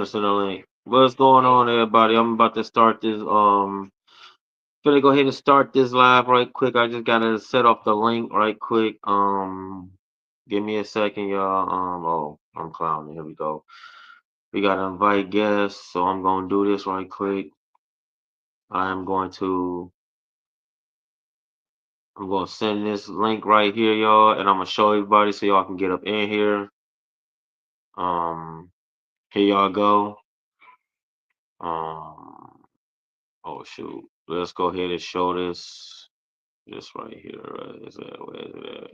send a link. What's going on, everybody? I'm about to start this. Gonna go ahead and start this live right quick. I just gotta set off the link right quick. Give me a second, y'all. Oh, I'm clowning. Here we go. We gotta invite guests, so I'm gonna do this right quick. I am going to. I'm gonna send this link right here, y'all, and I'm gonna show everybody so y'all can get up in here. Um, Here y'all go. Um, oh shoot. Let's go ahead and show this right here. Is that where is it at?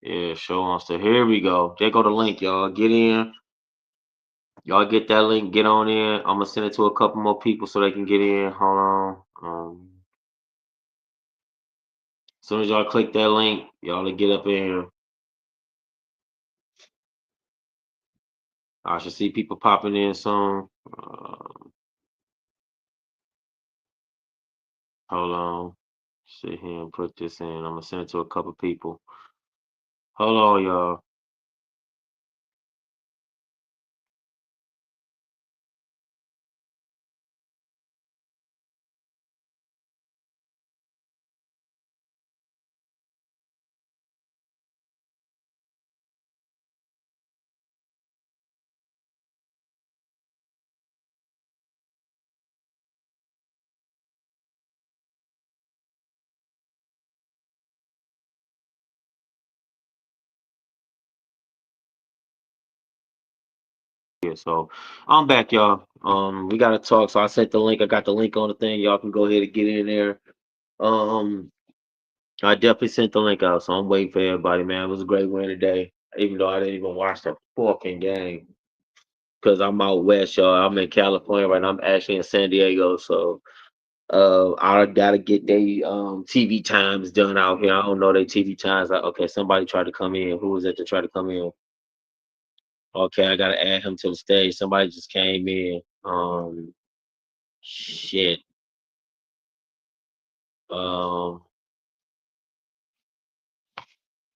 Yeah, show on. So here we go. There go the link, y'all. Get in. Y'all get that link. Get on in. I'm gonna send it to a couple more people so they can get in. Hold on. As soon as y'all click that link, y'all will get up in here. I should see people popping in soon. Hold on. Sit here and put this in. I'm gonna send it to a couple people. Hold on, y'all. Yeah, so I'm back, y'all. We gotta talk. So I sent the link. I got the link on the thing. Y'all can go ahead and get in there. Um, I definitely sent the link out, so I'm waiting for everybody, man. It was a great win today, even though I didn't even watch the fucking game because I'm out west, y'all. I'm in California right now. I'm actually in San Diego, so I gotta get they TV times done out here. I don't know they TV times. Like, okay, somebody tried to come in. Who was it to try to come in? Okay, I gotta add him to the stage. Somebody just came in. Shit. Um,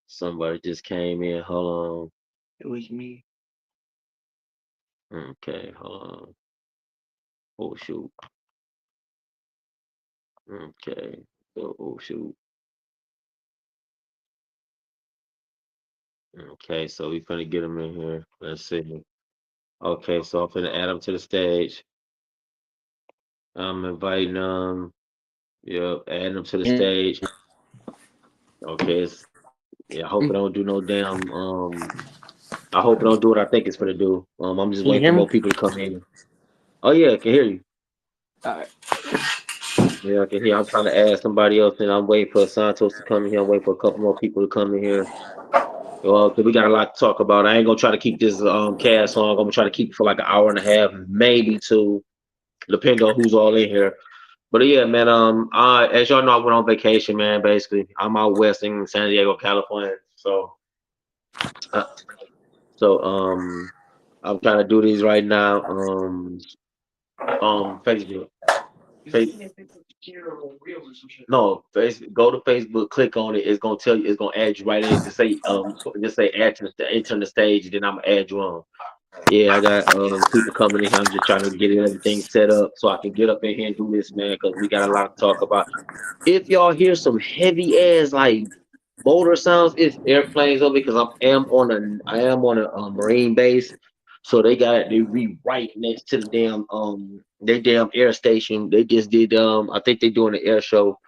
Somebody just came in. Hold It was me. on. Okay, hold on. Oh shoot. Okay. Oh shoot. Okay, so we finna get him in here. Let's see. Okay, so I'm finna add him to the stage. I'm inviting yep, adding him to the And stage. Okay, yeah, I hope it don't do no damn I hope it don't do what I think it's gonna do. I'm just can you waiting for hear more me? people to come in. Oh yeah, I can hear you. Alright. Yeah, I can hear. I'm trying to add somebody else, and I'm waiting for Santos to come in here. I'm waiting for a couple more people to come in here. Well, 'cause we got a lot to talk about. I ain't gonna try to keep this cast long. I'm gonna try to keep it for like an hour and a half, maybe two, depending on who's all in here. But yeah, man. As y'all know, I went on vacation, man. Basically, I'm out west in San Diego, California. Uh, so I'm trying to do these right now. Facebook. Fa- No, go to Facebook, click on it. It's gonna tell you. It's gonna add you right in. Just say add to enter the stage. Then I'm gonna add you on. Yeah, I got people coming in here. I'm just trying to get everything set up so I can get up in here and do this, man. Because we got a lot to talk about. If y'all hear some heavy ass like motor sounds, it's airplanes over because I am on a marine base, so they be right next to the damn they damn air station. They just did I think they doing an air show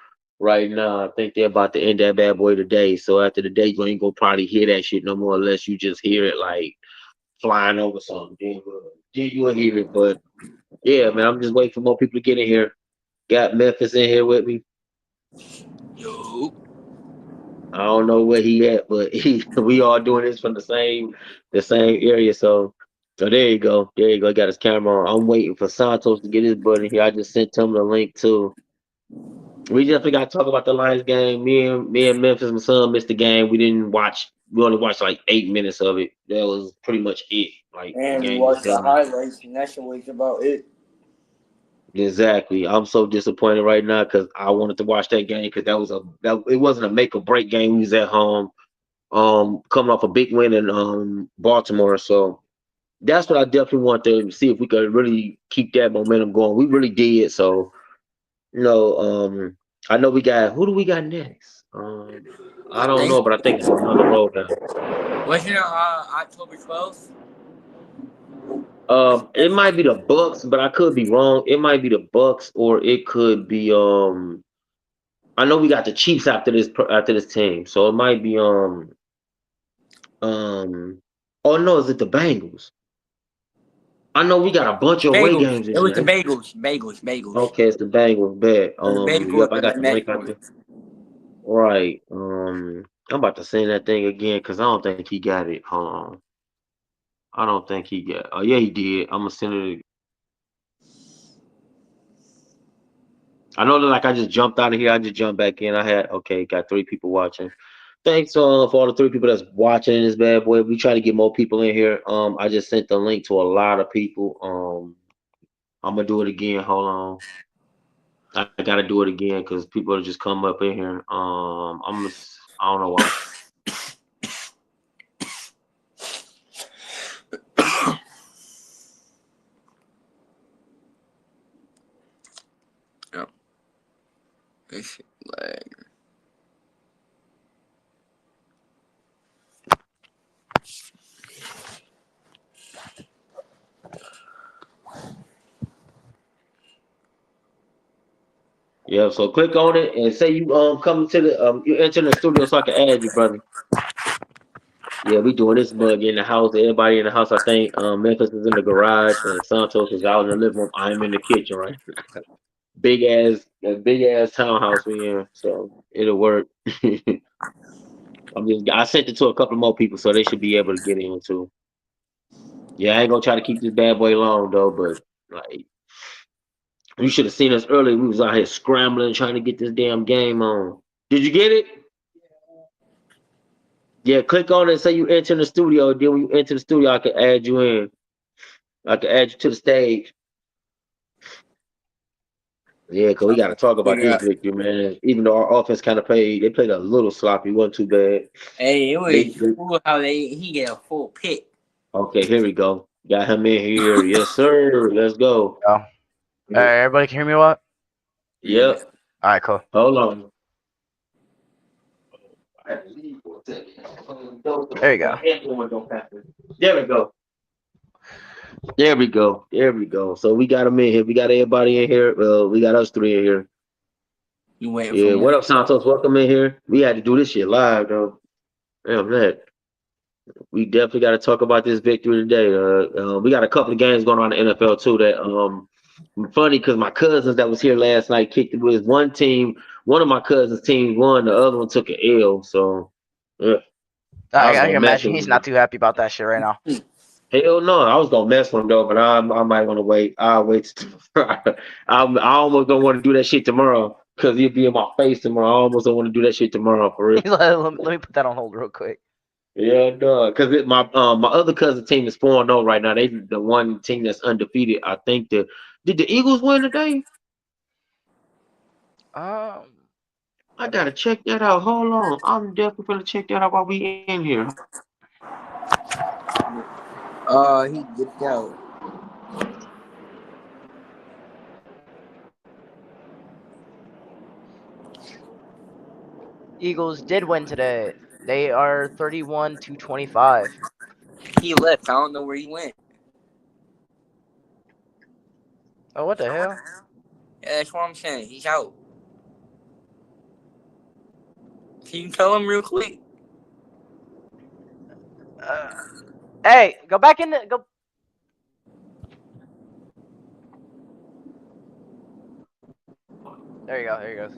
right now. I think they're about to end that bad boy today. So after the day, you ain't gonna probably hear that shit no more unless you just hear it like flying over something. Then you'll hear it. But yeah, man, I'm just waiting for more people to get in here. Got Memphis in here with me. Yo. I don't know where he at, but we all doing this from the same area. So there you go. There you go. Got his camera on. I'm waiting for Santos to get his butt in here. I just sent him the link too. We definitely got to talk about the Lions game. Me and Memphis, my son, missed the game. We didn't watch. We only watched like 8 minutes of it. That was pretty much it. Like the And we game was watched the done. highlights, and that's always about it. Exactly. I'm so disappointed right now because I wanted to watch that game because that it wasn't a make or break game. We was at home, coming off a big win in Baltimore. So that's what I definitely want to see if we could really keep that momentum going. We really did. So, you know, I know we got who do we got next? I I don't know, think but I think it's another road now. wasn't it October 12th? It might be the Bucks, but I could be wrong. It might be the Bucks, or it could be I know we got the Chiefs after this team, so it might be um. Oh no, is it the Bengals? I know we got a bunch of away Bagels. games It this was the year. bagels. Bagels. Bagels. Okay, it's the Bengals. Bet. It was the bagels Yep, I and the got the link next out one. there. Right. I'm about to send that thing again because I don't think he got it. Hold on. I don't think he got. Oh yeah, he did. I'm gonna send it. I know that like I just jumped out of here. I just jumped back in. I had got 3 people watching. Thanks for all the 3 people that's watching this bad boy. We try to get more people in here. I just sent the link to a lot of people. I'm gonna do it again. Hold on. I gotta do it again because people are just come up in here. I don't know why. Oh, this shit lag. Yeah, so click on it and say you come to the you enter the studio so I can add you, brother. Yeah, we doing this mug in the house. Everybody in the house. I think Memphis is in the garage and Santos is out in the living room. I'm in the kitchen, right? Big ass townhouse we in, so it'll work. I sent it to a couple more people, so they should be able to get in too. Yeah, I ain't gonna try to keep this bad boy long though, but like you should have seen us earlier. We was out here scrambling trying to get this damn game on. Did you get it? Yeah, click on it and say you enter the studio. Then when you enter the studio, I can add you in. I can add you to the stage. Yeah, cause we got to talk about Figure this out. victory, man. Even though our offense kind of they played a little sloppy. Wasn't too bad. Hey, it They, was they cool how he get a full pick. okay. Here we go. Got him in here. Yes, sir. Let's go. Oh, everybody can hear me? What? Yeah. Yep. All right, cool. Hold on. There you go. There we go. There we go. There we go. So we got them in here. We got everybody in here. Well, we got us 3 in here. You waiting Yeah. for What me? up, Santos? Welcome in here. We had to do this shit live, though. Damn that. We definitely got to talk about this victory today. We got a couple of games going on in the NFL too. That funny because my cousins that was here last night kicked it with one team. One of my cousins' teams won. The other one took an L. So yeah, I was I gonna can mess imagine with he's not him. too happy about that shit right now. Hell no, I was gonna mess with him though, but I might want to wait. I'll wait. I almost don't want to do that shit tomorrow because he'll be in my face tomorrow. I almost don't want to do that shit tomorrow for real. Let me put that on hold real quick. Yeah, no, because my other cousin team is 4-0 right now. They the one team that's undefeated. I think did the Eagles win today? Um, I gotta check that out. Hold on, I'm definitely gonna check that out while we in here. He dipped out. Eagles did win today. They are 31-25. He left. I don't know where he went. Oh, what the hell? Yeah, that's what I'm saying. He's out. Can you tell him real quick? Hey, go back in the go. There you go. There he goes.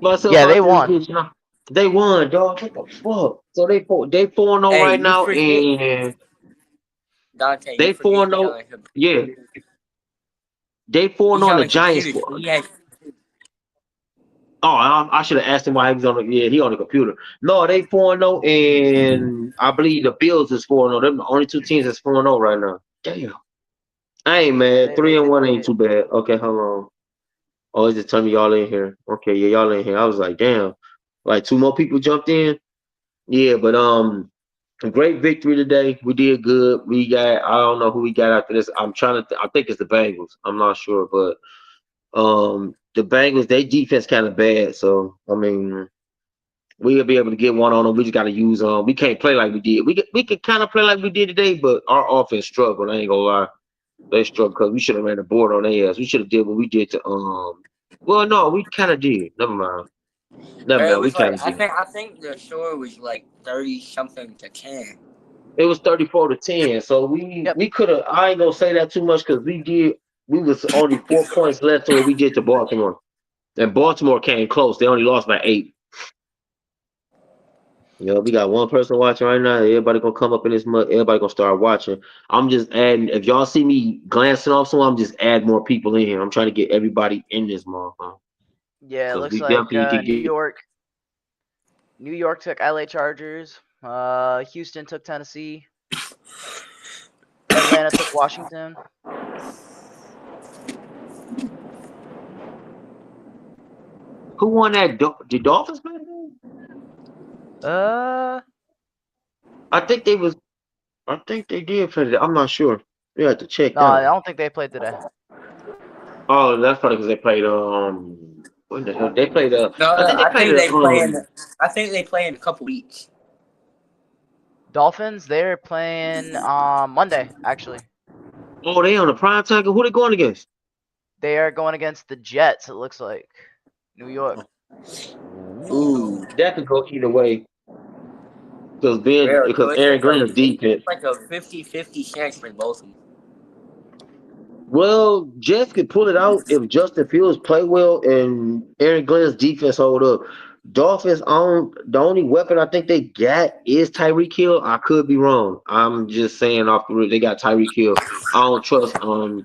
Myself Yeah, they out this won. bitch. Now. They won, dog. What the fuck? So they 4-0 Hey, right you now, forget, and Dante. You they forget he's 4-0. on a Yeah, they 4-0 he's on on the a Giants. computer. So he has. Oh, I should have asked him why he was on the. Yeah, he on the computer. No, they 4-0, and I believe the Bills is 4-0. They're the only 2 teams that's 4-0 right now. Damn. I ain't Yeah, mad. they 3-1 did ain't it. too bad. Okay, hold on. Oh, it's just telling me y'all in here. Okay, yeah, y'all in here. I was like, damn. Like 2 more people jumped in. Yeah, but A great victory today. We did good. We got. I don't know who we got after this. I'm trying to. I think it's the Bengals. I'm not sure, but the Bengals. Their defense kind of bad. So I mean, we'll be able to get one on them. We just got to use we can't play like we did. We can kind of play like we did today, but our offense struggled. I ain't gonna lie. They struggled because we should have ran the board on their ass. We should have did what we did to Well, no, we kind of did. Never mind. Never It mind. We was kind like of did. I think the score was like 30 something to 10. It was 34-10. So we Yep. we could have. I ain't gonna say that too much because we did. We was only 4 points less than what we did to Baltimore, and Baltimore came close. They only lost by 8. We got one person watching right now. Everybody gonna come up in this mud. Everybody gonna start watching. I'm just adding. If y'all see me glancing off someone, I'm just add more people in here. I'm trying to get everybody in this motherfucker. Yeah, it Because looks we like definitely could New get. York. New York took LA Chargers. Houston took Tennessee. Atlanta took Washington. Who won that? The Dolphins, man? I think they was. I think they did play that. I'm not sure. We have to check No, I that. don't think they played today. Oh, that's probably because they played. What the hell? They played. No, I think they I played. think they play in a couple weeks. Dolphins, they're playing Monday, actually. Oh, they on the prime time. Who they going against? They are going against the Jets, it looks like. New York. Ooh, that could go either way. Yeah, Because Aaron Glenn's defense. It's like a 50-50 chance for both of them. Well, Jets could pull it out if Justin Fields play well and Aaron Glenn's defense hold up. Dolphins on the only weapon I think they got is Tyreek Hill. I could be wrong. I'm just saying off the rip they got Tyreek Hill. I don't trust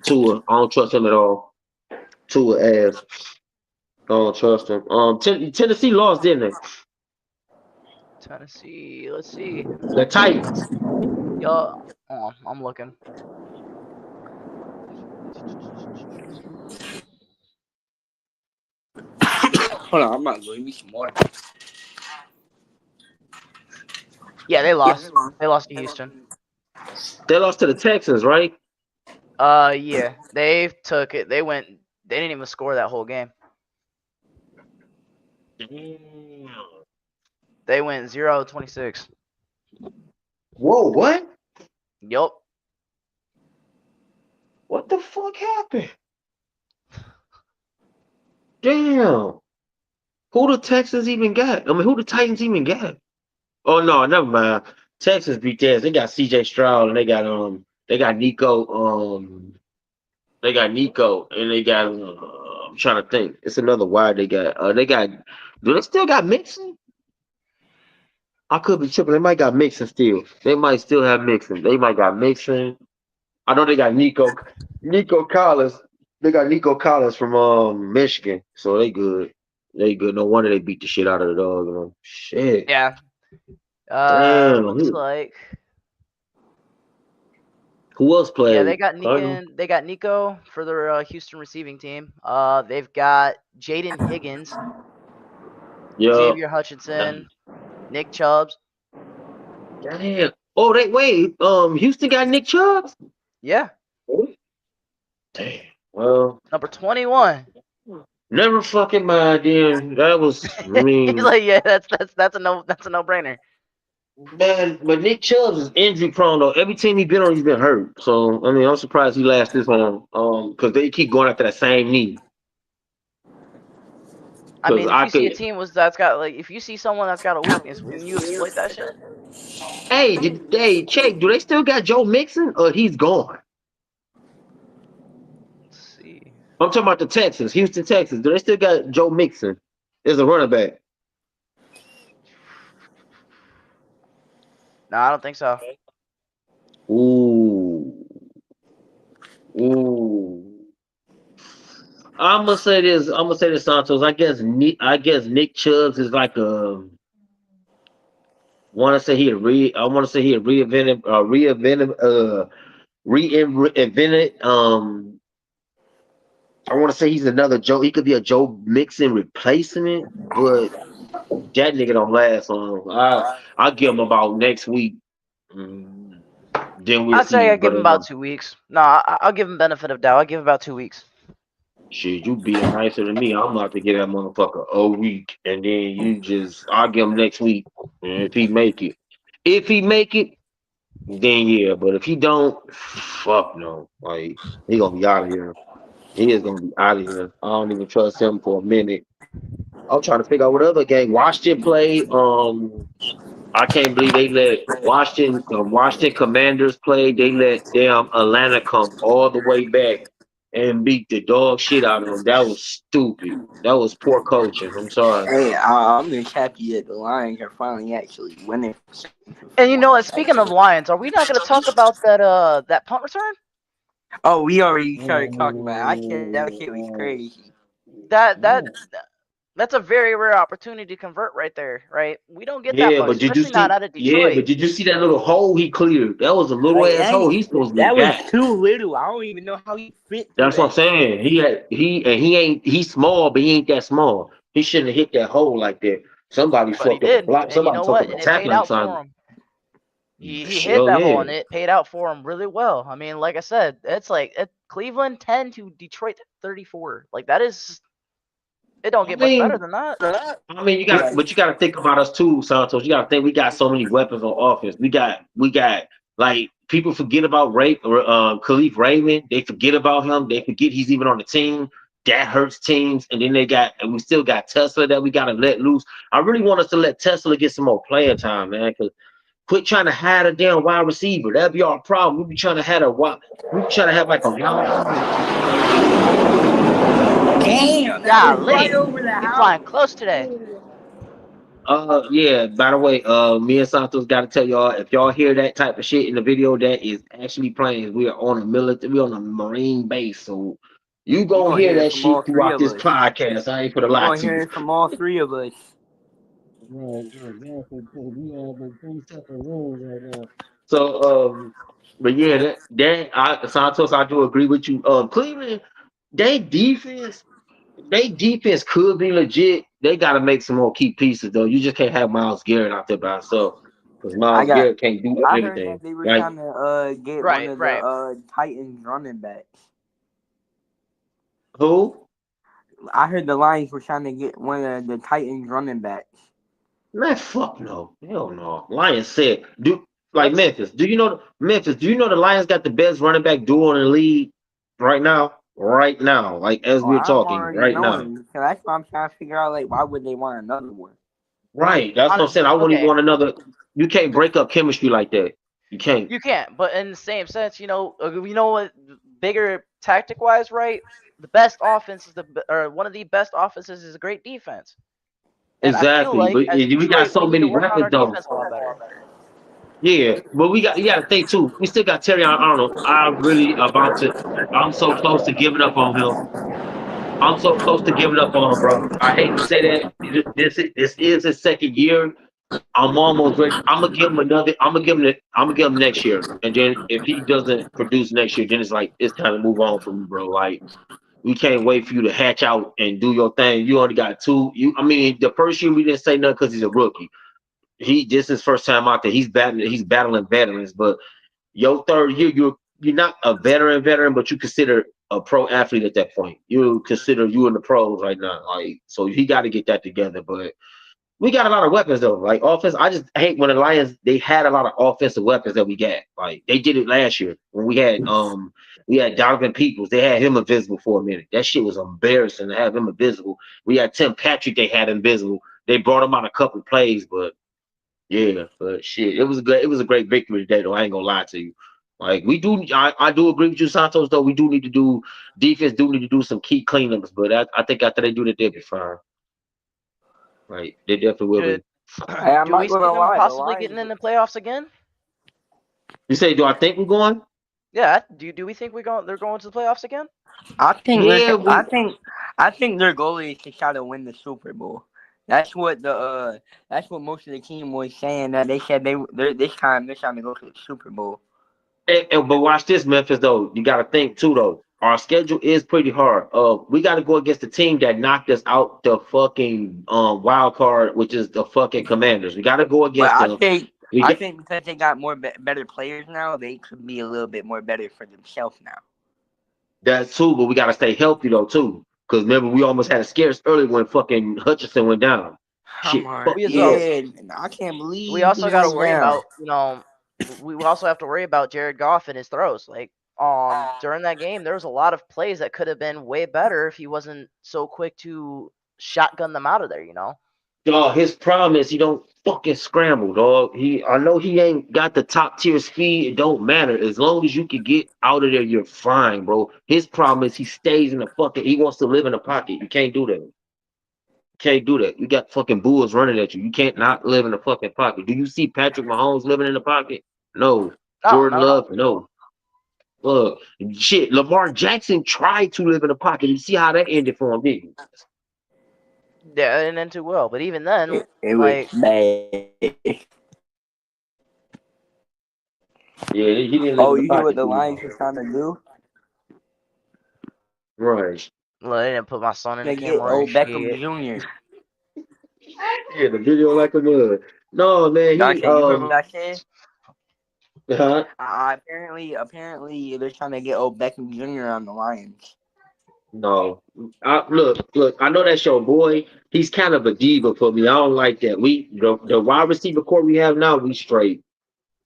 Tua. I don't trust him at all. Tua ass. I don't trust him. Tennessee lost, didn't they? Tennessee, let's see. The Titans. Yo, I'm looking. Hold on, I'm about to go give me some water. Yeah, they lost. They lost to Houston. They lost to the Texans, right? Yeah, they took it. They went. They didn't even score that whole game. Damn. They went 0-26. Whoa, what? Yup. What the fuck happened? Damn. Who the Texans even got? I mean, who the Titans even got? Oh no, never mind. Texas beat theirs. They got CJ Stroud and they got Nico and they got I'm trying to think. It's another wide they got. Do they still got Mixon? I could be tripping. They might got Mixon still. They might still have Mixon. They might got Mixon. I know they got Nico Collins. They got Nico Collins from Michigan. So they good. They good. No wonder they beat the shit out of the dog. Shit. Yeah. Damn. Looks like. Who else played? Yeah, they got Nico for their Houston receiving team. They've got Jaden Higgins, Xavier Hutchinson, Nick Chubbs. Damn. Oh, wait. Houston got Nick Chubb? Yeah. Damn. Well, number 21. Never fucking mind. Then that was. I mean, He's like, yeah, that's a no-brainer. Man, but Nick Chubb is injury prone though. Every team he's been on, he's been hurt. So I mean, I'm surprised he lasts this long. Because they keep going after that same knee. I mean, if you see a team that's got if you see someone that's got a weakness, wouldn't you exploit that shit? Hey, check. Do they still got Joe Mixon or he's gone? Let's see. I'm talking about the Texans, Houston Texans. Do they still got Joe Mixon as a running back? No, I don't think so. Ooh. I'm gonna say this, Santos. I guess Nick Chubb is like a. I want to say he reinvented. I want to say he's another Joe. He could be a Joe Mixon replacement, but that nigga don't last long. I'll give him about next week. Mm. Then we'll I'd say see. I give him about 2 weeks. No, I'll give him benefit of doubt. I'll give him about 2 weeks. Shit, you being nicer than me. I'm about to get that motherfucker a week, and then I'll give him next week. And if he make it, then yeah. But if he don't, fuck no. Like he gonna be out of here. He is gonna be out of here. I don't even trust him for a minute. I'm trying to figure out what other game Washington play. I can't believe they let Washington Commanders play. They let damn Atlanta come all the way back and beat the dog shit out of them. That was stupid. That was poor coaching. I'm sorry. Hey, I'm just happy that the Lions are finally actually winning. And you know what? Speaking of Lions, are we not going to talk about that punt return? Oh, we already started talking about it. I said that shit was crazy. That's a very rare opportunity to convert right there, right? We don't get that Yeah, much, but did you especially not see? out of Yeah, but Detroit. did you see that little hole he cleared? That was a little Like, ass hole. He's supposed to be that was back. too little. I don't even know how he fit through That's what I'm that. saying. He's small, but he ain't that small. He shouldn't have hit that hole like that. Somebody But he fucked up a did, block. and you Somebody know fucked what? up a And it paid tackling out for assignment. him. He hit Hell that hole, yeah. and it paid out for him really well. I mean, like I said, it's like Cleveland 10 to Detroit 34. Like that is, it don't I get much better mean, than that. you gotta think about us too, Santos. You gotta think we got so many weapons on offense. We got like people forget about Khalif Raymond. They forget about him. They forget he's even on the team. That hurts teams. And then we still got Tesla that we gotta let loose. I really want us to let Tesla get some more playing time, man. Cause quit trying to hide a damn wide receiver. That'd be our problem. We be trying to have like a Damn, that was Golly, right over the you house. flying close today. Yeah, by the way, me and Santos gotta tell y'all, if y'all hear that type of shit in the video, that is actually playing. We are on a Marine base, so you gonna hear that From all shit three throughout of this us. podcast. I ain't gonna You're lie gonna to hear you. it from all three of us. So, but yeah, Santos, I do agree with you. Cleveland, they defense, could be legit. They got to make some more key pieces though. You just can't have Myles Garrett out there by himself because Myles Garrett can't do I heard everything. that they were Right? trying to get one of the Titans running backs. Who? I heard the Lions were trying to get one of the Titans running backs. Man, fuck no. Hell no. Lions said, like Let's- Memphis. Do you know the Lions got the best running back duo in the league right now? Right now, like as we're I'm talking, already right now. knowing. So that's why I'm trying to figure out, like, why would they want another one? Right. That's what I'm saying. I wouldn't even want another. You can't break up chemistry like that. You can't. You can't, but in the same sense, you know what? Bigger tactic wise, right? The best offense is one of the best offenses is a great defense. And I feel Exactly. like But as we got Detroit, so we need to many work on weapons our though. defense a lot better. Yeah, but you got to think too. We still got Terry Arnold. I'm so close to giving up on him. I'm so close to giving up on him, bro. I hate to say that. This is his second year. I'm almost ready. I'm gonna give him another. I'm gonna give him next year. And then if he doesn't produce next year, then it's time to move on from you, bro. Like we can't wait for you to hatch out and do your thing. You already got two. The first year we didn't say nothing because he's a rookie. This is his first time out there. He's battling veterans, but your third year, you're not a veteran, but you consider a pro athlete at that point. You consider you in the pros right now. Like so he got to get that together. But we got a lot of weapons though. Like offense, I just hate when the Lions they had a lot of offensive weapons that we got. Like they did it last year when we had Donovan Peoples. They had him invisible for a minute. That shit was embarrassing to have him invisible. We had Tim Patrick. They had invisible. They brought him out a couple plays, but yeah, but shit, it was a great victory today, though. I ain't gonna lie to you. Like I do agree with you, Santos. Though we do need to do defense. Do need to do some key cleanups, but I think after they do that, they'll be fine. Right, they definitely will be. Do we see them possibly getting in the playoffs again? You say, do I think we're going? Yeah. Do we think they're going to the playoffs again? I think. Yeah, I think their goal is to try to win the Super Bowl. That's what most of the team was saying. That they said this time they're trying to go to the Super Bowl. But watch this, Memphis. Though you got to think too, though. Our schedule is pretty hard. We got to go against the team that knocked us out the fucking wild card, which is the fucking Commanders. We got to go against them. I think because they got more better players now, they could be a little bit more better for themselves now. That's true, but we gotta stay healthy though too. Because remember, we almost had a scares early when fucking Hutchinson went down. Shit, fuck yeah, I can't believe we also got to worry down. about, we also have to worry about Jared Goff and his throws. Like, during that game, there was a lot of plays that could have been way better if he wasn't so quick to shotgun them out of there. Dog, his problem is he don't fucking scramble, dog. I know he ain't got the top tier speed. It don't matter. As long as you can get out of there, you're fine, bro. His problem is he stays in the fucking. He wants to live in the pocket. You can't do that. Can't do that. You got fucking bulls running at you. You can't not live in the fucking pocket. Do you see Patrick Mahomes living in the pocket? No. Jordan Love? No. Look, shit. Lamar Jackson tried to live in the pocket. You see how that ended for him, didn't you? Yeah, it didn't too well. But even then, it was bad. Yeah, he didn't live in the you pocket. hear what the Lions are trying to do? Right. Well, I didn't put my son in the They get camera. Beckham Jr. Yeah, the video like a mud. No, man, You heard what I said? Huh? Apparently, they're trying to get Beckham Jr. on the Lions. No, look. I know that's your boy. He's kind of a diva for me. I don't like that. The wide receiver core we have now, we straight.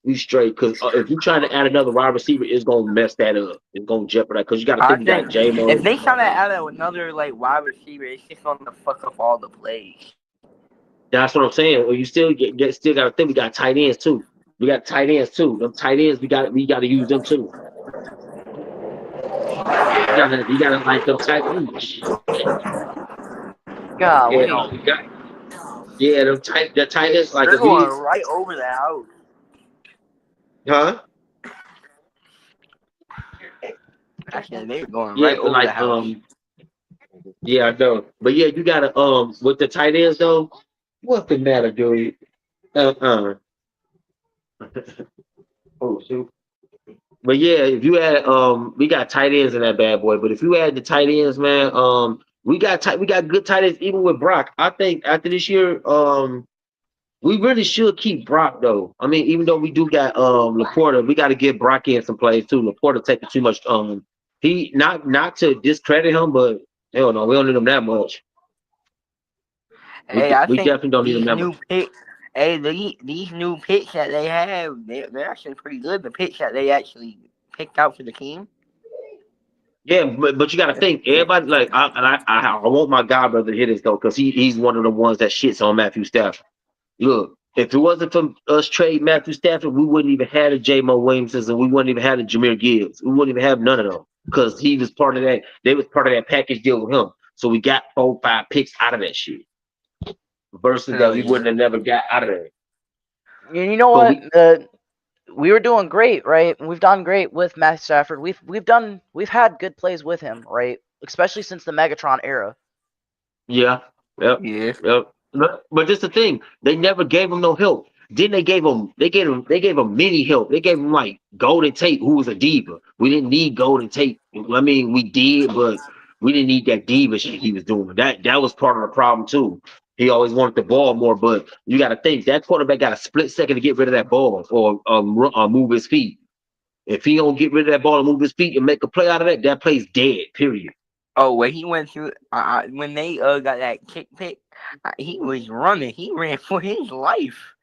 Because if you trying to add another wide receiver, it's gonna mess that up. It's gonna jeopardize. Because you got to think you got J-Mo. If they try to add another wide receiver, it's just gonna fuck up all the plays. That's what I'm saying. Well, you still still got to think we got tight ends too. We got tight ends too. Them tight ends, we got to use them too. You gotta like them tight ends. Golly. Yeah, the tight ends like they're going right over the house. Huh? Actually, they're going right over the house. Yeah, I know. But yeah, you gotta with the tight ends though, what's the matter, dude? Oh shoot. But yeah, if you add we got tight ends in that bad boy. But if you add the tight ends, man, we got good tight ends even with Brock. I think after this year, we really should keep Brock though. I mean, even though we do got Laporta, we got to give Brock in some plays too. Laporta taking too much. He not to discredit him, but hell no, we don't need him that much. Hey, we definitely don't need him that much. These new picks that they have, they're actually pretty good. The picks that they actually picked out for the team. Yeah, but you got to think everybody like I want my god brother to hit this though because he's one of the ones that shits on Matthew Stafford. Look, if it wasn't for us trade Matthew Stafford, we wouldn't even have the J-Mo Williamsons and we wouldn't even have the Jahmyr Gibbs. We wouldn't even have none of them because he was part of that. They was part of that package deal with him. So we got 4-5 picks out of that shit. Versus that we wouldn't have never got out of there. And you know what? We were doing great, right? We've done great with Matthew Stafford. We've had good plays with him, right? Especially since the Megatron era. Yeah. Yep. Yeah. Yep. But just the thing, they never gave him no help. Then they gave him mini help. They gave him like Golden Tate, who was a diva. We didn't need Golden Tate. I mean, we did, but we didn't need that diva shit he was doing. That was part of the problem too. He always wanted the ball more, but you got to think that quarterback got a split second to get rid of that ball or move his feet. If he don't get rid of that ball and move his feet and make a play out of that play's dead. Period. Oh, when he went through, when they got that kick pick, he was running. He ran for his life.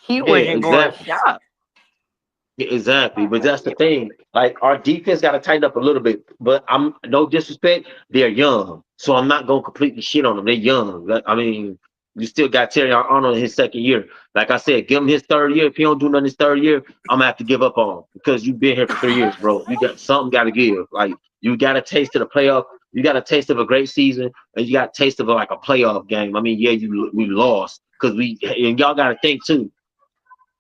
He wasn't going to stop. Exactly, but that's the thing. Like our defense got to tighten up a little bit. But I'm no disrespect, they're young, so I'm not gonna completely shit on them. They're young. I mean, you still got Terry Arnold in his second year. Like I said, give him his third year. If he don't do nothing his third year, I'm gonna have to give up on him because you've been here for 3 years, bro. You got something got to give. Like you got a taste of the playoff. You got a taste of a great season, and you got a taste of a playoff game. I mean, yeah, we lost because and y'all got to think too.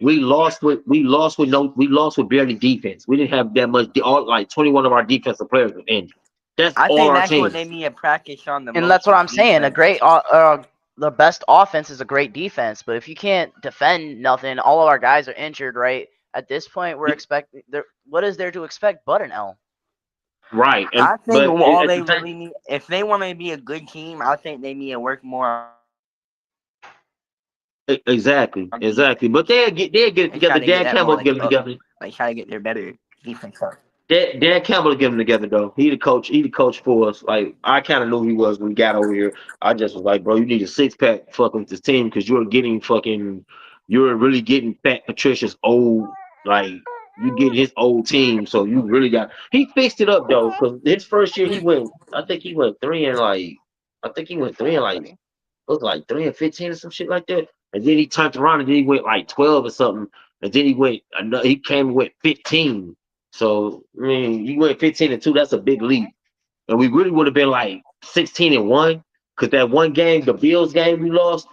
We lost with barely defense. We didn't have that much. 21 of our defensive players were injured. I think that's what they need to practice on the. And that's what I'm saying. A great, the best offense is a great defense. But if you can't defend nothing, all of our guys are injured. Right at this point, we're expecting. What is there to expect but an L? Right. I think all they really need, if they want to be a good team, I think they need to work more. Exactly. But they'll get it together. Dan Campbell get them together. Like try to get their better defense up. Dan Campbell get them together though. He the coach for us. Like I kind of knew he was when we got over here. I just was like, bro, you need a 6-pack fucking with this team because you're really getting Fat Patricia's old, like you getting his old team. So you really he fixed it up though because his first year I think he went 3 and like it was like 3 and 15 or some shit like that. And then he turned around and then he went like 12 or something. And then he came and went 15. So I mean, he went 15 and 2. That's a big leap. And we really would have been like 16 and 1 because that one game, the Bills game we lost,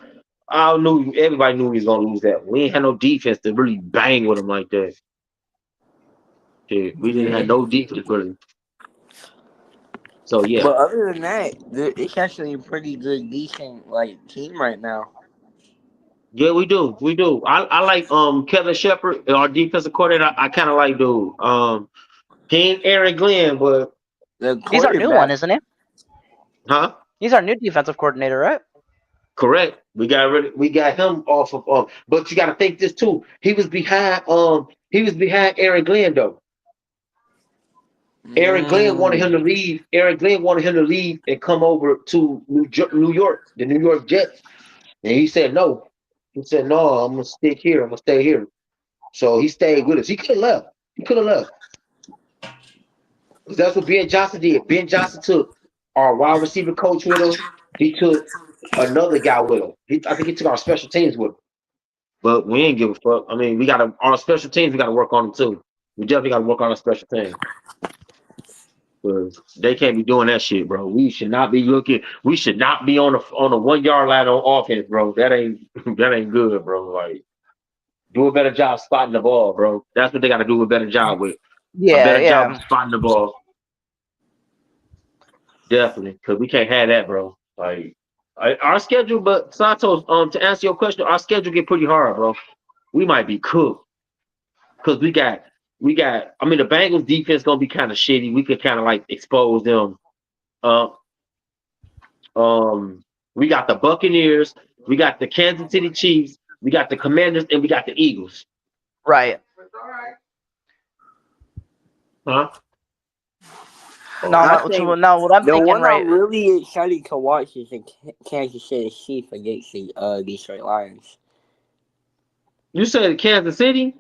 everybody knew we was gonna lose that. We ain't had no defense to really bang with them like that. Yeah, we didn't have no defense really. So yeah. But other than that, it's actually a pretty good, decent like team right now. Yeah, we do. I like Kevin Shepard, our defensive coordinator. I kind of like dude. He ain't Aaron Glenn, but he's our new one, isn't he? Huh? He's our new defensive coordinator, right? Correct. We got him off of but you got to think this too. He was behind Aaron Glenn though. Aaron Glenn wanted him to leave. Aaron Glenn wanted him to leave and come over to New York, the New York Jets, and he said no. He said no. I'm gonna stick here. I'm gonna stay here. So he stayed with us. He could have left. Because that's what Ben Johnson did. Ben Johnson took our wide receiver coach with him. He took another guy with him. I think he took our special teams with him. But we ain't give a fuck. I mean, our special teams. We gotta work on them too. We definitely gotta work on our special teams. They can't be doing that shit, bro. We should not be We should not be on the 1 yard line on offense, bro. That ain't good, bro. Like, do a better job spotting the ball, bro. That's what they got to do a better job with. Yeah, a better job of spotting the ball. Definitely, because we can't have that, bro. Like our schedule, but Santos, to answer your question, our schedule get pretty hard, bro. We might be cooked because we got. I mean, the Bengals defense gonna be kind of shitty. We could kind of like expose them. We got the Buccaneers, we got the Kansas City Chiefs, we got the Commanders, and we got the Eagles. Right. Huh? No, what I'm thinking right. I'm really excited to watch is the Kansas City Chiefs against the Detroit Lions. You said Kansas City?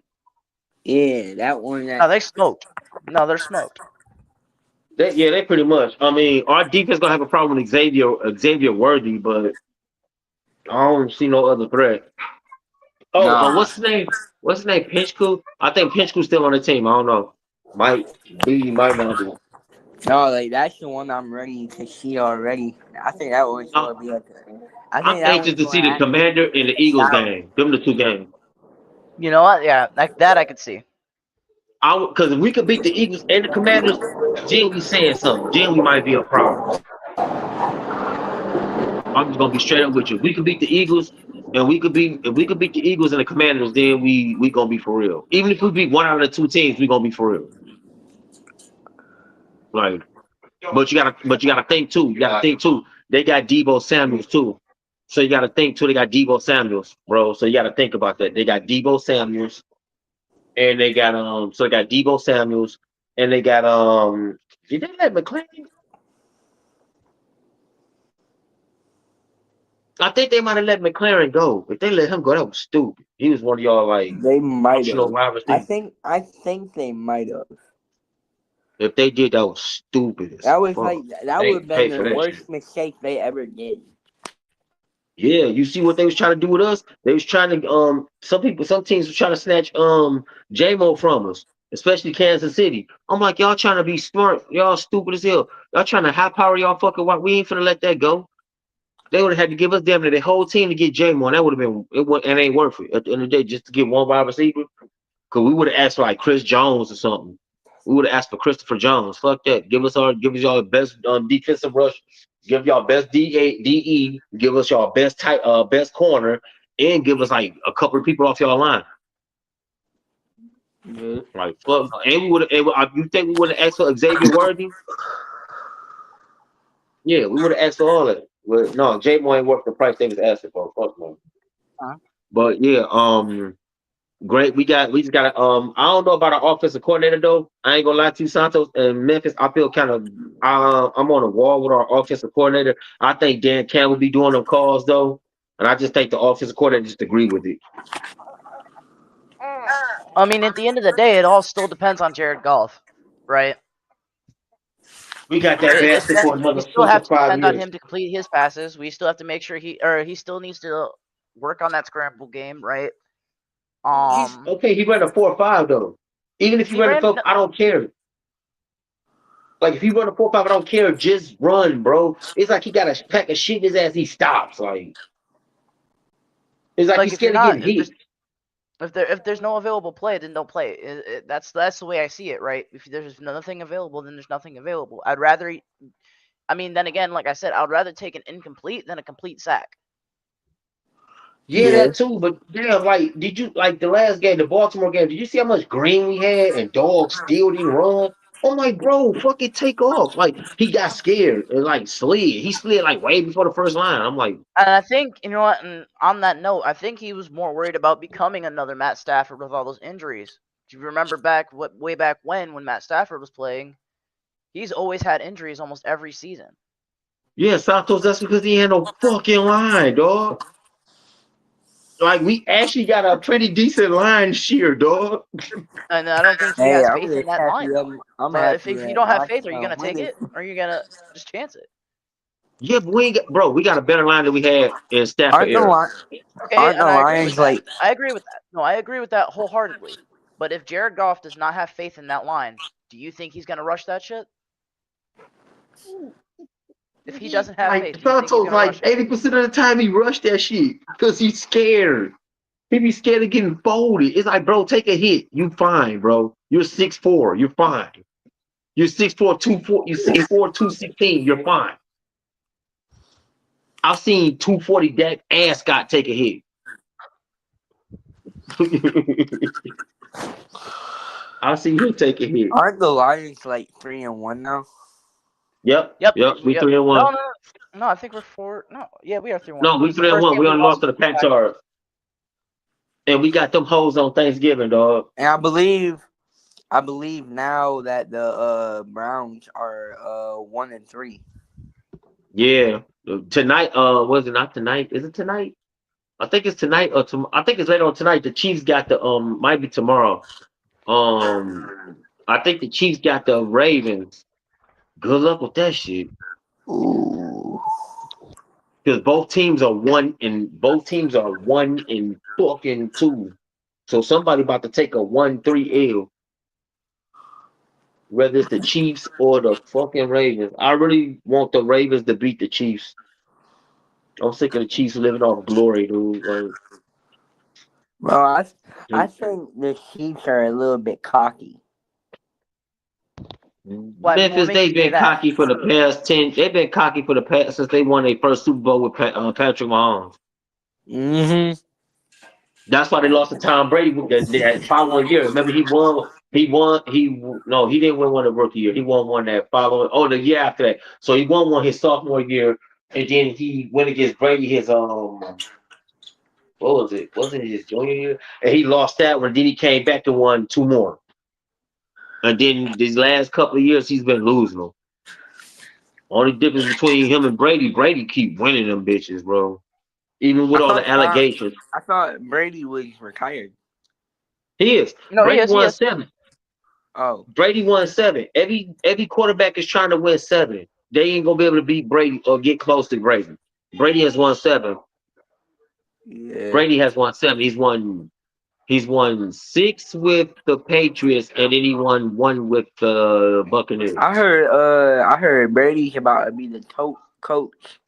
Yeah, that one. No, they smoked. No, they're smoked. They pretty much. I mean, our defense gonna have a problem with Xavier Worthy, but I don't see no other threat. What's his name? Pinchku? I think Pinchku's still on the team. I don't know. Might not be. No, like that's the one I'm ready to see already. I think that one's gonna be I'm anxious to see the Commander and the Eagles game. Them the two games. You know what? Yeah, that I could see. Because if we could beat the Eagles and the Commanders, then we saying something. Then we might be a problem. I'm just gonna be straight up with you. If we could beat the Eagles, and if we could beat the Eagles and the Commanders, then we gonna be for real. Even if we beat one out of the two teams, we gonna be for real. Like, but you gotta think too. They got Deebo Samuels too. So you gotta think too. They got Deebo Samuels, bro. So you gotta think about that. They got Deebo Samuels, and they got So they got Deebo Samuels, and they got Did they let McClain? I think they might have let McLaren go. If they let him go, that was stupid. He was one of y'all like they might have. I think they might have. If they did, that was stupid. That would have been the worst mistake they ever did. Yeah, you see what they was trying to do with us? They was trying to some teams were trying to snatch J-Mo from us, especially Kansas City. I'm like, y'all trying to be smart, y'all stupid as hell. Y'all trying to high power y'all fucking white. We ain't finna let that go. They would have had to give us damn near the whole team to get J-Mo, and that would have been it ain't worth it at the end of the day just to get one wide receiver. Cause we would have asked for like Chris Jones or something. We would have asked for Christopher Jones. Fuck that. Give us y'all the best defensive rush. Give y'all best DE. Give us y'all best best corner, and give us like a couple of people off y'all line. Mm-hmm. Like fuck. And we would have. You think we would have asked for Xavier Worthy? Yeah, we would have asked for all that. But no, J-Mo ain't worth the price they was asking for. Fuck no. But yeah, great. We just got I don't know about our offensive coordinator though. I ain't gonna lie to you, Santos and Memphis. I feel kind of I'm on a wall with our offensive coordinator. I think Dan Campbell be doing them calls though, and I just think the offensive coordinator just agree with it. I mean, at the end of the day, it all still depends on Jared Goff, right? We got that bastard for We another still have to 5 depend on years. him to complete his passes. We still have to make sure he still needs to work on that scramble game, right? Okay, he ran a 4.5 though. Even if he ran a 4, I don't care. Like if he run a 4.5, I don't care. Just run, bro. It's like he got a pack of shit in his ass. He stops. Like it's like he's if you're scared of not, getting hit. if there's no available play, then don't play. That's the way I see it, right? If there's nothing available, then there's nothing available. I'd rather, I mean, then again, like I said, I'd rather take an incomplete than a complete sack. Yeah, that too. But damn, like, did you like the last game, the Baltimore game? Did you see how much green we had and dogs still didn't run? I'm like, bro, fucking take off. Like he got scared and like slid. He slid like way before the first line. I'm like, and I think you know what. And on that note, I think he was more worried about becoming another Matt Stafford with all those injuries. Do you remember way back when Matt Stafford was playing? He's always had injuries almost every season. yeah, Santos. That's because he had no fucking line, dog. Like we actually got a pretty decent line shear, dog. And I don't think he has faith in that line. I'm But happy if you don't have faith, are you gonna take it, or are you gonna just chance it? Yeah, but we ain't got, bro. We got a better line than we had in Stafford Aren't the era. Okay, and I agree with that. I agree with that. No, I agree with that wholeheartedly. But if Jared Goff does not have faith in that line, do you think he's gonna rush that shit? If he doesn't have faith, do you think he's Santos, gonna rush like it? 80% of the time he rushed that shit because he's scared. He be scared of getting folded. It's like, bro, take a hit. You fine, bro. You're 6'4". You're fine. You're 6'4", 2'4". You 6'4", 216. You're fine. I've seen 240 Dak and Scott take a hit. I've seen him take a hit. Aren't the Lions like 3-1 now? Yep. We 3-1. No, I think we're 4. No, yeah, we are 3-1. No, we 3-1. We only lost to the Panthers. And we got them hoes on Thanksgiving, dog. And I believe now that the Browns are 1-3. Yeah. Tonight, was it not tonight? Is it tonight? I think it's tonight or I think it's later on tonight. The Chiefs got the might be tomorrow. I think the Chiefs got the Ravens. Good luck with that shit. Ooh. Because both teams are 1 and fucking 2. So somebody about to take a 1-3 L. Whether it's the Chiefs or the fucking Ravens. I really want the Ravens to beat the Chiefs. I'm sick of the Chiefs living off glory, dude. Like, well, I think the Chiefs are a little bit cocky. Memphis, they've been cocky for the past 10. They've been cocky for the past since they won their first Super Bowl with Patrick Mahomes. Mm-hmm. That's why they lost to Tom Brady that following year. Remember, he didn't win one the rookie year. He won one that following. Oh, the year after that. So he won one his sophomore year, and then he went against Brady his what was it? Wasn't it his junior year? And he lost that one. Then he came back and won 2 more. And then these last couple of years, he's been losing them. Only difference between him and Brady keep winning them bitches, bro. Even with all the allegations. I thought Brady was retired. He is. No, Brady won 7. Oh. Brady won 7. Every quarterback is trying to win 7. They ain't gonna be able to beat Brady or get close to Brady. Brady has won 7. Yeah. Brady has won 7. He's won 6 with the Patriots, and then he won 1 with the Buccaneers. I heard Brady's about to be the coach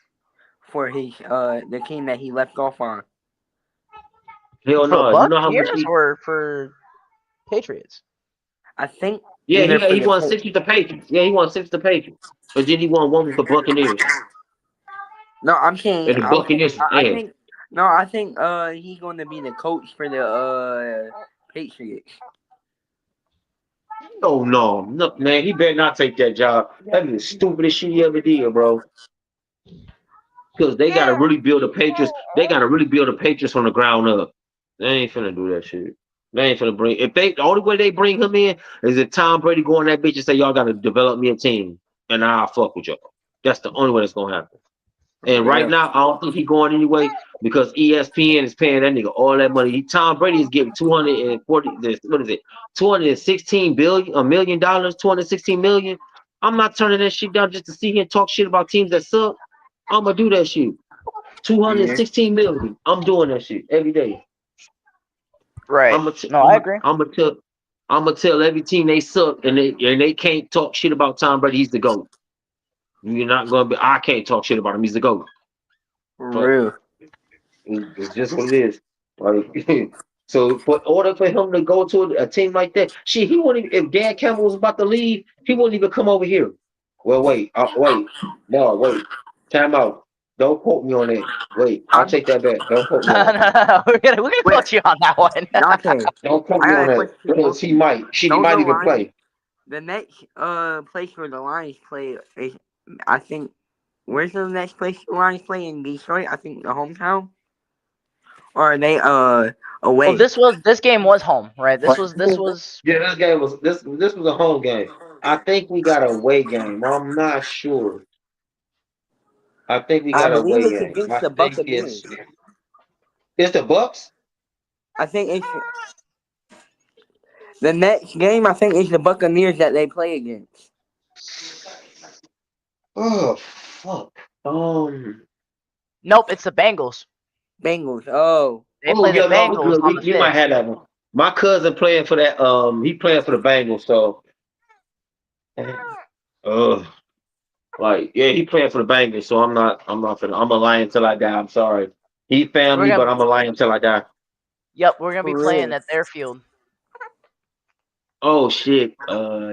for his the team that he left off on. Hell no! You know how much or for Patriots? I think. Yeah, he won 6 with the Patriots. Yeah, he won 6 with the Patriots, but then he won 1 with the Buccaneers. No, I'm saying. And the Buccaneers. I think he's going to be the coach for the Patriots. Oh no, man, he better not take that job. That'd be the stupidest shit he ever did, bro. Because they gotta really build the Patriots. They gotta really build the Patriots from the ground up. They ain't finna do that shit. They ain't finna bring. If they, the only way they bring him in is if Tom Brady go on that bitch and say y'all gotta develop me a team, and I'll fuck with y'all. That's the only way that's gonna happen. And right Real. now, I don't think he going anyway because ESPN is paying that nigga all that money. Tom Brady is getting 240. What is it? 216 billion, $1 million, 216 million. I'm not turning that shit down just to see him talk shit about teams that suck. I'm gonna do that shit. Yeah. 216 million. I'm doing that shit every day. Right. I'm gonna, No, I agree. I'm gonna tell every team they suck and they can't talk shit about Tom Brady. He's the GOAT. You're not gonna be. I can't talk shit about him. He's the GOAT. But Real. it's just what it is. Like, so for order for him to go to a team like that, shit, he wouldn't even, if Dan Campbell was about to leave, he wouldn't even come over here. Well, wait, no, wait, time out. Don't quote me on that. Wait, I'll take that back. Don't quote me No, on no, that. no. We're gonna Wait, put you on that one. Dante, Don't quote I me got on a that. question for Because both of you. he Don't the might even Lions, play. the next place where the Lions play is, I think, where's the next place the Lions play in Detroit? I think the hometown, or are they Well, away? this game was home, right? This was Yeah, this game was this was a home game. I think we got a away game. I'm not sure. I think we I got a believe away it's game. against I the think Buccaneers. it's the Bucks. I think it's the next game. I think it's the Buccaneers that they play against. Oh fuck. nope. It's the Bengals. Bengals. Oh, They play the Yeah, no, we Bengals good. on the We might 5th. have that one. My cousin playing for that. He playing for the Bengals. So, uh, like, yeah, he playing for the Bengals. So I'm a lion until I die. I'm sorry. He We're family, gonna but I'm a lion until I die. Yep, we're gonna be for playing real. at their field. Oh shit.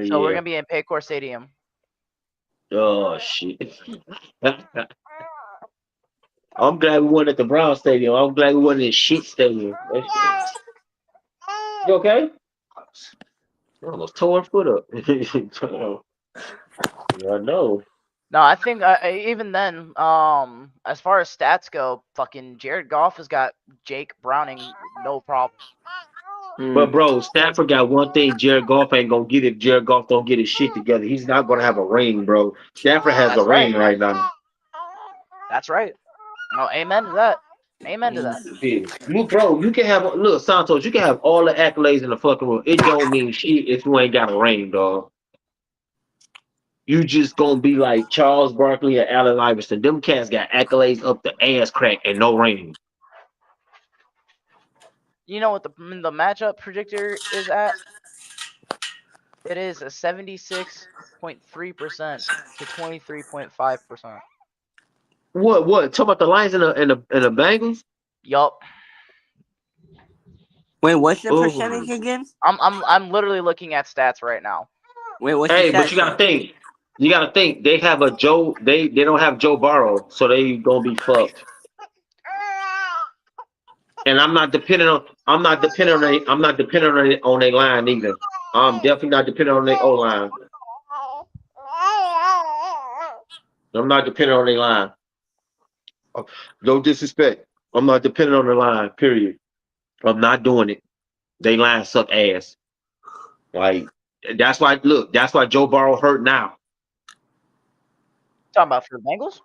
So we're Yeah. gonna be in Paycor Stadium. Oh shit. I'm glad we won at the Brown Stadium. I'm glad we won in shit stadium. You okay? I almost tore her foot up. Yeah, I know. No, I think even then, as far as stats go, fucking Jared Goff has got Jake Browning no problem. But Mm. bro, Stafford got one thing Jared Goff ain't gonna get if Jared Goff don't get his shit together. He's not gonna have a ring, bro. Stafford has a That's right. ring right now. That's right. No, amen to that. Amen to that. Yeah. You can have look, Santos, you can have all the accolades in the fucking world. It don't mean shit if you ain't got a ring, dog. You just gonna be like Charles Barkley and Allen Iverson. Them cats got accolades up the ass crack and no ring. You know what the matchup predictor is at? It is a 76.3% to 23.5%. What? Talk about the Lions and the Bengals? Yup. Wait, what's the Oh. percentage again? I'm literally looking at stats right now. Wait, what's the Hey, but stats you gotta say? think. You gotta think. They have a Joe. They don't have Joe Burrow, so they gonna be fucked. And I'm not depending on I'm not depending on their line either. I'm definitely not depending on their O line. I'm not depending on their line. No disrespect. I'm not depending on the line. Period. I'm not doing it. They line suck ass. Like that's why. Look, that's why Joe Burrow hurt now. Talking about for the Bengals?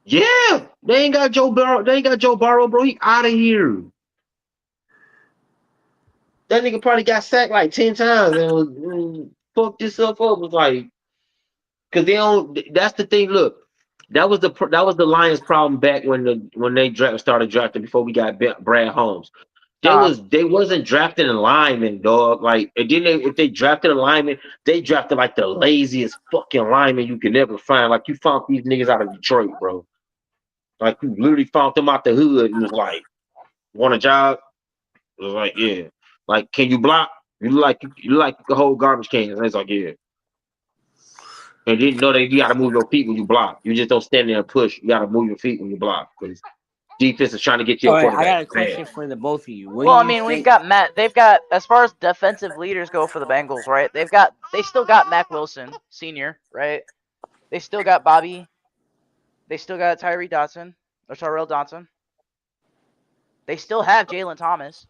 Yeah, they ain't got Joe Burrow. They ain't got Joe Burrow, bro. He out of here. That nigga probably got sacked like 10 times and fucked himself up. Was like, cause they don't. That's the thing. Look, that was the Lions' problem back when they started drafting before we got Brad Holmes. Uh They wasn't drafting a lineman, dog. Like, and then if they drafted a lineman, they drafted like the laziest fucking lineman you could ever find. Like you found these niggas out of Detroit, bro. Like you literally found them out the hood and was like, want a job? It was like, yeah. Like, can you block? You like the whole garbage can. And it's like, yeah. And you know that you gotta move your feet when you block. You just don't stand there and push. You gotta move your feet when you block. Because defense is trying to get you All a right, I got quarterback. a Bad. question for the both of you. What do well, I you mean, we've think? got Matt. They've got as far as defensive leaders go for the Bengals, right? They still got Mac Wilson Senior, right? They still got Bobby. They still got Tyrell Dodson. They still have Jalen Thomas.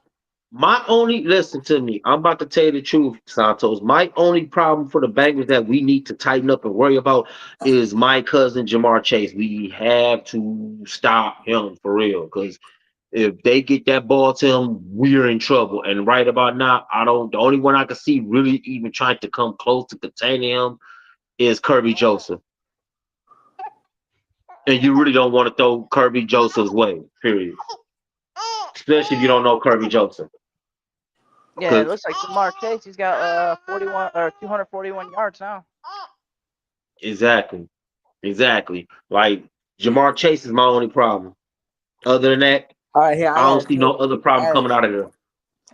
Listen to me. I'm about to tell you the truth, Santos. My only problem for the Bengals that we need to tighten up and worry about is my cousin Jamar Chase. We have to stop him for real. Because if they get that ball to him, we're in trouble. And right about now, I don't. The only one I can see really even trying to come close to containing him is Kirby Joseph. And you really don't want to throw Kirby Joseph's way. Period. Especially if you don't know Kirby Joseph. Yeah, it looks like Jamar Chase. He's got 41 or 241 yards now. Exactly. Exactly. Like Jamar Chase is my only problem. Other than that, All right, here I don't see no other problem coming out of there.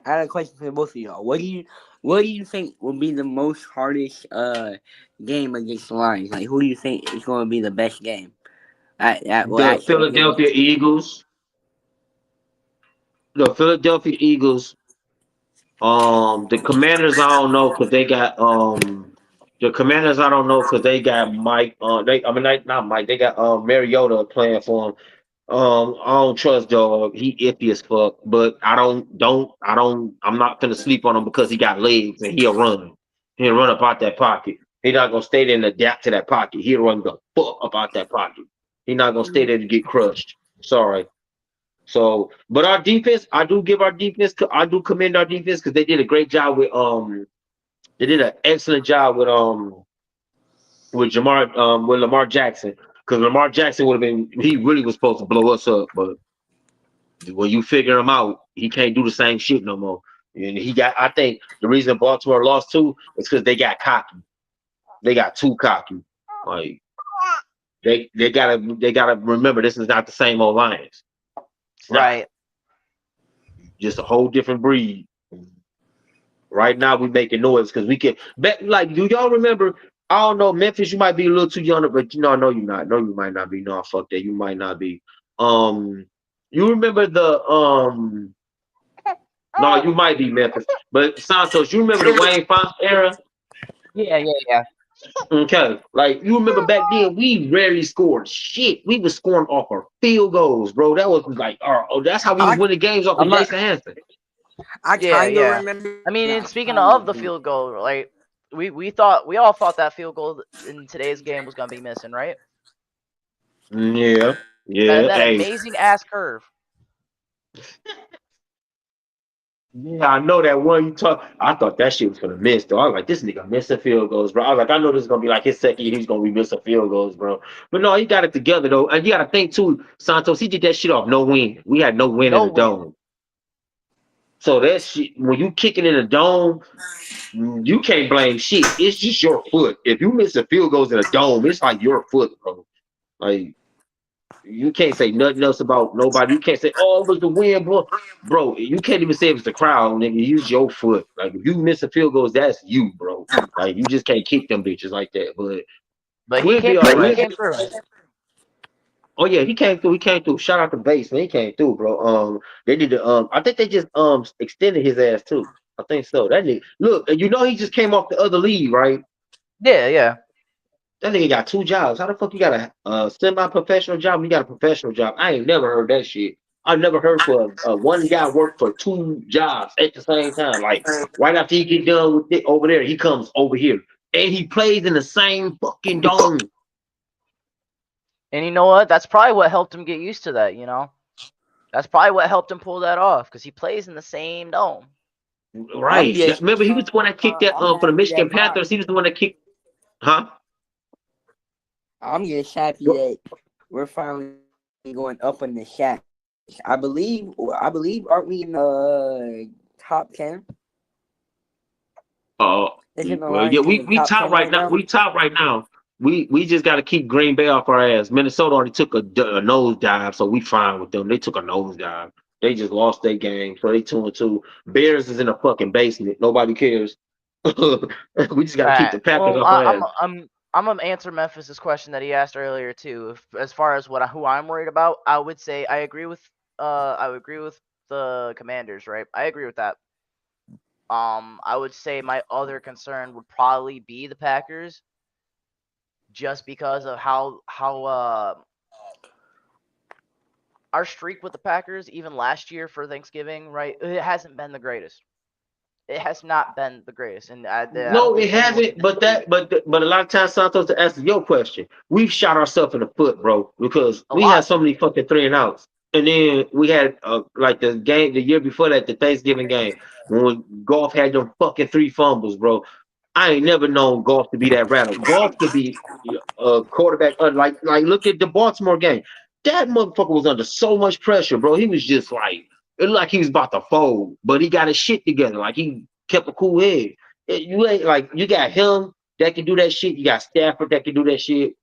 I had a question for both of y'all. What do you think will be the most hardest game against the Lions? Like, who do you think is going to be the best game? The Philadelphia Eagles. The Philadelphia Eagles. The Commanders I don't know because they got the Commanders I don't know because they got Mike. Not Mike. They got Mariota playing for them. I don't trust dog. He iffy as fuck. But I'm not gonna sleep on him because he got legs and he'll run. He'll run up out that pocket. He's not gonna stay there and adapt to that pocket. He'll run the fuck up out that pocket. He's not gonna stay there to get crushed. Sorry. So, but our defense, I do give our defense, I do commend our defense because they did a great job they did an excellent job with Lamar Jackson because Lamar Jackson would have been, he really was supposed to blow us up, but when you figure him out, he can't do the same shit no more. And I think the reason Baltimore lost too is because they got cocky. They got too cocky. Like they gotta remember this is not the same old Lions. Right. Just a whole different breed. Right now we making noise because we can bet. Like, do y'all remember? I don't know, Memphis. You might be a little too young, but no, you're not. No, you might not be. No, fuck that. You might not be. You remember the. No, you might be Memphis, but Santos. You remember the Wayne Fonts era? Yeah. Okay, like you remember back then, we rarely scored shit. We was scoring off our field goals, bro. That was like, that's how we was winning games off of Jason Hanson. I kind of remember. I mean, and speaking of the field goal, like we all thought that field goal in today's game was gonna be missing, right? Yeah. That amazing ass curve. Yeah, I know that one you talk. I thought that shit was gonna miss though. I was like, this nigga missing field goals, bro. I was like, I know this is gonna be like his second year. He's gonna be missing field goals, bro. But no, he got it together though. And you gotta think too, Santos. He did that shit off no win. We had no win in the dome. So that shit, when you kick it in the dome, you can't blame shit. It's just your foot. If you miss a field goals in a dome, it's like your foot, bro. Like you can't say nothing else about nobody. You can't say, "Oh, it was the wind, bro." You can't even say it was the crowd, nigga. Use your foot. Like if you miss a field goals, that's you, bro. Like you just can't kick them bitches like that. But we'll he came be through. all right. He came through. Oh yeah, he came through. He came through. Shout out to Base, man. He came through, bro. They did the I think they just extended his ass too. I think so. That nigga, look, you know he just came off the other league, right? Yeah. That nigga got 2 jobs. How the fuck you got a semi-professional job and you got a professional job? I ain't never heard that shit. I never heard for one guy work for 2 jobs at the same time. Like right after he get done with it over there, he comes over here and he plays in the same fucking dome. And you know what? That's probably what helped him get used to that. You know, that's probably what helped him pull that off because he plays in the same dome. Right. Remember, he was the one that kicked that for the Michigan Panthers. He was the one that kicked. Huh? I'm just happy that we're finally going up in the Shaq. I believe, aren't we in the top 10? Well, yeah, we top right now. We top right now. We just got to keep Green Bay off our ass. Minnesota already took a nosedive, so we fine with them. They took a nosedive. They just lost their game, so they 2-2. Bears is in the fucking basement. Nobody cares. We just got to keep the Packers off our ass. I'm gonna answer Memphis's question that he asked earlier too. As far as who I'm worried about, I would say I agree with the Commanders, right? I agree with that. I would say my other concern would probably be the Packers, just because of how our streak with the Packers, even last year for Thanksgiving, right? It hasn't been the greatest. It has not been the greatest, and I No, don't it think anyone hasn't. can But dispute it. but a lot of times, Santos, to answer your question, we've shot ourselves in the foot, bro, because A we had lot. so many fucking 3-and-outs, and then we had like the game the year before that, the Thanksgiving game, when Golf had them fucking 3 fumbles, bro. I ain't never known Golf to be that rattled. Golf could be a quarterback, like look at the Baltimore game. That motherfucker was under so much pressure, bro. He was just like it looked like he was about to fold, but he got his shit together. Like he kept a cool head. You ain't like you got him that can do that shit. You got Stafford that can do that shit.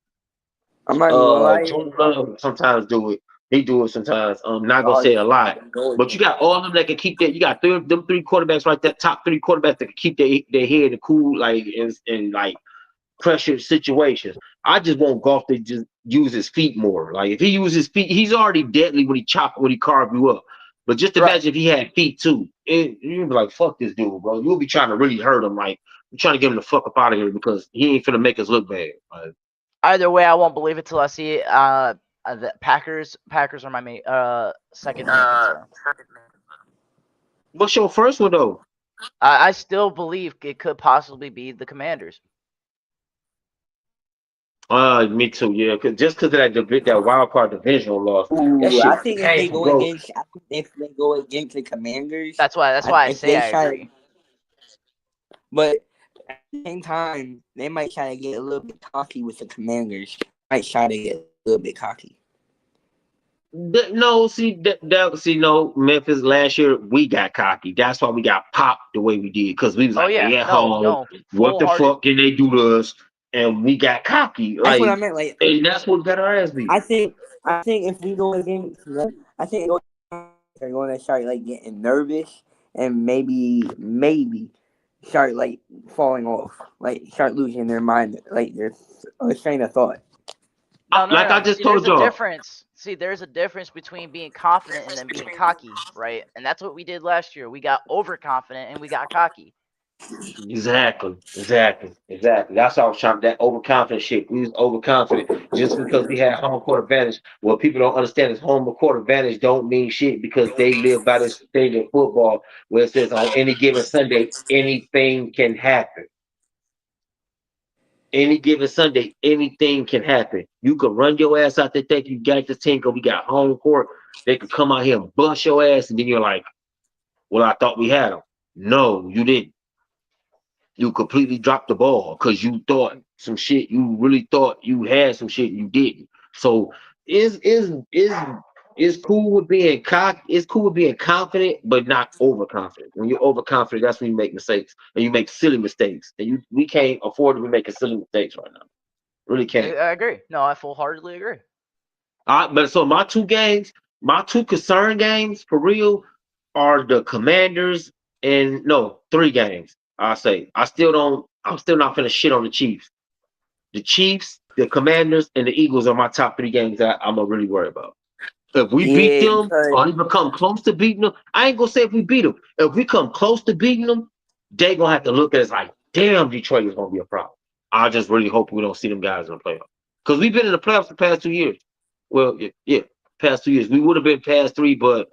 I'm not even gonna lie. Jordan Love sometimes do it. He do it sometimes. Not gonna Oh, say a lot, go but you again. got all of them that can keep that. You got them 3 quarterbacks right there, top 3 quarterbacks that can keep their head cool, like in like pressured situations. I just want Golf to just use his feet more. Like if he uses his feet, he's already deadly when he carve you up. But just Right. imagine if he had feet too. You'd be like, fuck this dude, bro. You'll be trying to really hurt him. Like you're trying to get him the fuck up out of here because he ain't finna make us look bad. Like, Either way, I won't believe it till I see it. The Packers are my second main concern. what's your first one though? I still believe it could possibly be the Commanders. Me too, yeah. Just because of that wild card divisional loss, that Ooh, shit I was think painful, bro. if they go against the Commanders, That's why I if say they I try, agree. but at the same time, they might try to get a little bit cocky with the Commanders. Might try to get a little bit cocky. No, no, Memphis last year we got cocky. That's why we got popped the way we did because we was Oh like, yeah, they at no, home. What the full-hearted. fuck can they do to us? And we got cocky, That's what I like, meant. Like, and that's what got our ass beat. I think if we go against them, I think they're going to start like getting nervous and maybe start like falling off, like start losing their mind, like their train of thought. No. Like I just See, there's told a y'all, difference. See, there's a difference between being confident and then being cocky, right? And that's what we did last year. We got overconfident and we got cocky. exactly. That's how I was trying that overconfident shit. We was overconfident just because we had home court advantage. What people don't understand is home court advantage don't mean shit because they live by this state of football where it says on any given Sunday anything can happen. Any given Sunday, anything can happen. You could run your ass out there, think you got this team because we got home court. They could come out here and bust your ass, and then you're like, well, I thought we had them. No, you didn't. You completely dropped the ball because you thought some shit. You really thought you had some shit you didn't. So is cool with being cocky. It's cool with being confident, but not overconfident. When you're overconfident, that's when you make mistakes and you make silly mistakes. And we can't afford to be making silly mistakes right now. Really can't. I agree. No, I full-heartedly agree. But so my two concern games for real are the Commanders and no 3 games. I say I'm still not finna shit on the Chiefs. The Chiefs, the Commanders, and the Eagles are my top 3 games that I'm gonna really worry about. If we beat Yeah, them because or even come close to beating them, I ain't gonna say if we beat them. If we come close to beating them, they gonna have to look at us like, damn, Detroit is gonna be a problem. I just really hope we don't see them guys in the playoffs because we've been in the playoffs the past 2 years. Well, yeah, past 2 years. We would have been past 3, but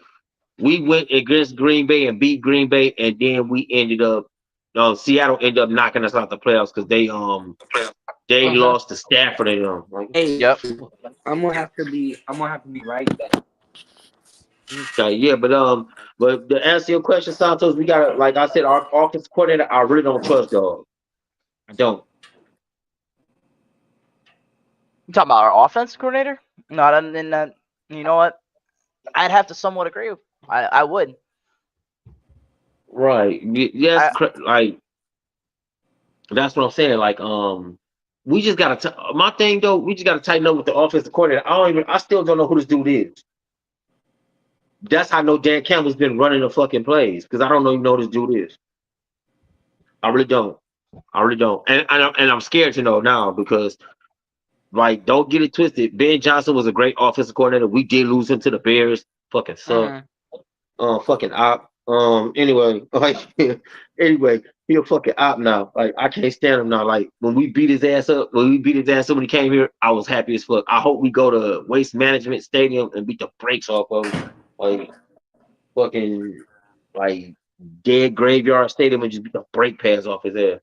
we went against Green Bay and beat Green Bay, and then we ended up Seattle ended up knocking us out the playoffs because they lost to Stafford and them. Like, hey, Yep. I'm gonna have to be right back. okay, yeah, but to answer your question, Santos, we got like I said, our offensive coordinator, I really don't trust dog. I don't. You talking about our offense coordinator? No, then that. You know what? I'd have to somewhat agree. I would. Right. Yes, I, like that's what I'm saying. Like, we just gotta. My thing though, we just gotta tighten up with the offensive coordinator. I still don't know who this dude is. That's how I know Dan Campbell's been running the fucking plays because I don't even know who this dude is. I really don't. And I'm scared to know now because like don't get it twisted. Ben Johnson was a great offensive coordinator. We did lose him to the Bears. Fucking suck. mhm. Fucking op. Anyway, like anyway, he a fucking op now. Like I can't stand him now. Like when we beat his ass up, when he came here, I was happy as fuck. I hope we go to Waste Management Stadium and beat the brakes off of him. Like fucking like dead graveyard stadium and just beat the brake pads off his ass.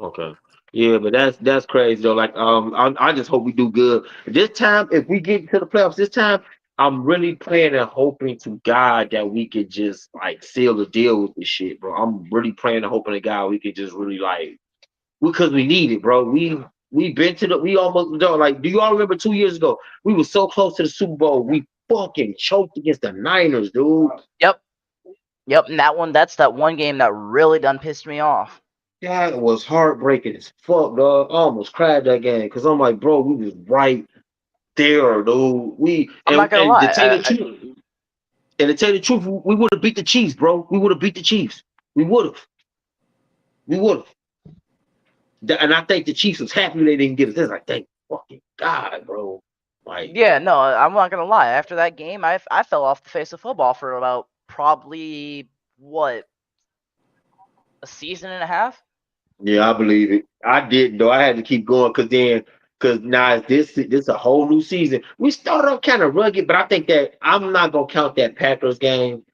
Okay. Yeah, but that's crazy though. Like I just hope we do good. This time, if we get to the playoffs this time, I'm really praying and hoping to God that we could just like seal the deal with this shit, bro. I'm really praying and hoping to God we could just really like because we need it, bro. We been to the we almost done. Like, do you all remember 2 years ago? We were so close to the Super Bowl. We fucking choked against the Niners, dude. Yep. Yep. And that's that one game that really done pissed me off. That was heartbreaking as fuck, dog. I almost cried that game because I'm like, bro, we was right there, dude. I'm not gonna And to lie. tell the truth, we would have beat the Chiefs, bro. We would have beat the Chiefs. We would have. We would have. And I think the Chiefs was happy they didn't get us. They're like, thank fucking God, bro. Like, Yeah, no, I'm not gonna lie. After that game, I fell off the face of football for about probably what, a season and a half. yeah, I believe it. I did though. I had to keep going because now this a whole new season. We started off kind of rugged, but I think that I'm not gonna count that Packers game.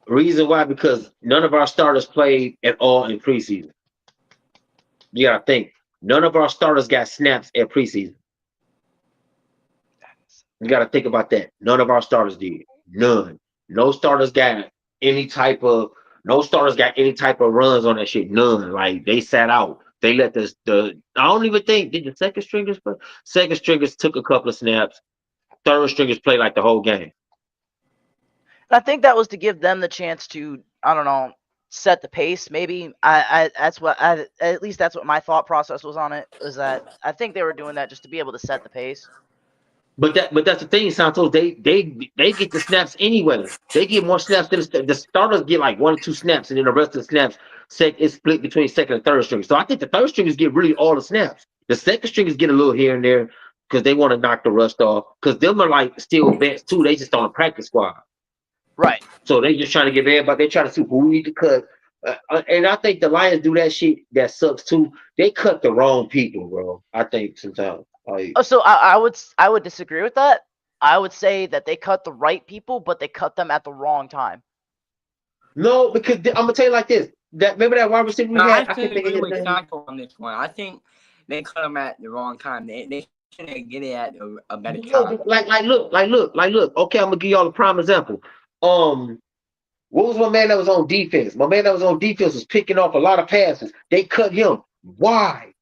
Reason why? Because none of our starters played at all in preseason. You gotta think. None of our starters got snaps at preseason. You gotta think about that. None of our starters did. None. No starters got any type of no starters got any type of runs on that shit. None. Like they sat out. They let the I don't even think did the second stringers play? Second stringers took a couple of snaps. Third stringers played like the whole game. And I think that was to give them the chance to, I don't know, set the pace. Maybe at least that's what my thought process was on it. Is that I think they were doing that just to be able to set the pace. But that's the thing, Santos. They get the snaps anyway. They get more snaps than the starters get like 1 or 2 snaps, and then the rest of the snaps is split between second and third stringers. So I think the third stringers get really all the snaps. The second stringers get a little here and there because they want to knock the rust off. Because them are like still vets too. They just on a practice squad. Right. So they just trying to give everybody. They try to see who we need to cut. And I think the Lions do that shit that sucks too. They cut the wrong people, bro. I think sometimes. Like, Oh, so I would disagree with that. I would say that they cut the right people, but they cut them at the wrong time. no, because I'm gonna tell you like this. That remember that wide receiver we No, had? I I think actually they agree hit with Santo on this one. I think they cut him at the wrong time. They shouldn't get it at a better time. Look. Okay, I'm gonna give y'all a prime example. What was my man that was on defense? My man that was on defense was picking off a lot of passes. They cut him. Why?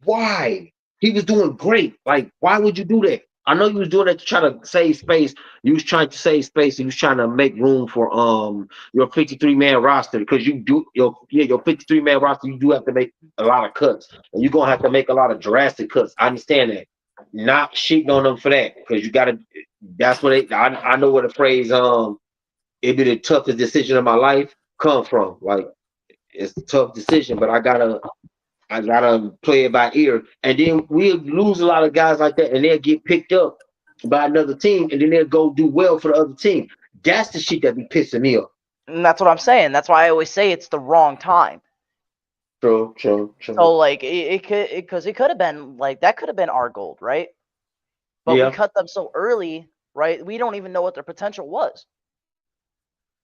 Why? He was doing great. Like, why would you do that? I know you was doing that to try to save space. You was trying to save space. And you was trying to make room for your 53-man roster because you do your 53-man roster. You do have to make a lot of cuts, and you're gonna have to make a lot of drastic cuts. I understand that. Not shitting on them for that because you gotta. That's what they. I know where the phrase it be the toughest decision of my life come from. Like it's a tough decision, but I gotta play it by ear. And then we'll lose a lot of guys like that, and they'll get picked up by another team, and then they'll go do well for the other team. That's the shit that be pissing me off. And that's what I'm saying. That's why I always say it's the wrong time. True. So like it could because it could have been like that could have been our gold, right? But Yeah. we cut them so early, right? We don't even know what their potential was.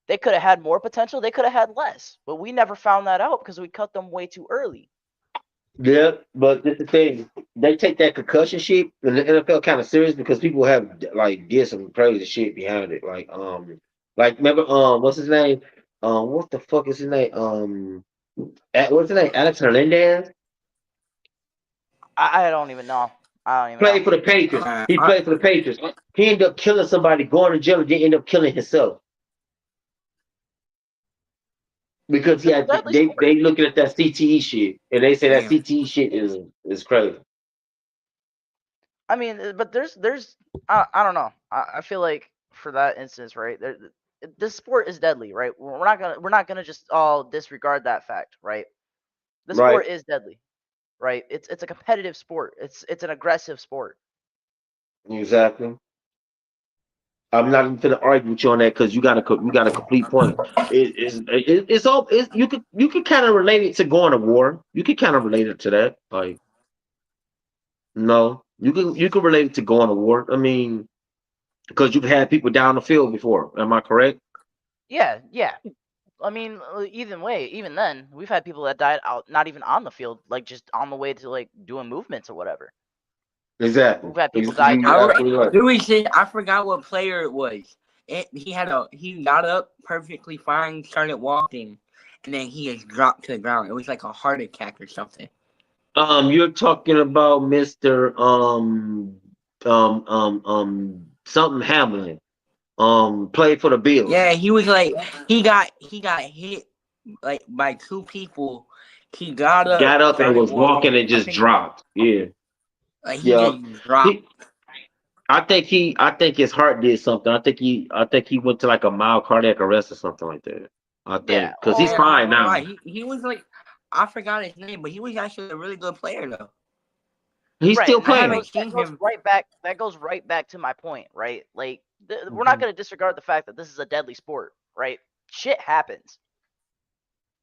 They could have had more potential. They could have had less, but we never found that out because we cut them way too early. Yeah, but this the thing. They take that concussion shit in the NFL kind of serious because people have like did some crazy shit behind it. Like remember what's his name? What the fuck is his name? What's his name? Alex Hernandez I don't even know. I don't even played know. for the Patriots. He played for the Patriots. He ended up killing somebody, going to jail, and then ended up killing himself because they looking at that CTE shit and they say that CTE shit is crazy. I mean, but there's I don't know. I feel like for that instance, right? This sport is deadly, right? We're not gonna just all disregard that fact, right? The Right. sport is deadly, right? It's a competitive sport. It's an aggressive sport. Exactly. I'm not even gonna argue with you on that because you got a complete point. It's all you can kind of relate it to going to war. You can kind of relate it to that. Like no, you can relate it to going to war. I mean, because you've had people down the field before. Am I correct? Yeah, yeah. I mean, either way, even then, we've had people that died out, not even on the field, like just on the way to like doing movements or whatever. Exactly. We've had people die You during. absolutely right. Who is it? I forgot what player it was. He got up perfectly fine, started walking, and then he just dropped to the ground. It was like a heart attack or something. You're talking about Mr. Something Hamlin. Played for the Bills. Yeah, he was like he got hit like by two people. He got up, Got up and started was walking walking. and just dropped. Yeah, Like he yeah. just dropped. He, I think his heart did something. I think he went to like a mild cardiac arrest or something like that. I Yeah, think because he's well, Yeah, I'm not fine gonna now. lie. He was like I forgot his name, but he was actually a really good player though. He's right, still and that I playing. haven't goes that seen goes him. right back. That goes right back to my point, right? Like, we're not Mhm. going to disregard the fact that this is a deadly sport, right? Shit happens.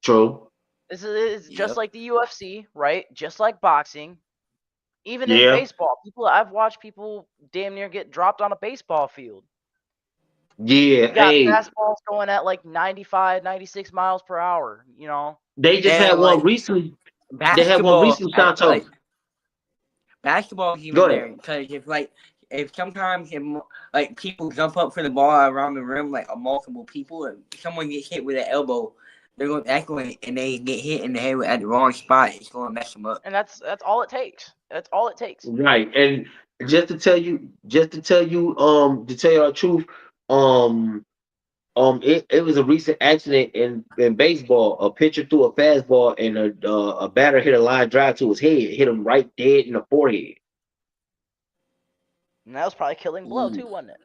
True. This is just Yep. like the UFC, right? Just like boxing. Even in Yeah. baseball, I've watched people damn near get dropped on a baseball field. Yeah. You got Hey, fastballs going at like 95, 96 miles per hour, you know? they just had And one like recently. They had one basketball, recently, Santos. like basketball is Go even ahead. there because if sometimes like people jump up for the ball around the rim like multiple people and someone gets hit with an elbow, that's going and they get hit in the head at the wrong spot. It's going to mess them up. And that's all it takes. That's all it takes. Right. And to tell you the truth, um, it was a recent accident in baseball. A pitcher threw a fastball and a batter hit a line drive to his head, hit him right dead in the forehead. And that was probably killing blow Ooh. too, wasn't it?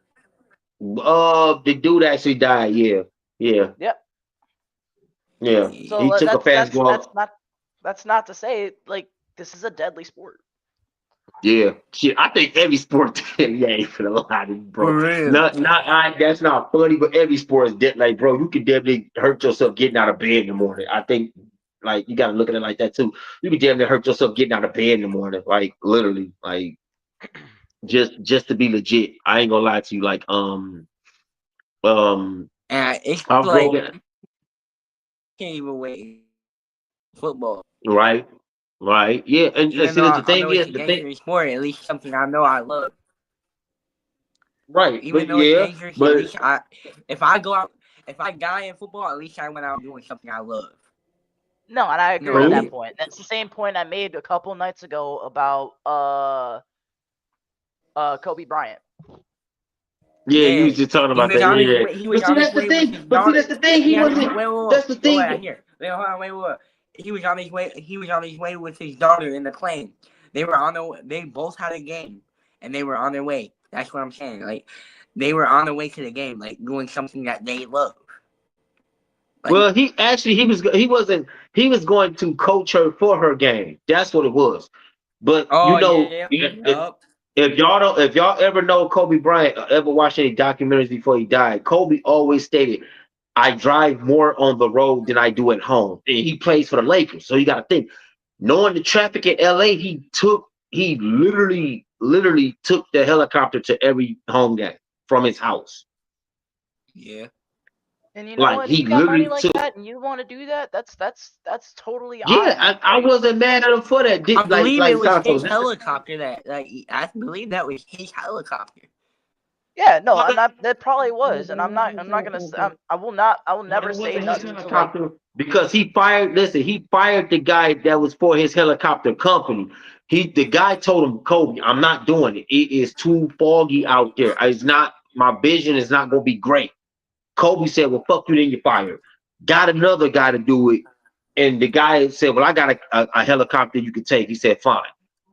The dude actually died. Yeah, yeah, Yep. yeah. So He took a fastball. that's not to say like this is a deadly sport. Yeah, shit. I think every sport, yeah, ain't for a lot of bro. For real. That's not funny, but every sport is dead. Like, bro, you can definitely hurt yourself getting out of bed in the morning. I think, like, you gotta look at it like that too. You can definitely hurt yourself getting out of bed in the morning, like, literally, like, just to be legit. I ain't gonna lie to you, like, And it's I've like broken, can't even wait football. right, right, yeah, and Even see, though the I thing know it's is, a the thing, dangerous sport, at least something I know I love. right, Even but though it's yeah, dangerous, at but least if I go out, if I die in football, at least I went out doing something I love. No, and I You know agree what I with that true. mean? point. That's the same point I made a couple nights ago about Kobe Bryant. Yeah, you Yeah, was just talking he about was that. on his Yeah, way. He was but see, on his that's the way with thing. his But see, daughter. that's the thing. He He had wasn't. wait, That's the oh, thing. wait, here. Wait, hold on, wait. He was on his way. He was on his way with his daughter in the plane. They were on their. They both had a game, and they were on their way. That's what I'm saying. Like, they were on their way to the game, like doing something that they love. Like, Well, he actually he wasn't he was going to coach her for her game. That's what it was. But you oh know, yeah, if yup. if y'all ever know Kobe Bryant, or ever watched any documentaries before he died, Kobe always stated, "I drive more on the road than I do at home." And he plays for the Lakers, so you got to think. Knowing the traffic in LA, he literally took the helicopter to every home game from his house. Yeah. And you know Like what? If he you got money literally like took. that and you want to do that, that's totally Yeah, on you, I right? wasn't mad at him for that. I believe Like it was Santos. his helicopter that. Like, I believe that was his helicopter. Yeah, no, Well, and that probably was, and I'm not gonna I will no, never it say wasn't his nothing to like. helicopter because he fired. Listen, he fired the guy that was for his helicopter company. The guy told him, Kobe, I'm not doing it. It is too foggy out there. It's not. My vision is not going to be great. Kobe said, "Well, fuck you, then you fired." Got another guy to do it, and the guy said, "Well, I got a helicopter you can take." He said, "Fine."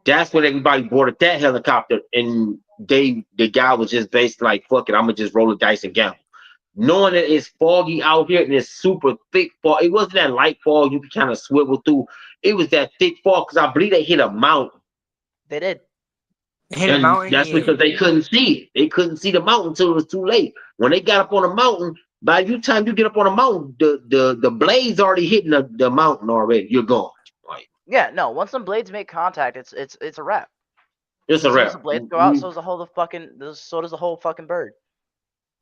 That's when everybody boarded that helicopter, and the guy was just basically like, "Fuck it, I'm gonna just roll the dice and gamble." Knowing that it's foggy out here and it's super thick fog, it wasn't that light fog you could kind of swivel through. It was that thick fog because I believe they hit a mountain. They did. Hit a And mountain, that's yeah. because they couldn't see it. They couldn't see the mountain until it was too late. When they got up on the mountain, by the time you get up on the mountain, the blades already hitting the mountain already. You're gone. Like Yeah, no. Once some blades make contact, it's a wrap. it's As a soon as wrap. the blades go out, so does the whole fucking bird.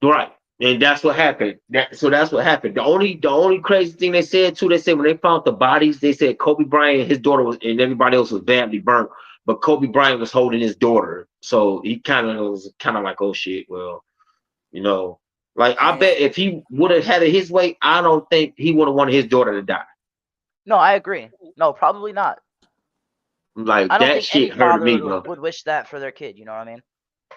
Right. And that's what happened. That's what happened. The only crazy thing they said too, they said when they found the bodies, they said Kobe Bryant, his daughter was, and everybody else was badly burnt, but Kobe Bryant was holding his daughter. So he kind of like, oh shit, well, you know, like I bet if he would have had it his way, I don't think he would have wanted his daughter to die. No, I agree. No, probably not. Like I don't that think any shit hurt me, father bro. would wish that for their kid. You know what I mean?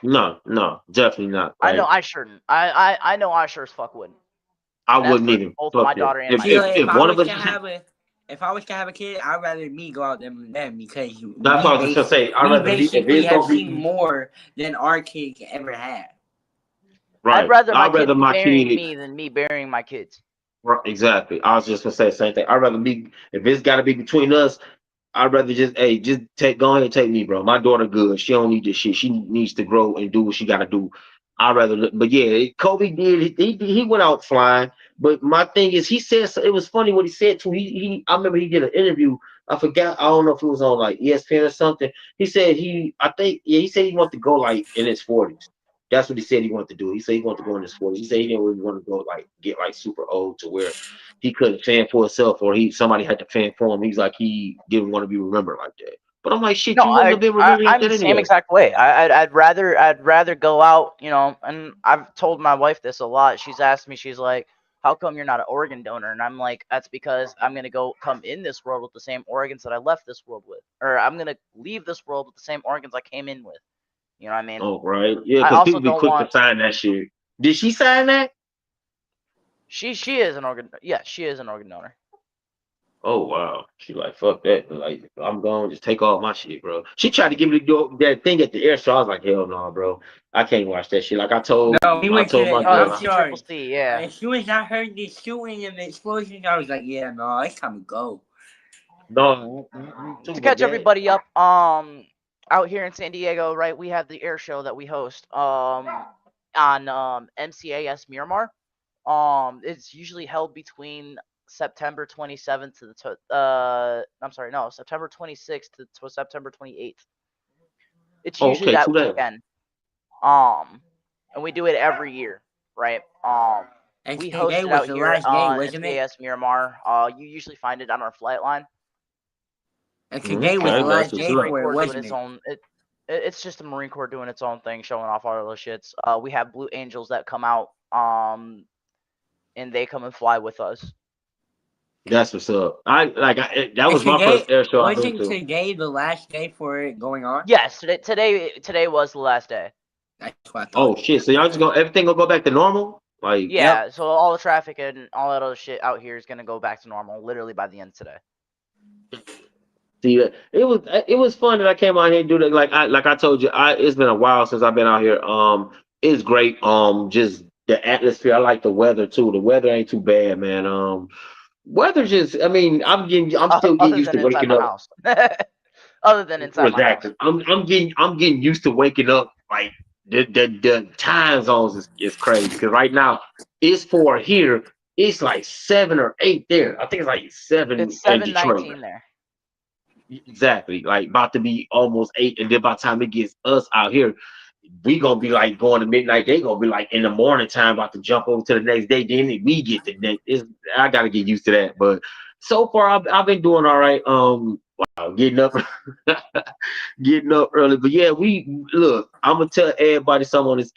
No, definitely not. I know Like I shouldn't. I know I sure as fuck wouldn't. I And that's wouldn't for either. both my Fuck that. daughter and my See, son. like, If one of us, if I was to have a kid, I'd rather me go out than them because that's what I was just gonna say. I'd we rather be if basically it's have gonna seen be more than our kid can ever have. right. I'd rather my I'd rather kids be my burying kid. me than me burying my kids. Right, exactly. I was just gonna say the same thing. I'd rather be if it's got to be between us. I'd rather just go ahead and take me, bro. My daughter good. She don't need this shit. She needs to grow and do what she got to do. I'd rather, but yeah, Kobe did. He went out flying. But my thing is, he said it was funny what he said too. I remember he did an interview. I forgot. I don't know if it was on like ESPN or something. He said he said he wanted to go like in his 40s. That's what he said he wanted to do. He said he wanted to go in his 40s. He said he didn't really want to go like get like super old to where he couldn't fan for himself or somebody had to fan for him. He's like he didn't want to be remembered like that. But I'm like, shit, No, you wouldn't have been remembered like I'm that the same anyway. exact way. I'd rather go out, you know. And I've told my wife this a lot. She's asked me, she's like, "How come you're not an organ donor?" And I'm like, "That's because I'm gonna come in this world with the same organs that I left this world with, or I'm gonna leave this world with the same organs I came in with." You know what I mean? Oh, right. Yeah, I because also people be don't quick to want. sign that shit. Did she sign that? She is an organ. Yeah, she is an organ donor. Oh wow. She like, fuck that. Like, I'm going, just take all my shit, bro. She tried to give me that thing at the air show. I was like, hell no, bro. I can't watch that shit. Like No, we went to my the girl. Triple C, yeah. As soon as I heard the shooting and the explosions, I was like, yeah, no, it's time to go. No, To catch everybody up, out here in San Diego, right, we have the air show that we host on MCAS Miramar. It's usually held between September 27th to September 26th to September 28th. It's usually that weekend. And we do it every year, right? And We host it out here on MCAS Miramar. You usually find it on our flight line. And today was the last day for it, wasn't it? It's just the Marine Corps doing its own thing, showing off all those shits. We have Blue Angels that come out, and they come and fly with us. That's what's up. That was my first air show. Wasn't today the last day for it going on? Yes, today was the last day. That's what I thought. Oh shit! So y'all just everything will go back to normal? Like yeah. Yep. So all the traffic and all that other shit out here is gonna go back to normal, literally by the end of today. See, it was fun that I came out here and do that. Like I told you, it's been a while since I've been out here. It's great. Just the atmosphere. I like the weather too. The weather ain't too bad, man. Weather just. I mean, I'm still getting used to waking up. Other than inside my house. I'm getting used to waking up. Like the time zones is crazy because right now it's 4 here. It's like 7 or 8 there. I think it's like 7. It's 7:19 there. Exactly, like about to be almost 8, and then by the time it gets us out here, we gonna be like going to midnight. They gonna be like in the morning time, about to jump over to the next day. Then we get the next. I gotta get used to that. But so far, I've been doing all right. Getting up, getting up early. But yeah, look. I'm gonna tell everybody something on this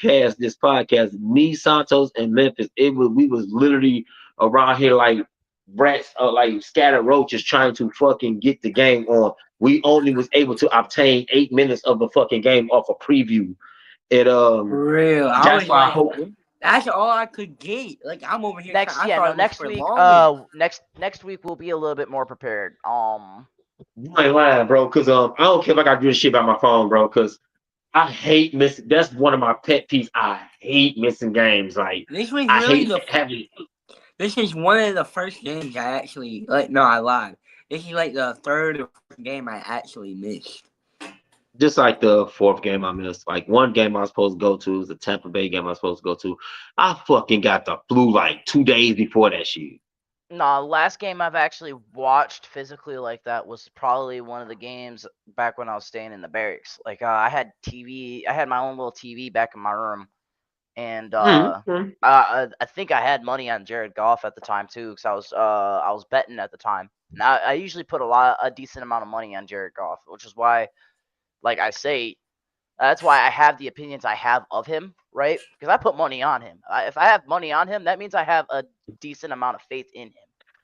podcast. Me, Santos, and Memphis. We was literally around here like rats, like scattered roaches trying to fucking get the game on. We only was able to obtain 8 minutes of the fucking game off a preview. It For real. That's why I hope. That's all I could get. Like I'm over here. Next week. Next week we'll be a little bit more prepared. You ain't lying, bro. Cause I don't care if I gotta do this shit by my phone, bro. Cause I hate missing. That's one of my pet peeves. I hate missing games. Like this was really This is one of the first games I actually no, I lied. This is like the third or fourth game I actually missed. Just like the fourth game I missed. Like one game I was supposed to go to was the Tampa Bay game I was supposed to go to. I fucking got the flu like 2 days before that shit. Nah, last game I've actually watched physically like that was probably one of the games back when I was staying in the barracks. Like I had TV, I had my own little TV back in my room, and Mm-hmm. I think I had money on Jared Goff at the time too, because I was betting at the time. Now I usually put a decent amount of money on Jared Goff, which is why, like I say, that's why I have the opinions I have of him, right? Because I put money on him. If I have money on him, that means I have a decent amount of faith in him.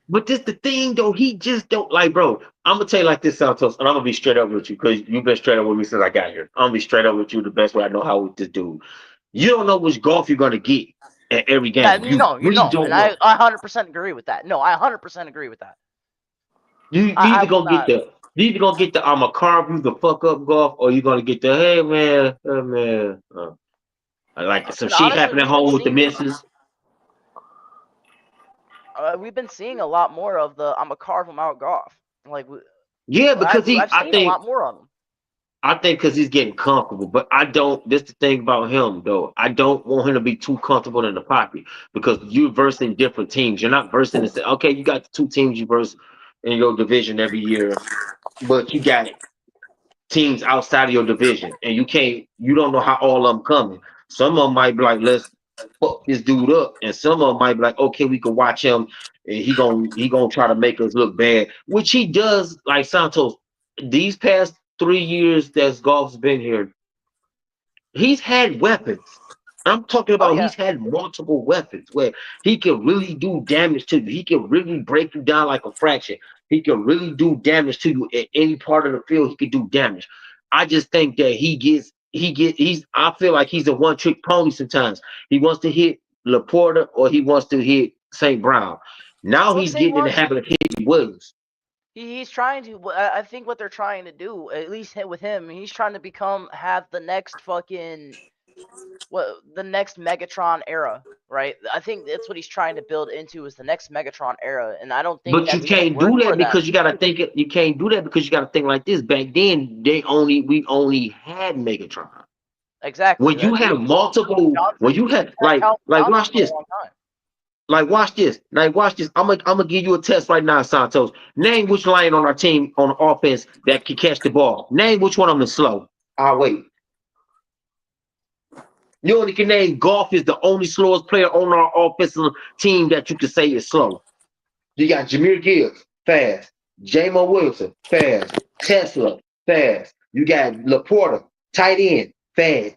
But this the thing though, he just don't like, bro. I'm gonna tell you like this, Santos, and I'm gonna be straight up with you because you've been straight up with me since I got here. I'm gonna be straight up with you the best way I know how with this dude. You don't know which golf you're gonna get at every Yeah, game. You you really know, don't and know. I 100% agree with that. No, I 100% agree with that. You I either will gonna get not. the I'ma carve you the fuck up golf, or you gonna get the hey man, like some And shit honestly, happening at home with the missus. we've been seeing a lot more of the I'm a carve him out golf. Like Yeah, because I've seen a lot more of them. I think because he's getting comfortable, but I don't. This the thing about him, though. I don't want him to be too comfortable in the pocket because you're versing different teams. You're not versing and say, okay, you got the two teams you verse in your division every year, but you got teams outside of your division, and you don't know how all of them coming. Some of them might be like, let's fuck this dude up, and some of them might be like, okay, we can watch him, and he gonna try to make us look bad, which he does. Like Santos, these past 3 years that golf's been here, he's had weapons. I'm talking Oh about yeah, he's had multiple weapons where he can really do damage to you. He can really break you down like a fraction. He can really do damage to you at any part of the field. He can do damage. I just think that he's I feel like he's a one trick pony sometimes. He wants to hit Laporta or he wants to hit St. Brown. Now well, he's St. getting in the Brown's habit of hitting Williams. he's trying to. I think what they're trying to do, at least with him, he's trying to have the next fucking the next Megatron era, right? I think that's what he's trying to build into is the next Megatron era, and I don't think But that you he's can't worth do for that that. because you gotta think it. You can't do that because you gotta think like this. Back then, we only had Megatron. Exactly. When you have multiple, when you have like Johnson watch for a this, long time. like watch this. I'm gonna give you a test right now, Santos. Name which line on our team on offense that can catch the ball. Name which one of them is slow. I'll wait. You only can name Golf is the only slowest player on our offensive team that you can say is slow. You got Jameer Gibbs, fast. Jamo Wilson, fast. Tesla, fast. You got Laporta, tight end, fast.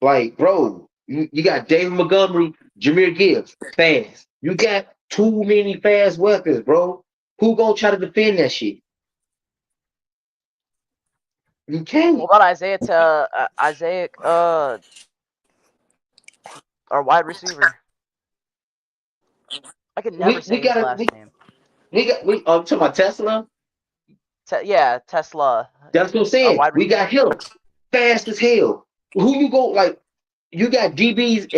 Like, bro, you got David Montgomery, Jameer Gibbs, fast. You got too many fast weapons, bro. Who gonna try to defend that shit? You can't. What about Isaiah, our wide receiver? I could never We say his gotta last name. we talking about Tesla. Yeah, Tesla. That's what I'm Our saying. wide We receiver. got him fast as hell. Who you go like? You got DBs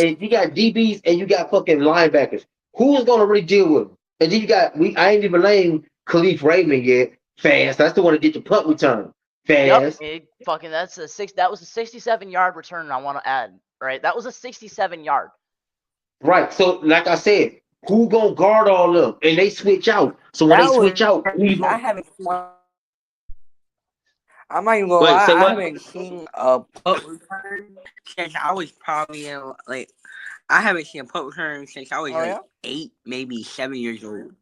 and you got fucking linebackers. Who's gonna really deal with them? And then you got I ain't even named Khalif Raymond yet. Fast. That's the one to get the punt return. Yep. Fast. That was a 67-yard return. I want to add, right? That was a 67-yard. Right. So like I said, who gonna guard all of them? And they switch out. So when they That switch was. out, who you I gonna haven't. I'm not even gonna wait? lie. Say I what? haven't seen a punt return since I was probably in like. I haven't seen a punt return since I was Oh yeah. 8, maybe 7 years old.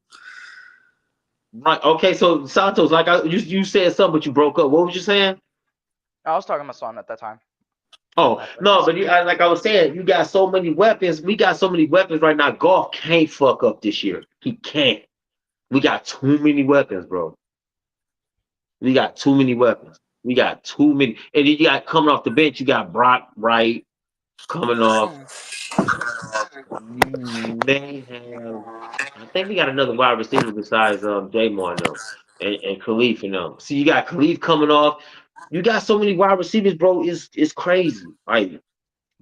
Right. Okay. So Santos, like you said something, but you broke up. What was you saying? I was talking to my son at that time. Oh no, but like I was saying, you got so many weapons. We got so many weapons right now. Golf can't fuck up this year. He can't. We got too many weapons, bro. We got too many weapons. We got too many. And then you got coming off the bench. You got Brock Wright coming off. You may have. I think we got another wide receiver besides Jamar though, and Khalif and them. See, you got Khalif coming off. You got so many wide receivers, bro. It's crazy. Like.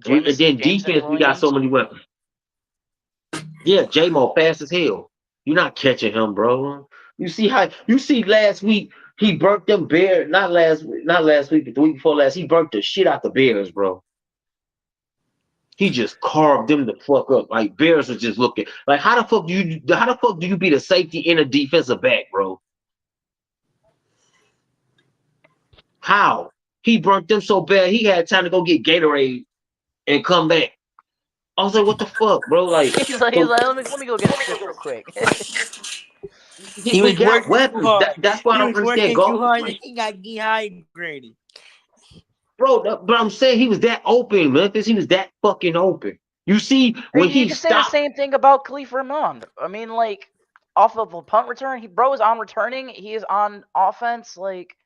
And then Jameson defense, we got so Williams. many weapons. Yeah, J-Mo fast as hell. You're not catching him, bro. You see last week He burnt them Bears. Not last week, but the week before last. He burnt the shit out the Bears, bro. He just carved them the fuck up. Like Bears was just looking like how the fuck do you be the safety in a defensive back, bro? How? He burnt them so bad he had time to go get Gatorade and come back. I was like, what the fuck, bro? Like, he's like, let me go get a sip real quick. He was got working too weapons. hard. That's why I don't He was understand working too golf. hard and he got dehydrated. Bro, but I'm saying he was that open, Memphis. He was that fucking open. You see, when you he can say the stopped, same thing about Khalif Raymond. I mean, like, off of a punt return, bro is on returning. He is on offense. Like,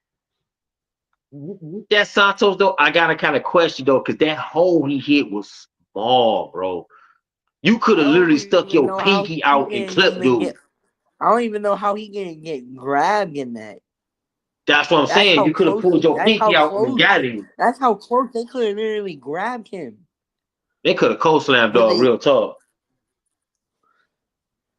that Santos though, I gotta kind of question though, because that hole he hit was small, bro. You could have literally stuck your pinky out and clipped dude. I don't even know how he can get grabbed in that. That's what I'm saying. You could have pulled your pinky out and got him. That's how close they could have literally grabbed him. They could have cold slammed dog real tough.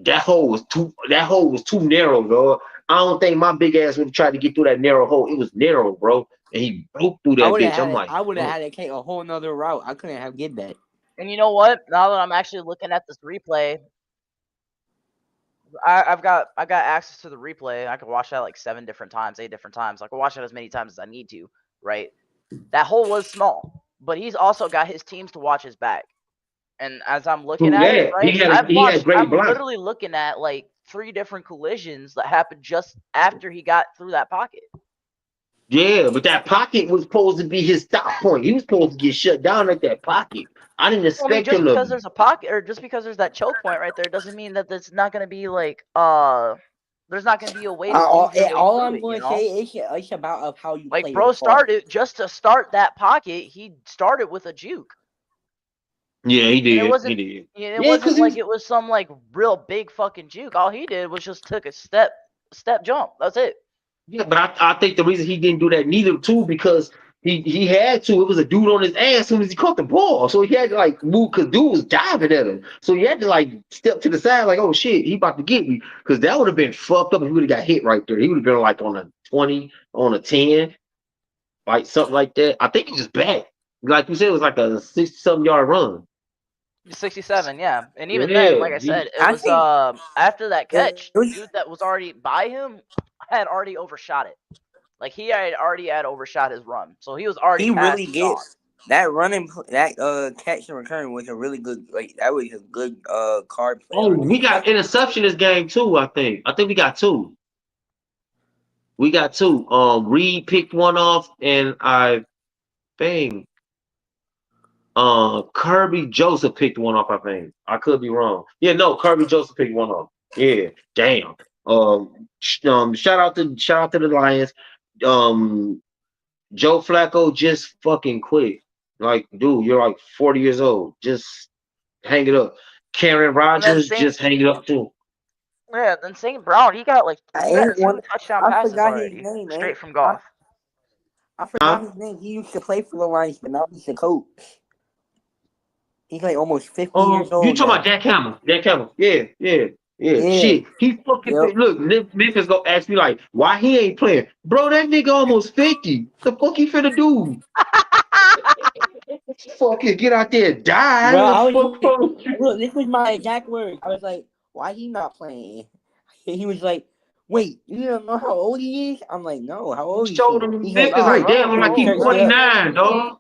That hole was too narrow, dog. I don't think my big ass would have tried to get through that narrow hole. It was narrow, bro. And he broke through that bitch. I would have had to take a whole nother route. I couldn't have get that. And you know what? Now that I'm actually looking at this replay, I got access to the replay. I can watch that like 8 different times. I can watch it as many times as I need to, right? That hole was small, but he's also got his teams to watch his back. And as I'm looking at it, right, I'm literally looking at like 3 different collisions that happened just after he got through that pocket. Yeah, but that pocket was supposed to be his stop point. He was supposed to get shut down at that pocket. I didn't expect him to. Just because there's a pocket, or just because there's that choke point right there, doesn't mean that there's not going to be like there's not going to be a way to all I'm going to say is it's about of how you like play. Bro started just to start that pocket. He started with a juke. Yeah, he did. It wasn't like it was some like real big fucking juke. All he did was just took a step jump. That's it. Yeah, but I think the reason he didn't do that neither too because he had to. It was a dude on his ass as soon as he caught the ball, so he had to like move because dude was diving at him. So he had to like step to the side, like, oh shit, he about to get me, because that would have been fucked up if he would have got hit right there. He would have been like on a 20, on a 10, like something like that. I think he just back, like you said, it was like a 60-something yard run. 67, yeah, and even then, like I said, it was after that catch, the dude that was already by him had already overshot it. Like he had already overshot his run, so he was already. He really gets that running, that catch and return was a really good. Like that was a good card play. Oh, we got interception this game too. I think we got 2. We got 2. Reed picked one off, and I think Kirby Joseph picked one off. I think I could be wrong. Yeah, no, Kirby Joseph picked one off. Yeah, damn. Shout out to the Lions. Joe Flacco just fucking quit. Like, dude, you're like 40 years old. Just hang it up. Karen Rodgers just hang it up too. Yeah, then St. Brown, he got like 2 touchdown passes already, straight from golf. I forgot his name. He used to play for the Lions, but now he's a coach. He's like almost 50 years old. You talking about Dak Hammer? Dak Hammer. Yeah. Shit. He fucking look, Memphis gonna ask me like, why he ain't playing? Bro, that nigga almost 50. The fuck he finna do? Fucking get out there and die. Bro, look, this was my exact words. I was like, why he not playing? He was like, wait, you don't know how old he is? I'm like, no, how old is he? Showed him Memphis like, damn, I'm like, he's 49, dog.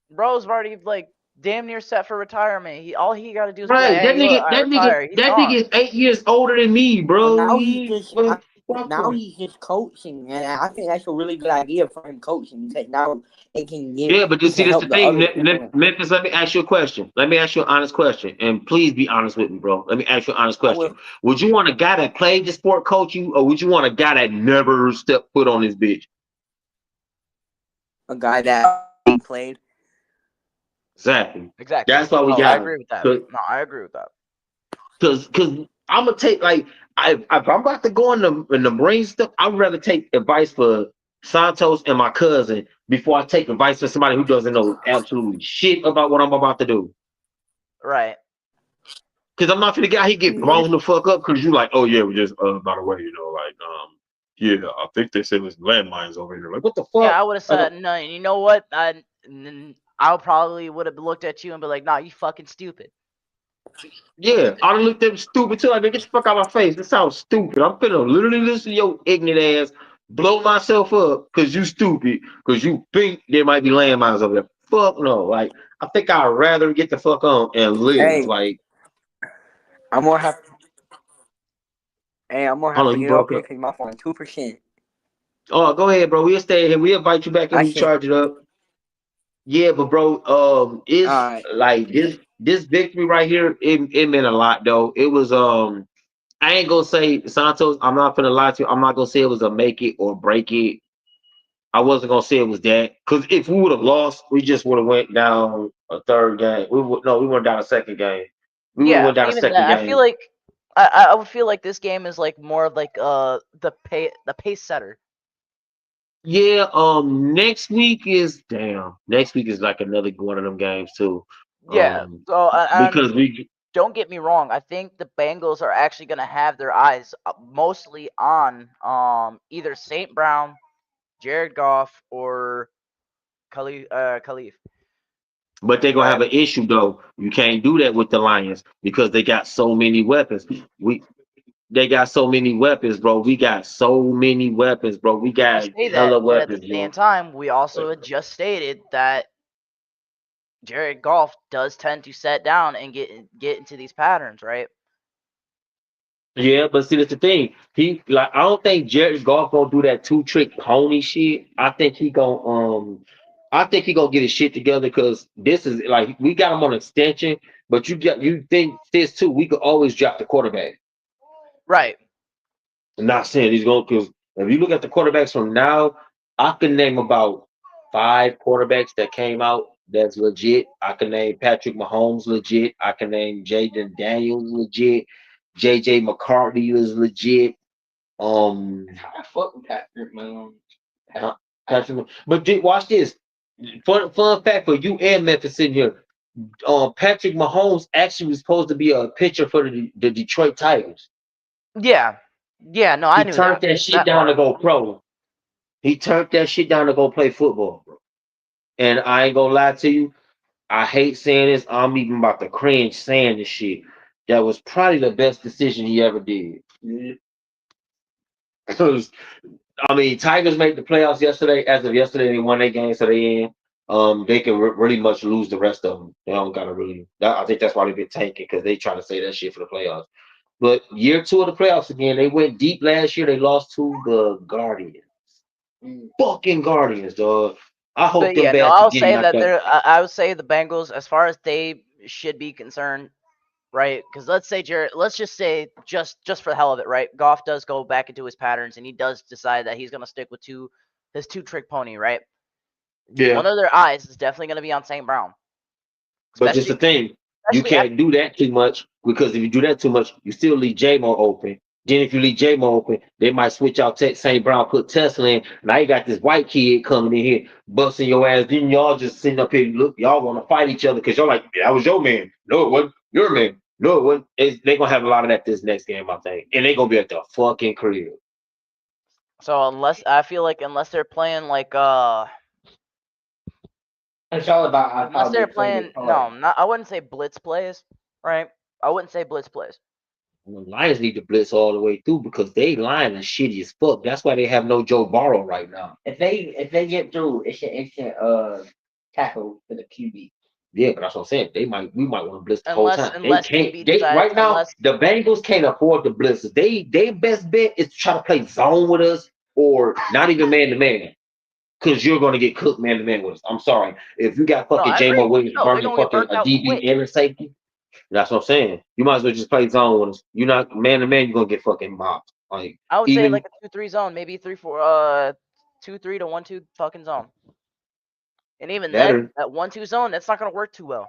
Bro's already like damn near set for retirement. All he got to do is that nigga is 8 years older than me, bro. Now he's just coaching, and I think that's a really good idea for him coaching because now it can get. Yeah, but you see, this the thing, Memphis. Let me ask you a question. Let me ask you an honest question, and please be honest with me, bro. Let me ask you an honest question. Would you want a guy that played the sport coach you, or would you want a guy that never stepped foot on his bitch? A guy that played. Exactly. That's why we got. I agree with that. No, I agree with that. Because I'm gonna take if I'm about to go in the Marine stuff, I'd rather take advice for Santos and my cousin before I take advice for somebody who doesn't know absolutely shit about what I'm about to do. Right. Because I'm not gonna get blown the fuck up because you like, oh yeah, we just by the way, Yeah, I think they said there's landmines over here. Like, what the fuck? Yeah, I would have said no. You know what? I probably would have looked at you and be like, "Nah, you fucking stupid." Yeah, I done looked at them stupid too. Like, get the fuck out of my face. This sounds stupid. I'm finna literally listen to your ignorant ass blow myself up because you stupid because you think there might be landmines over there. Fuck no. Like, I think I'd rather get the fuck on and live. Hey, Like, I'm gonna have. Hey, I'm gonna hold have on, to you get off broke here up. because my phone 2%. Oh, go ahead, bro. We'll stay here. We'll invite you back and I we said, charge it up. Yeah, but bro, it's alright. like this victory right here, it meant a lot though. It was I ain't gonna say Santos, I'm not gonna lie to you, I'm not gonna say it was a make it or break it. I wasn't gonna say it was that because if we would have lost, we just would have went down a third game. We went down a second game. We would have Yeah, went down a even second that. I feel game. like I would feel like this game is like more of like the pace setter. Yeah, next week is damn. Next week is like another one of them games too. Yeah. So Because we don't get me wrong. I think the Bengals are actually gonna have their eyes mostly on either Saint Brown, Jared Goff, or Khalif. But they're gonna Right. have an issue though. You can't do that with the Lions because they got so many weapons. They got so many weapons, bro. We got so many weapons, bro. We You got say that, hella but at the weapons, same yo. time, we also had just stated that Jared Goff does tend to set down and get into these patterns, right? Yeah, but see that's the thing. He like I don't think Jared Goff gonna do that two trick pony shit. I think he gonna get his shit together because this is like we got him on extension, but you think this too, we could always drop the quarterback. Right. I'm not saying he's going because if you look at the quarterbacks from now, I can name about 5 quarterbacks that came out that's legit. I can name Patrick Mahomes legit. I can name Jaden Daniels legit. JJ McCarthy is legit. I fuck with Patrick Mahomes. Patrick, but watch this. Fun fact for you and Memphis in here. Patrick Mahomes actually was supposed to be a pitcher for the Detroit Tigers. Yeah. Yeah. No, I He knew turned that. that shit That down to part. go pro. He turned that shit down to go play football, bro. And I ain't gonna lie to you, I hate saying this. I'm even about to cringe saying this shit. That was probably the best decision he ever did. Because I mean, Tigers made the playoffs yesterday. As of yesterday, they won their game, so they in. They can really much lose the rest of them. They don't gotta really. I think that's why they've been tanking because they trying to say that shit for the playoffs. But year 2 of the playoffs again, they went deep last year. They lost to the Guardians. Fucking Guardians, dog. I hope But them yeah, no, bastards I'll get say knocked that out. I would say the Bengals, as far as they should be concerned, right? Because let's say Jared, let's just say just for the hell of it, right? Goff does go back into his patterns, and he does decide that he's gonna stick with his two trick pony, right? Yeah. One of their eyes is definitely gonna be on St. Brown, But just the especially thing, you especially after. can't do that too much because if you do that too much, you still leave J-Mo open. Then if you leave J-Mo open, they might switch out St. Brown, put Tesla in. Now you got this white kid coming in here, busting your ass. Then y'all just sitting up here, look, y'all want to fight each other because y'all like, that was your man. No, it wasn't your man. No, it wasn't. They going to have a lot of that this next game, I think. And they going to be at the fucking crib. So unless they're playing like It's all about how unless they they're play their playing part. I wouldn't say blitz plays, right? I wouldn't say blitz plays. The Lions need to blitz all the way through because they line is shitty as fuck. That's why they have no Joe Burrow right now. If they get through, it's tackle for the QB. Yeah, but that's what I'm saying. We might want to blitz the whole Unless time. They unless can't. DB They decides right now unless the Bengals can't afford the blitzes. They best bet is to try to play zone with us or not even man to man. Cause you're gonna get cooked man to man with us. I'm sorry. If you got no, fucking I J-Mo agree. Williams No, they're burning gonna get fucking burnt a out DB quick. and a safety, that's what I'm saying. You might as well just play zone with us. You're not man to man. You're gonna get fucking mopped. Like I would say even like a 2-3 zone, maybe 3-4 2-3 to 1-2 fucking zone. And even then, better. that 1-2 zone, that's not gonna work too well.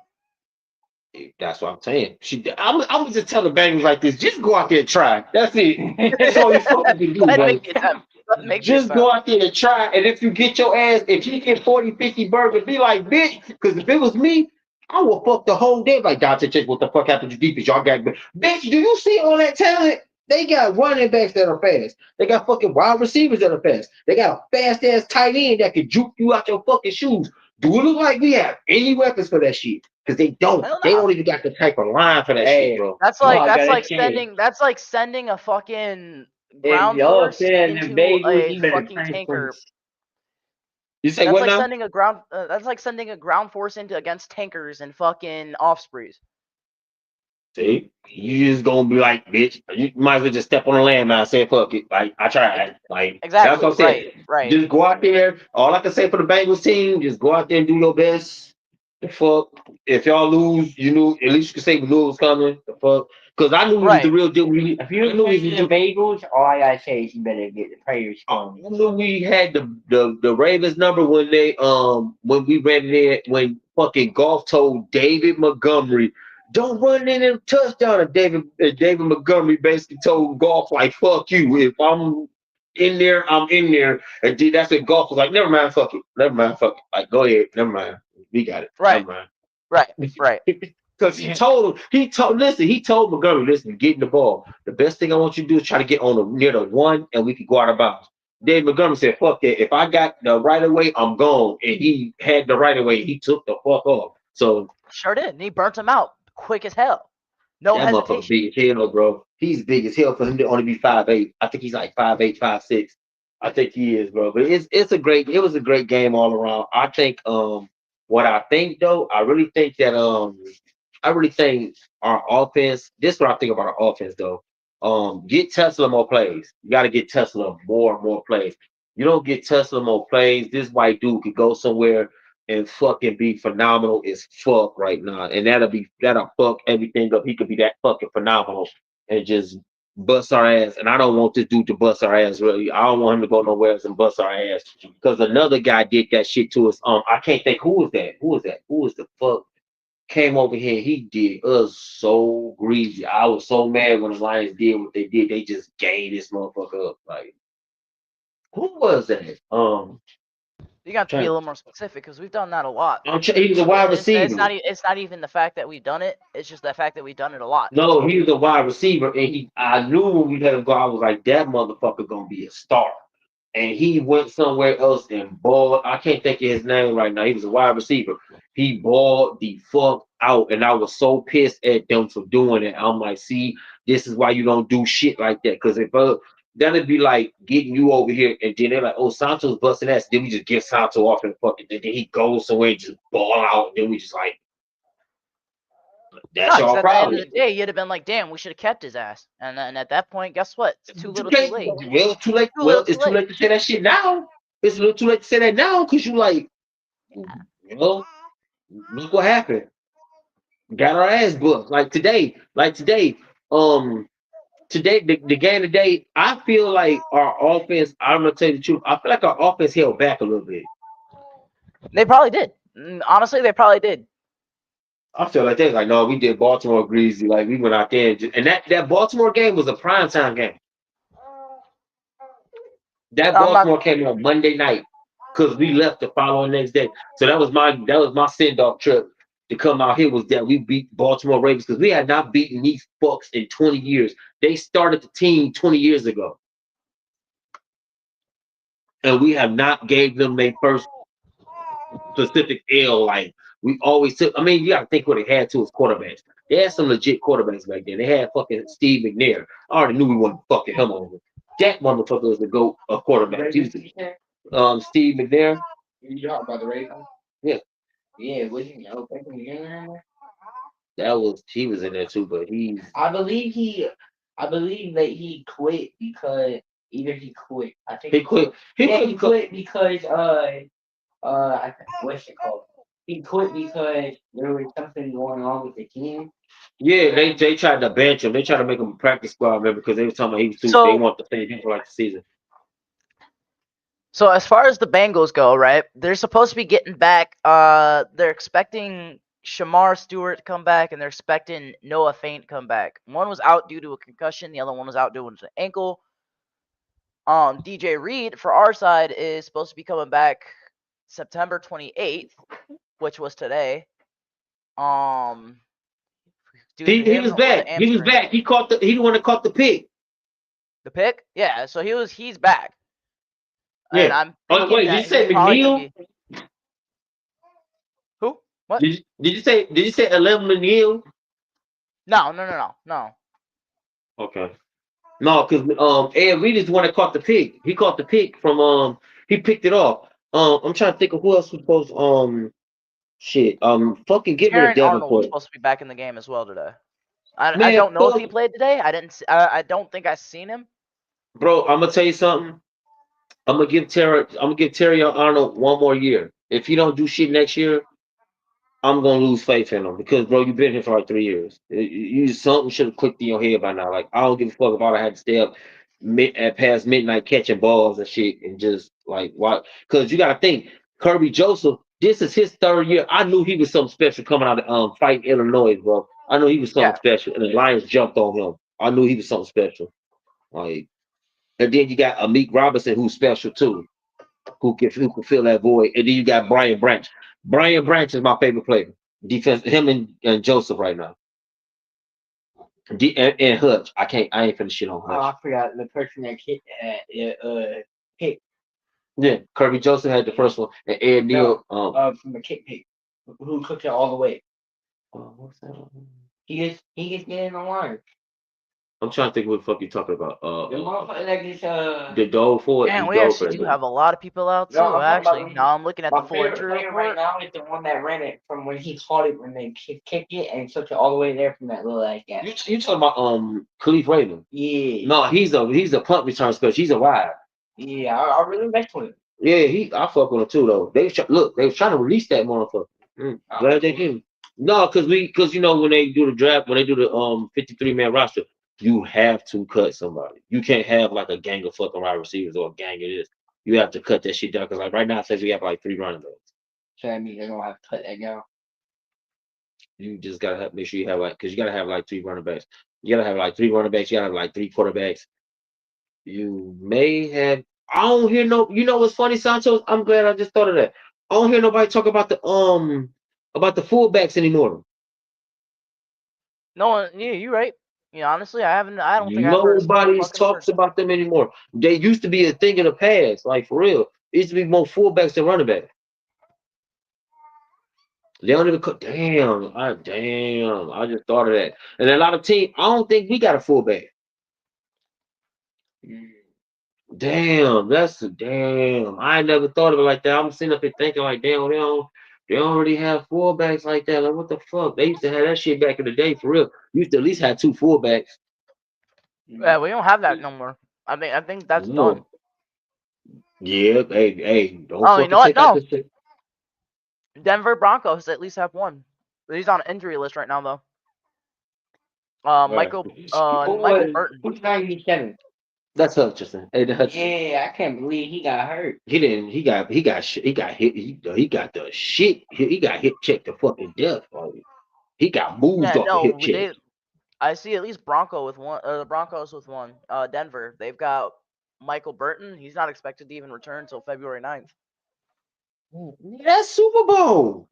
That's what I'm saying. I was just telling the Bengals like this. Just go out there and try. That's it. That's all you fucking can Go do, ahead, buddy. make the attempt. Go ahead, make the Just attempt. go out there and try. And if you get your ass, if you get 40, 50 burgers, be like, bitch. Because if it was me, I would fuck the whole day. Like, Dante, check what the fuck happened to defense. Y'all got bitch. Do you see all that talent? They got running backs that are fast. They got fucking wide receivers that are fast. They got a fast ass tight end that can juke you out your fucking shoes. Do it look like we have any weapons for that shit? Because they don't. Hell They no. don't even got the type of line for that shit, bro. That's Y'all like gotta change. that's like sending a fucking If ground y'all force saying the into Bengals, a you better fucking change tanker. from. You say That's what like now? sending a ground. That's like sending a ground force into against tankers and fucking offspreys. See, you just gonna be like, bitch. You might as well just step on the landmine and say fuck it. Like I tried. Like that's Exactly. what I'm saying. Right. Just go out there. All I can say for the Bengals team, just go out there and do your best. The fuck. If y'all lose, you knew at least you can say we knew it was coming. The fuck. Because I knew we was the Right. real deal. If you knew we lose was the the Bengals, all I gotta say is you better get the players I from. knew we had the Ravens number when they when we ran it in when fucking Golf told David Montgomery don't run in a touchdown, and David Montgomery basically told Golf like fuck you, if I'm in there I'm in there, and that's what Golf was like, never mind, fuck it, like go ahead, never mind, we got it, Right. never mind. Right. Because he told Montgomery, listen, get in the ball. The best thing I want you to do is try to get on the near the one, and we can go out of bounds. Dave Montgomery said, fuck that. If I got the right of way, I'm gone. And he had the right of way. He took the fuck off. So Sure did. And he burnt him out quick as hell. No that motherfucker hesitation. big as hell, bro. He's big as hell for him to only be 5'8". I think he's like 5'8", 5'6". I think he is, bro. But it was a great game all around. I think what I think though, I really think that our offense, this is what I think about our offense though. Get Tesla more plays. You gotta get Tesla more and more plays. You don't get Tesla more plays, this white dude could go somewhere and fucking be phenomenal as fuck right now. And that'll fuck everything up. He could be that fucking phenomenal and just bust our ass. And I don't want this dude to bust our ass really. I don't want him to go nowhere else and bust our ass. Because another guy did that shit to us. I can't think who was that? Who was the fuck came over here? He did us so greasy. I was so mad when the Lions did what they did. They just gave this motherfucker up. Like who was that? You got to be a little more specific because we've done that a lot. He was a wide receiver. It's not even the fact that we've done it. It's just the fact that we've done it a lot. No, he was a wide receiver, and I knew when we let him go, I was like, that motherfucker gonna be a star. And he went somewhere else and balled. I can't think of his name right now. He was a wide receiver. He balled the fuck out, and I was so pissed at them for doing it. I'm like, see, this is why you don't do shit like that. Because if that'd be like getting you over here, and then they're like, oh, Santo's busting ass. Then we just get Santo off and fucking. Then he goes somewhere and just ball out. And then we just like, that's your At problem. the end of the day, you'd have been like, damn, we should have kept his ass. And then at that point, guess what? It's too little, too late. Well, too late. It's too late to say that shit now. It's a little too late to say that now because you like, look what happened. Got our ass booked. Like today, today, the game today, I feel like our offense, I'm gonna tell you the truth, I feel like our offense held back a little bit. They probably did. Honestly, they probably did. I feel like they're like, no, we did Baltimore greasy. Like we went out there and that Baltimore game was a primetime game. That Baltimore came on Monday night because we left the following next day. So that was my send-off trip to come out here, was that we beat Baltimore Ravens because we had not beaten these fucks in 20 years. They started the team 20 years ago. And we have not gave them their first specific L. Like we always took. I mean, you gotta think what they had to as quarterbacks. They had some legit quarterbacks back then. They had fucking Steve McNair. I already knew we wanted fucking him over. That motherfucker was the GOAT of quarterback. He was Steve McNair. You talking about the Ravens? Yeah. Yeah, was he? He was in there too, but I believe that he quit because either he quit. I think he quit. He quit because what's it called? He quit because there was something going on with the team. Yeah, they tried to bench him. They tried to make him a practice squad member because they were talking about he was too. They want to finish him for like the season. So as far as the Bengals go, right? They're supposed to be getting back. They're expecting Shamar Stewart to come back, and they're expecting Noah Fant to come back. One was out due to a concussion. The other one was out due to an ankle. DJ Reed for our side is supposed to be coming back September 28th, which was today. He was back. He was back. He the one that caught the pick. The pick? Yeah, so he's back. And Yeah. I'm Oh thinking wait, did that you he's say probably gonna McNeil? be who? What? Did you say Alem McNeil? No. Okay. No, because Ed Reed is the one that caught the pick. He caught the pick from he picked it off. I'm trying to think of who else was supposed shit. Fucking get rid of Terran Arnold was Davenport. supposed to be back in the game as well today. I Man, don't know if he fuck, played today. I didn't. I don't think I seen him. bro. I'm gonna tell you something. I'm gonna give Terry Arnold one more year. If he don't do shit next year, I'm gonna lose faith in him because, bro, you've been here for like 3 years. Something should have clicked in your head by now. Like, I don't give a fuck if I had to stay up at past midnight catching balls and shit and just like what? Because you gotta think, Kirby Joseph. This is his 3rd year. I knew he was something special coming out of fighting Illinois, bro. I knew he was something Yeah. special, and the Lions jumped on him. I knew he was something special. Like, and then you got Amik Robinson, who's special too, who can fill that void. And then you got Brian Branch. Brian Branch is my favorite player. Defense, him and Joseph right now. And Hutch. I ain't finna shit on Oh, I Hutch. forgot the person that kicked pick Yeah, Kirby Joseph had the first one, and Ed Neal. from the kick pick who took it all the way. What's that? He just getting in the line. I'm trying to think what the fuck you talking about. The motherfucker that just The Dole Ford. Man, the we Dole actually do Ford. have a lot of people out too. No, I'm talking Actually, about now I'm looking at the my full favorite injury player right report. now is the one that ran it from when he caught it when they kicked it and took it all the way there from that little ass gap. You talking about Khalif Raven? Yeah. No, he's a punt return special. He's a ride. Yeah, I really messed with him. Yeah, I fuck with him too though. They was trying to release that motherfucker. Glad they didn't. No, because you know when they do the draft, when they do the 53-man roster, you have to cut somebody. You can't have like a gang of fucking wide receivers or a gang of this. You have to cut that shit down because like right now it says we have like 3 running backs. So that means they're gonna have to cut that down. You just gotta make sure you have like because you gotta have like 3 running backs. You gotta have like 3 running backs. You gotta have like 3 quarterbacks. You may have. I don't hear no. You know what's funny, Santos? I'm glad I just thought of that. I don't hear nobody talk about the fullbacks anymore. No one. Yeah, you right. Yeah, honestly, I don't think I've heard a single Nobody fucking talks word. about them anymore. They used to be a thing in the past, like for real. It used to be more fullbacks than running backs. They don't even cut. Damn, I just thought of that. And a lot of teams, I don't think we got a fullback. Damn, damn. I never thought of it like that. I'm sitting up here thinking like, damn, they don't really have fullbacks like that. Like, what the fuck? They used to have that shit back in the day for real. You used to at least have 2 fullbacks. Yeah, we don't have that no more. I think that's done. Yeah, hey, don't Oh, you fucking know what? take out No. this shit. Denver Broncos at least have one. He's on an injury list right now though. Michael Burton. Who's 97? That's Hutchinson. Hey, Yeah, I can't believe he got hurt. He got hit. He got the shit. He got hit checked to fucking death. He got moved Yeah, off the hip no, check. I see at least Bronco with one. The Broncos with one. Denver. They've got Michael Burton. He's not expected to even return until February 9th. That's Super Bowl.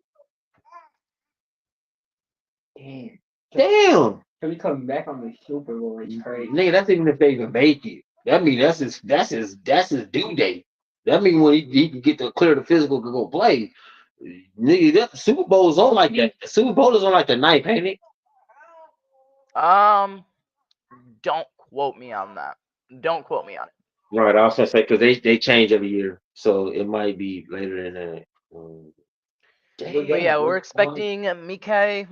Damn. Damn. So we coming back on the Super Bowl. It's crazy. Nigga, that's even if they even make it. That mean that's his due date. That mean when he can get to clear the physical to go play. Nigga, that Super Bowl's on like that. The Super Bowl is on like the 9th, ain't it? Don't quote me on that. Don't quote me on it. Right, I was gonna say because they change every year, so it might be later than that. But yeah, we're expecting Mekai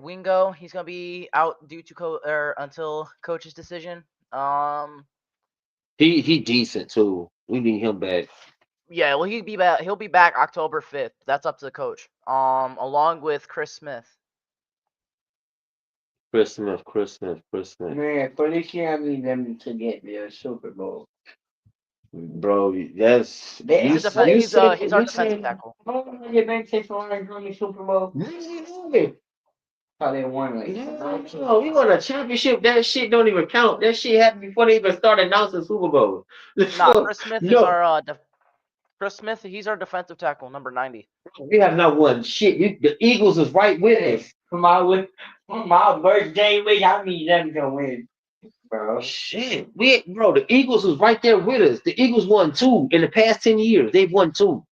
Wingo. He's gonna be out due to until coach's decision. He decent too. We need him back. Yeah, well he'll be back. He'll be back October 5th. That's up to the coach. Along with Chris Smith. Chris Smith. Man, for this year, I need them to get the Super Bowl. Bro, that's He's our defensive tackle. Your bank takes on the Super Bowl. How they won like no, we won a championship. That shit don't even count. That shit happened before they even started announcing Super Bowl. Nah, Chris Smith is our Chris Smith. He's our defensive tackle, number 90. We have not won shit. The Eagles is right with us. For my birthday week, I need them to win. bro. Shit, bro, the Eagles was right there with us. The Eagles won 2 in the past 10 years. They've won 2.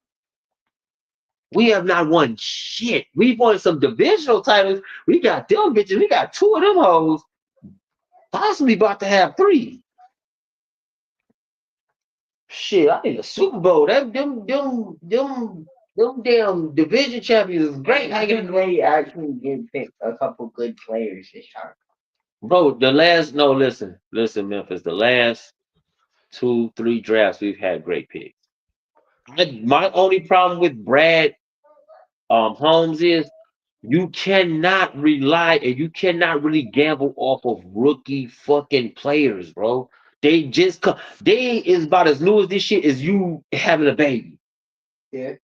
We have not won shit. We've won some divisional titles. We got them bitches. We got 2 of them hoes. Possibly about to have 3. Shit, I think the Super Bowl. Them damn division champions is great. I think they actually did pick a couple good players this time. Bro, listen, Memphis. The last 2, 3 drafts we've had great picks. My only problem with Brad Holmes is you cannot rely and you cannot really gamble off of rookie fucking players, bro. They is about as new as this shit as you having a baby. Yeah.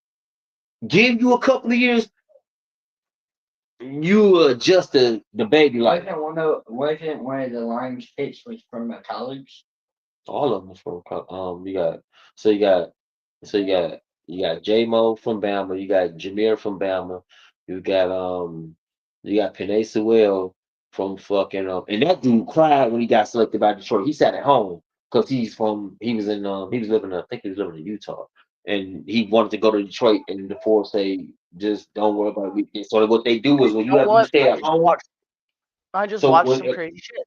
Give you a couple of years, you adjust the baby like Wasn't one of the Lions picks was from a college? all of them from so you got so you got J Mo from Bama, you got Jameer from Bama, you got you got Penei Sewell from fucking and that dude cried when he got selected by Detroit. He sat at home because he was living I think he was living in Utah and he wanted to go to Detroit and the force say just don't worry about it. So what they do is when You know you what? stay at home. I just So watched some crazy shit.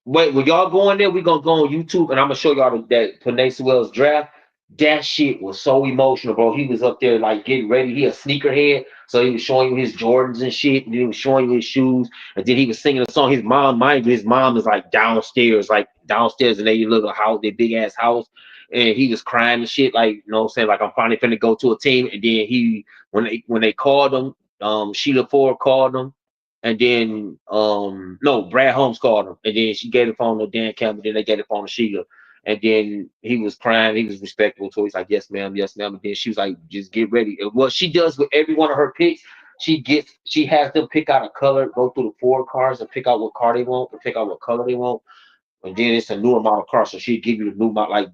wait, when y'all go in there, we gonna go on YouTube and I'm gonna show y'all that Penei Sewell's draft. That shit was so emotional, bro. He was up there like getting ready. He a sneakerhead, so he was showing you his Jordans and shit, and he was showing you his shoes, and then he was singing a song. His mom, mind you, his mom is like downstairs in their little house, their big ass house, and he was crying and shit, like you know what I'm saying, like I'm finally finna go to a team. And then when they called him, Sheila Ford called him. And then no, Brad Holmes called him, and then she gave the phone to Dan Campbell. Then they gave the phone to Sheila, and then he was crying. He was respectful, so he's like, "Yes, ma'am, yes, ma'am." And then she was like, "Just get ready." And what she does with every one of her picks, she has them pick out a color, go through the 4 cars, and pick out what car they want, and pick out what color they want. And then it's a newer model car, so she give you the new model. Like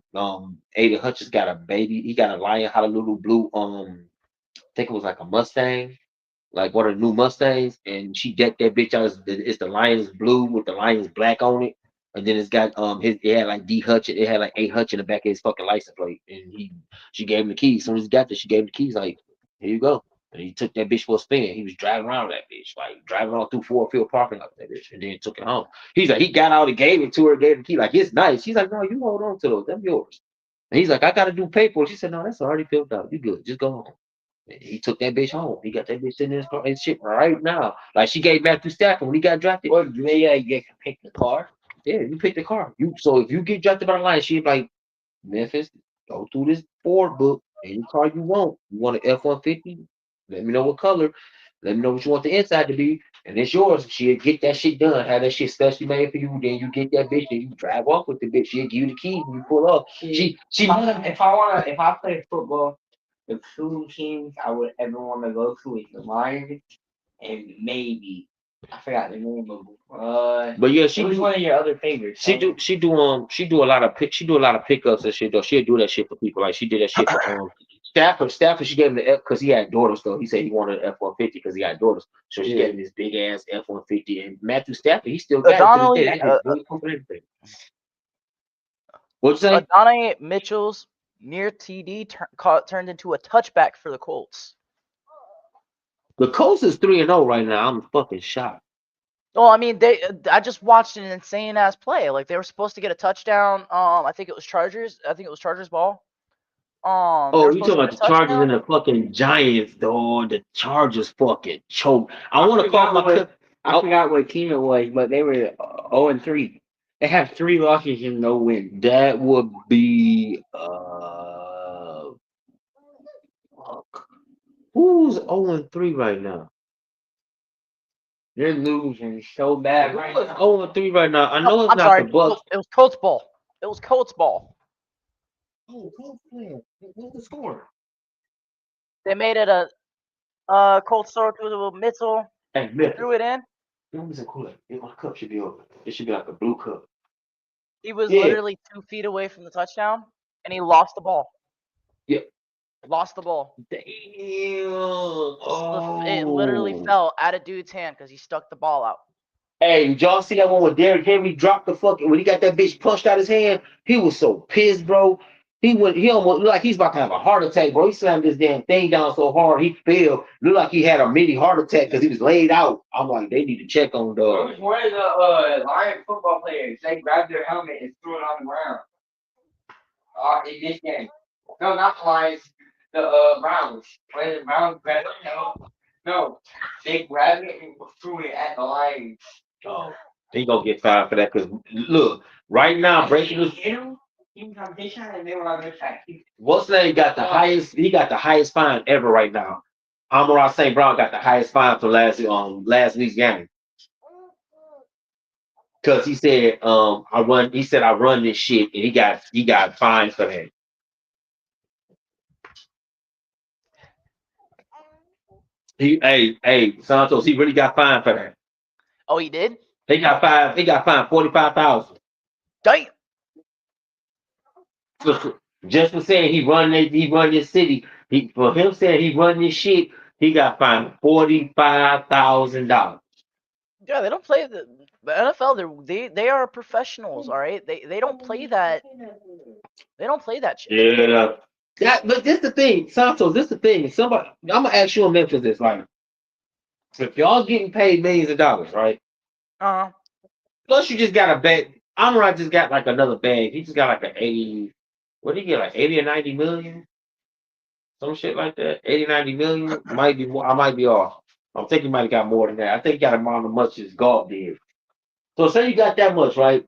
Aiden Hutchins got a baby. He got a Lion Honolulu blue. I think it was like a Mustang like one of the new Mustangs, and she decked that bitch out. It's the Lions blue with the Lions black on it, and then it's got it had like D Hutch, it had like A Hutch in the back of his fucking license plate, and she gave him the keys. As soon as he got there, she gave him the keys. Like here you go, and he took that bitch for a spin. He was driving around that bitch, like driving all through Ford Field parking lot with that bitch, and then took it home. He's like he got out and gave it to her, gave the key like it's nice. She's like no, you hold on to those, them yours. And he's like I got to do paperwork. She said no, that's already filled out. You good? Just go home. He took that bitch home. He got that bitch in his car and shit right now. Like she gave Matthew Stafford when he got drafted. What do they get to pick the car? Yeah, you pick the car. So if you get drafted by the line, she's like Memphis, go through this Ford book. Any car you want. You want an F-150? Let me know what color. Let me know what you want the inside to be, and it's yours. She'll get that shit done. Have that shit specially made for you. Then you get that bitch, and you drive off with the bitch. She'll give you the key when you pull up. If I play football, the 2 teams I would ever want to go to is the Lions and maybe I forgot the name of them. But yeah, who's one of your other favorites? She do a lot of pickups and shit though. She'll do that shit for people. Like she did that shit for Stafford, she gave him the F because he had daughters though. He said he wanted an F-150 because he had daughters. So she gave him this big ass F-150. And Matthew Stafford, he still got Donnelly, it. Really everything. What'd you say? Adonai Mitchell's near TD turned into a touchback for the Colts. The Colts is 3-0 right now. I'm fucking shocked. Well, I mean, I just watched an insane ass play. Like they were supposed to get a touchdown. I think it was Chargers. I think it was Chargers ball. Oh, you talking about the Chargers and the fucking Giants, though? The Chargers fucking choke. I want to call my clip. I forgot what team it was, but they were 0-3. They have 3 losses and no win. That would be who's 0-3 right now? They're losing so bad right Who's now. 0-3 right now? I know it's I'm not sorry, the Bucks. it was Colts ball. It was Colts ball. Oh, Colts playing. What's the score? They made it a Colts throw to a Mitchell. Hey, Memphis. Threw it in. Let me see cool. My cup should be open. It should be like a blue cup. He was literally 2 feet away from the touchdown, and he lost the ball. Yeah. Lost the ball. Damn. Oh. It literally fell out of dude's hand because he stuck the ball out. Hey, did y'all see that one when Derrick Henry dropped the fucking when he got that bitch punched out his hand? He was so pissed, bro. He almost looked like he's about to have a heart attack, bro. He slammed this damn thing down so hard he fell. Looked like he had a mini heart attack because he was laid out. I'm like, they need to check on It dog. was one of the Lion football players. They grabbed their helmet and threw it on the ground. In this game. No, not the Lions. The Browns. When the Browns grabbed the helmet. No, they grabbed it and threw it at the Lions. Oh, he gonna get fined for that because look, right now breaking news. He got this shot and they were on their side. What's name got the highest? He got the highest fine ever right now. Amon-Ra St. Brown got the highest fine for last week's game. Cause he said I run this shit and he got fined for that. Hey Santos, he really got fined for that. Oh, he did? He got fined 45,000. Damn. Just for saying he run this city. For him saying he run this shit, he got fined $45,000. Yeah, they don't play the NFL. They are professionals, all right. They don't play that. They don't play that shit. Yeah. But this the thing, Santos. This the thing. Somebody, I'm gonna ask you in Memphis this, like, if y'all getting paid millions of dollars, right? Uh-huh. Plus, you just got a bag. Amon-Ra just got like another bag. He just got like an 80. What did he get? Like 80 or 90 million? Some shit like that. 80, 90 million. Might be more. I might be off. I'm thinking he might have got more than that. I think he got amount of much as golf did. So say you got that much, right?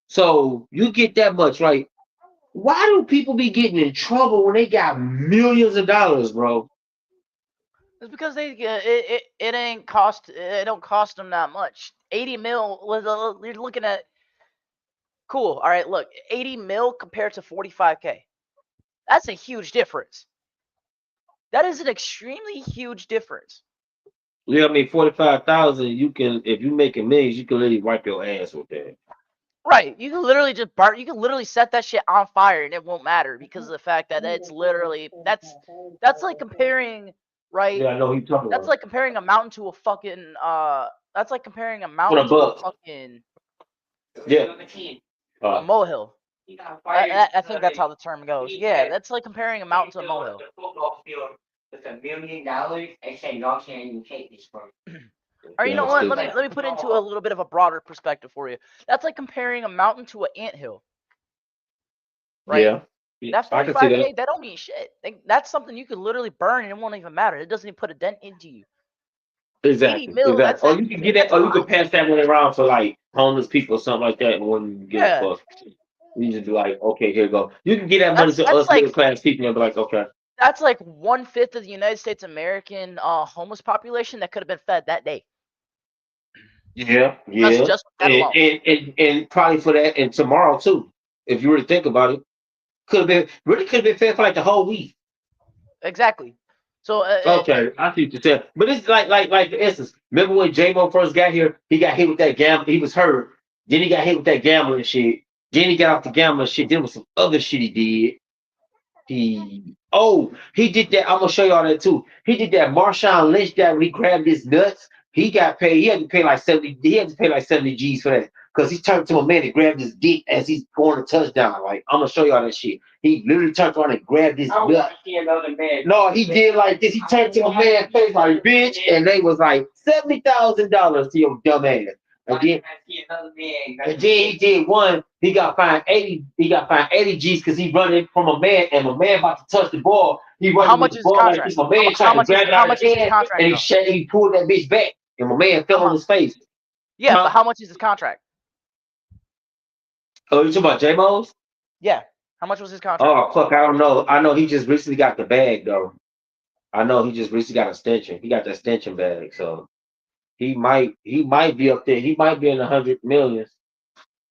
So you get that much, right? Why do people be getting in trouble when they got millions of dollars, bro? It's because it ain't cost. It don't cost them that much. 80 mil. You're looking at. Cool. All right. Look, 80 mil compared to 45K. That's a huge difference. That is an extremely huge difference. Yeah, I mean 45,000. You can, if you making millions, you can really wipe your ass with that. Right. You can literally just you can literally set that shit on fire and it won't matter because of the fact that it's literally that's like comparing, right? Yeah, I know who you talking That's about. like comparing a mountain to a fucking that's like comparing a What mountain a to a buck. fucking Yeah. a molehill. I think that's how the term goes. Yeah, that's like comparing a mountain to a molehill. With $1 million and say y'all can't even take this from. Or you Yeah, know what? stupid. Let me put into a little bit of a broader perspective for you. That's like comparing a mountain to an anthill. Right? Yeah. That I can see 45K, that. that don't mean shit. That's something you could literally burn and it won't even matter. It doesn't even put a dent into you. 80 Exactly. mil, Exactly. Or you can get that, or you can pass that one around for like homeless people or something like that, and wouldn't give Yeah. a fuck. You just be like, okay, here you go. You can get that money to That's us like- middle class people and be like, okay. That's like 1/5 of the United States American homeless population that could have been fed that day. Yeah. Just that alone. And probably for that and tomorrow too. If you really think about it, could have been fed for like the whole week. Exactly. So Okay, I see what you're saying. But it's like for instance, remember when J-Mo first got here, he got hit with that gamble, he was hurt. Then he got hit with that gambling shit. Then he got off the gambling shit. Then with some other shit he did. He did that. I'm gonna show y'all that too. He did that Marshawn Lynch that when he grabbed his nuts. He got paid. He had to pay like 70. He had to pay like 70 G's for that. Because he turned to a man and grabbed his dick as he's going a touchdown. Like, I'm gonna show y'all that shit. He literally turned around and grabbed his I nut. want to see another man. No, he did like this. He turned to a man's face like, bitch, and they was like $70,000 to your dumb ass. And then, and then he did one. He got fined 80. He got fined 80 G's because he running from a man, and a man about to touch the ball. He running How with much the is ball his like contract? this. My man How trying to much grab it how out of much his is his hand, contract, and though? he pulled that bitch back, and my man fell on his face. Yeah, Huh? but how much is his contract? Oh, you talking about J-Mo's? Yeah. How much was his contract? Oh fuck, I don't know. I know he just recently got the bag though. I know he just recently got an extension. He got the extension bag, so he might be up there. He might be in the 100 millions.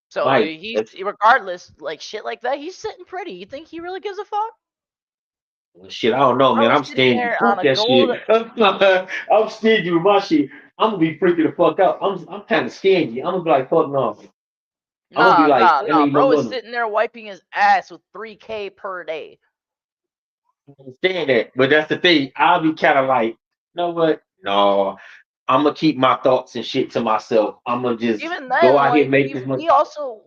So Might. he's regardless, like shit like that, he's sitting pretty. You think he really gives a fuck? Shit, I don't know, man. Bro, I'm sitting stingy. there Fuck on a that gold. shit. I'm stingy with my shit. I'm gonna be freaking the fuck out. I'm kind of stingy. I'm gonna be like, fuck no. I'm gonna be like, I Nah. need Bro no is money. sitting there wiping his ass with 3K per day. I understand that, but that's the thing. I'll be kind of like, you know what? No, I'm gonna keep my thoughts and shit to myself. I'm gonna just Even go then, out here and like make this money.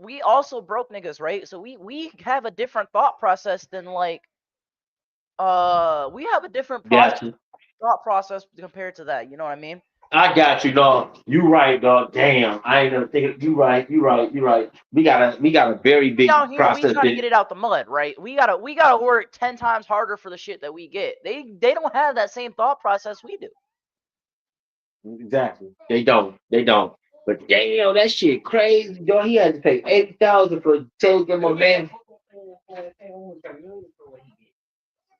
we also broke niggas, right? So we have a different thought process than like we have a different Got you. thought process compared to that. You know what I mean? I got you, dog. You right, dog. Damn, I ain't never think. You right. You right. You right. We got a very Down big here, we process. trying to get it out the mud, right? We gotta work 10 times harder for the shit that we get. They don't have that same thought process we do. Exactly. They don't. They don't. But damn, that shit crazy, dog. He had to pay 80,000 for taking my man.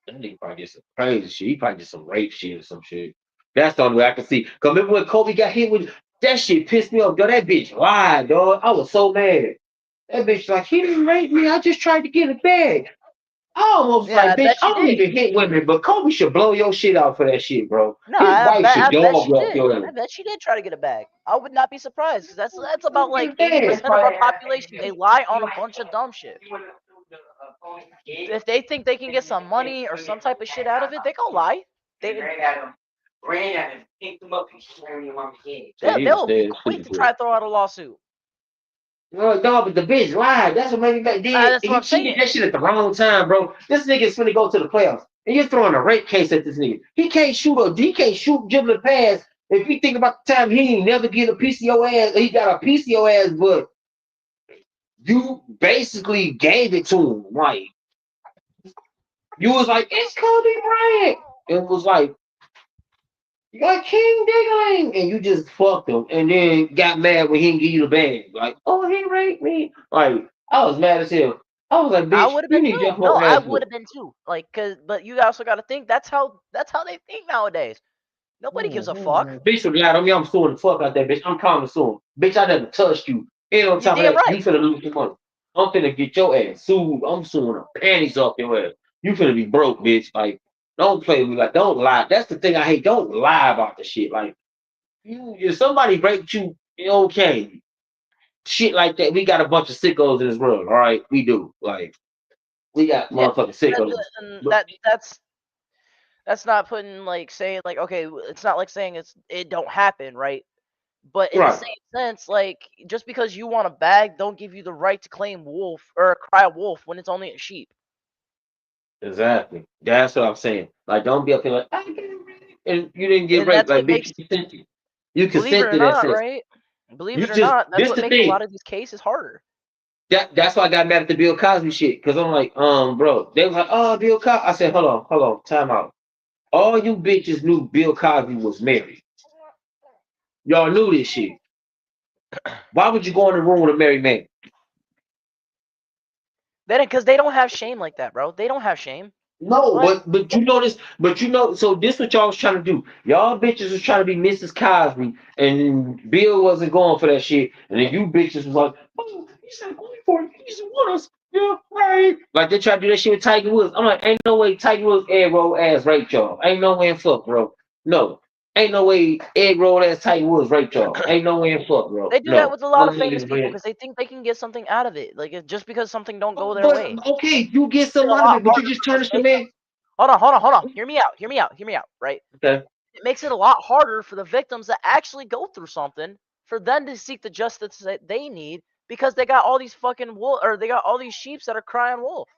That nigga probably did some crazy shit. He probably did some rape shit or some shit. That's the only way I can see. Cause remember when Kobe got hit with that shit pissed me off, dog. That bitch lied, dog. I was so mad. That bitch like he didn't rape me. I just tried to get it back. I almost Yeah, like, I bitch, bet I you don't did. even hate women, but Kobe should blow your shit out for that shit, bro. No, His wife should I bet dog she walk did. your I ass. bet she did try to get it back. I would not be surprised because that's about like Get it 80% of our population. They lie on a bunch of dumb shit. If they think they can get some money or some type of shit out of it, they gonna lie. They ran at him, picked him up, and slammed him on the head. Yeah, he was they'll be dead. quick to try to throw out a lawsuit. No, dog, but the bitch lied. That's what made me mad. Then That's what he I'm saying. cheated that shit at the wrong time, bro. This nigga's finna go to the playoffs. And you're throwing a rape case at this nigga. He can't dribble a pass. If you think about the time he ain't never get a piece of your ass, he got a piece of your ass, but you basically gave it to him. Like you was like, it's Kobe Bryant. It was like you got King Diggling, and you just fucked him, and then got mad when he didn't give you the bag. Like, oh, he raped me. Like, I was mad as hell. I was like, I bitch, would have you been need your too. No, whole I ass would whooped. have been too. Like, but you also got to think that's how they think nowadays. Nobody gives a fuck. Bitch would lie on me. I'm suing the fuck out that bitch. I'm calling to sue him. Bitch, I never touched you. And on You top of damn that, you right. finna lose your money. I'm finna get your ass sued. I'm suing the panties off your ass. You finna be broke, bitch. Like, don't play with me. Like, don't lie. That's the thing I hate. Don't lie about the shit. Like, if somebody raped you, okay. Shit like that. We got a bunch of sickos in this world. All right, we do. Like, we got Yeah, motherfucking sickos. and But, that's not putting like saying like okay, it's not like saying it don't happen, right? But in the right. same sense, like just because you want a bag, don't give you the right to claim wolf or cry wolf when it's only a sheep. Exactly. That's what I'm saying. Like, don't be up here like, I get raped. And you didn't get And raped. that's Like, what bitch, makes, you consented. You believe it consent or to that not, sex. right? Believe You it or just, not, that's this what the makes a thing. lot of these cases harder. That's why I got mad at the Bill Cosby shit. Cause I'm like, bro, they was like, oh, Bill Cosby. I said, hold on, time out. All you bitches knew Bill Cosby was married. Y'all knew this shit. Why would you go in the room with a married man? Then because they don't have shame like that, bro. They don't have shame. No, What? but you know this, so this what y'all was trying to do. Y'all bitches was trying to be Mrs. Cosby, and Bill wasn't going for that shit. And then you bitches was like, oh, he's not going for it. He's want us. Yeah, right. Like they tried to do that shit with Tiger Woods. I'm like, ain't no way Tiger Woods egg roll ass raped y'all. Ain't no way in fuck, bro. No. Ain't no way egg roll ass Tiger Woods raped y'all. Ain't no way in fuck, bro. They do that No. with a lot I'm of not famous even people playing. because they think they can get something out of it. Like just because something don't go their way. But okay, you get It's some a out of lot it, but you harder just for the tarnish the victim. man. Hold on. Hear me out. Right? Okay. It makes it a lot harder for the victims to actually go through something for them to seek the justice that they need because they got all these fucking wolf or they got all these sheeps that are crying wolf.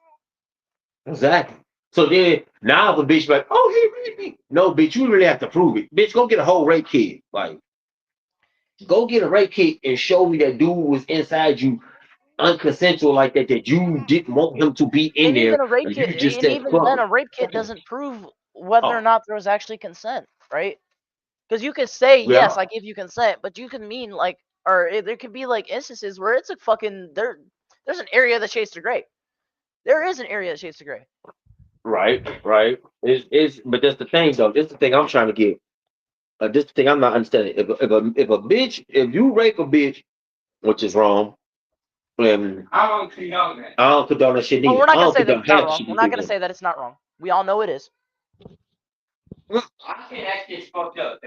Exactly. So then now if a bitch like, oh, he raped me. No, bitch, you really have to prove it. Bitch, go get a whole rape kit. Like, go get a rape kit and show me that dude was inside you unconsensual like that, that you didn't want him to be in And there. even a rape And kit, you just and said, even fuck then, it. a rape kit Okay. doesn't prove whether or Oh, not there was actually consent, right? Because you could say yes, yeah. I give you consent, but you can mean like, or there could be like instances where it's a fucking There's an area that shades to gray. There is an area that shades to gray. Right. But that's the thing, though. This is the thing I'm trying to get. This is the thing I'm not understanding. If you rape a bitch, which is wrong, I don't condone that. I don't condone that shit Oh, neither. we're I not gonna don't say that condone it's not half the wrong. shit We're you not do gonna then. say that it's not wrong. We all know it is. I think that shit's fucked up.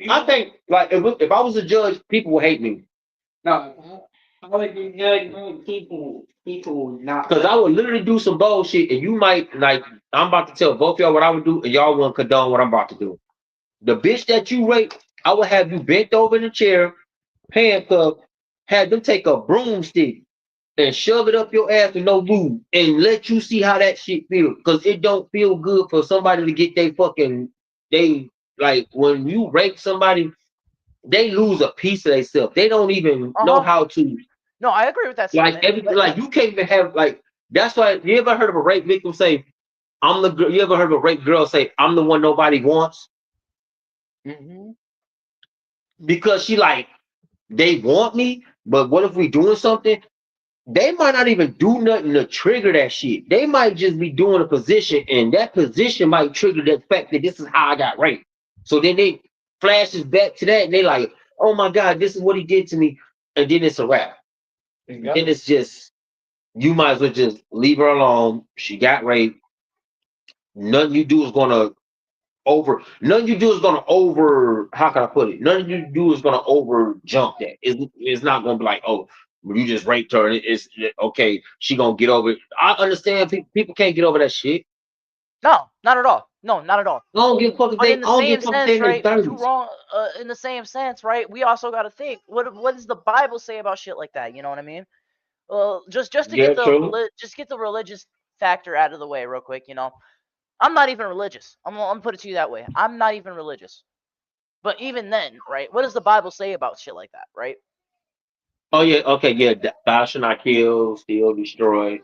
I think, like, if I was a judge, people would hate me. No, I would be judging people not. Because I would literally do some bullshit, and you might, like, I'm about to tell both y'all what I would do, and y'all won't condone what I'm about to do. The bitch that you rape, I would have you bent over in a chair, handcuffed, have them take a broomstick and shove it up your ass with no lube and let you see how that shit feels. Cause it don't feel good for somebody to get they like when you rape somebody, they lose a piece of themselves. They don't even Uh know huh. how to No, I agree with that like statement. everything. Like you can't even have like that's why you ever heard of a rape victim say, I'm the girl. You ever heard of a rape girl say, I'm the one nobody wants? Hmm. Because she like, they want me, but what if we doing something? They might not even do nothing to trigger that shit. They might just be doing a position, and that position might trigger the fact that this is how I got raped. So then they flashes back to that, and they like, oh my god, this is what he did to me, and then it's a wrap. Yep. Then it's just you might as well just leave her alone. She got raped. Nothing you do is gonna Nothing you do is gonna over. How can I put it? Nothing you do is gonna over jump that. It's not gonna be like, oh, you just raped her. It's okay. She gonna get over it. I understand people can't get over that shit. No, not at all. No, not at all. I don't give a fuck if But they. in I the don't give same a fuck if they sense, in their right? You thirties. wrong. In the same sense, right? We also got to think. What does the Bible say about shit like that? You know what I mean? Well, just to Yeah, get true. just get the religious factor out of the way real quick. You know, I'm not even religious. I'm gonna put it to you that way. I'm not even religious. But even then, right? What does the Bible say about shit like that, right? Oh yeah, okay, yeah. Thou shalt not kill, steal, destroy.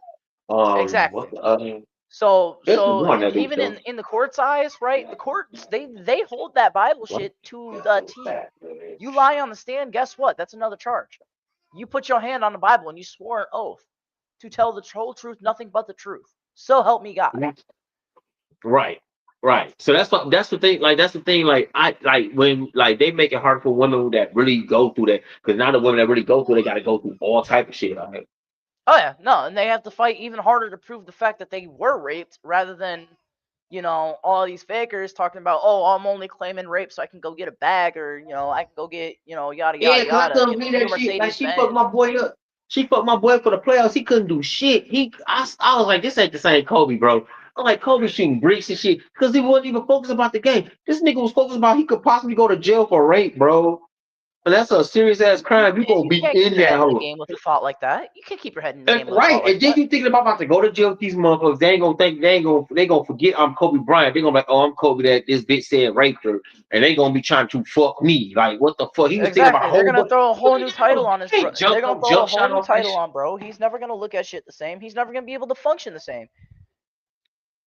Exactly. What the other? There's So one that be even so. in the court's eyes, right? The courts they hold that Bible What? shit to the T. You lie on the stand, guess what? That's another charge. You put your hand on the Bible and you swore an oath to tell the whole truth, nothing but the truth. So help me God. Right. Right. So that's the thing. Like that's the thing. Like I like when like they make it hard for women that really go through that because now the women that really go through they got to go through all type of shit. Like, Oh yeah, no, and they have to fight even harder to prove the fact that they were raped rather than, all these fakers talking about, oh, I'm only claiming rape so I can go get a bag or, I can go get, yada yeah, yada because I yada, couldn't believe new that shit. Like Mercedes she fucked Benz. my boy up. She fucked my boy for the playoffs. He couldn't do shit. I was like, this ain't the same Kobe, bro. I'm like Kobe shooting bricks and shit because he wasn't even focused about the game. This nigga was focused about he could possibly go to jail for rape, bro. And that's a serious ass crime. You gonna You be can't keep in your that head in the hole. game with a thought like that. You can't keep your head in the That's game with a right. thought like And then that. you thinking about to go to jail with these motherfuckers. They ain't gonna think they gonna forget I'm Kobe Bryant. They gonna be like, oh, I'm Kobe that this bitch said raped her. And they gonna be trying to fuck me. Like, what the fuck? He was thinking about a Exactly. They're whole gonna bunch. throw a whole new title on his bro. Hey, They're gonna throw a jump whole shot new off that title shit. on bro. He's never gonna look at shit the same. He's never gonna be able to function the same.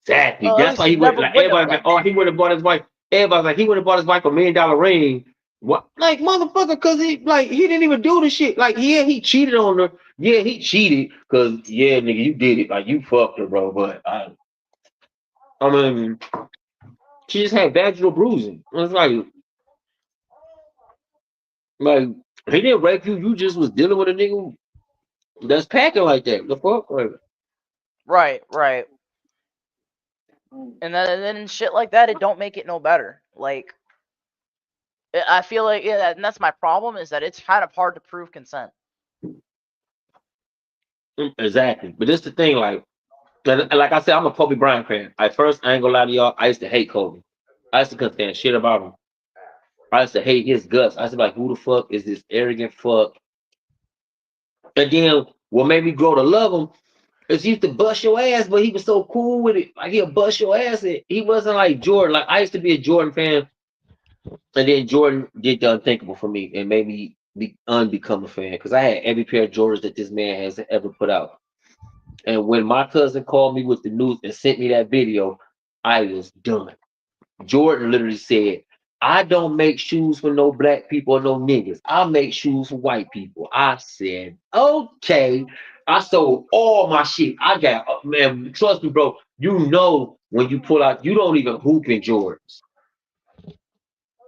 Exactly. Well, at That's least why he he would never like would have everybody like, been. oh, he would have bought his wife. Everybody's like, he would have bought his wife $1 million ring. What like motherfucker, cause he didn't even do the shit. Like, yeah, he cheated on her. Yeah, he cheated. Cause yeah, nigga, you did it. Like you fucked her, bro. But I mean, she just had vaginal bruising. It's like he didn't rape you. You just was dealing with a nigga that's packing like that. The fuck? Like, Right, right. And then shit like that, it don't make it no better. Like I feel like, yeah, and that's my problem is that it's kind of hard to prove consent. exactly. But this the thing, and like I said, I'm a Kobe Bryant fan. At first, I ain't gonna lie to y'all. I used to hate Kobe. I used to couldn't stand shit about him. I used to hate his guts. I used to be like, who the fuck is this arrogant fuck? And then what made me grow to love him is he used to bust your ass, but he was so cool with it. Like he'll bust your ass. He wasn't like Jordan. Like I used to be a Jordan fan, and then Jordan did the unthinkable for me and made me unbecome a fan because I had every pair of Jordans that this man has ever put out. And when my cousin called me with the news and sent me that video, I was done. Jordan literally said, I don't make shoes for no black people or no niggas. I make shoes for white people. I said, okay. I sold all my shit. I got, man, trust me, bro. You know, when you pull out, you don't even hoop in Jordans.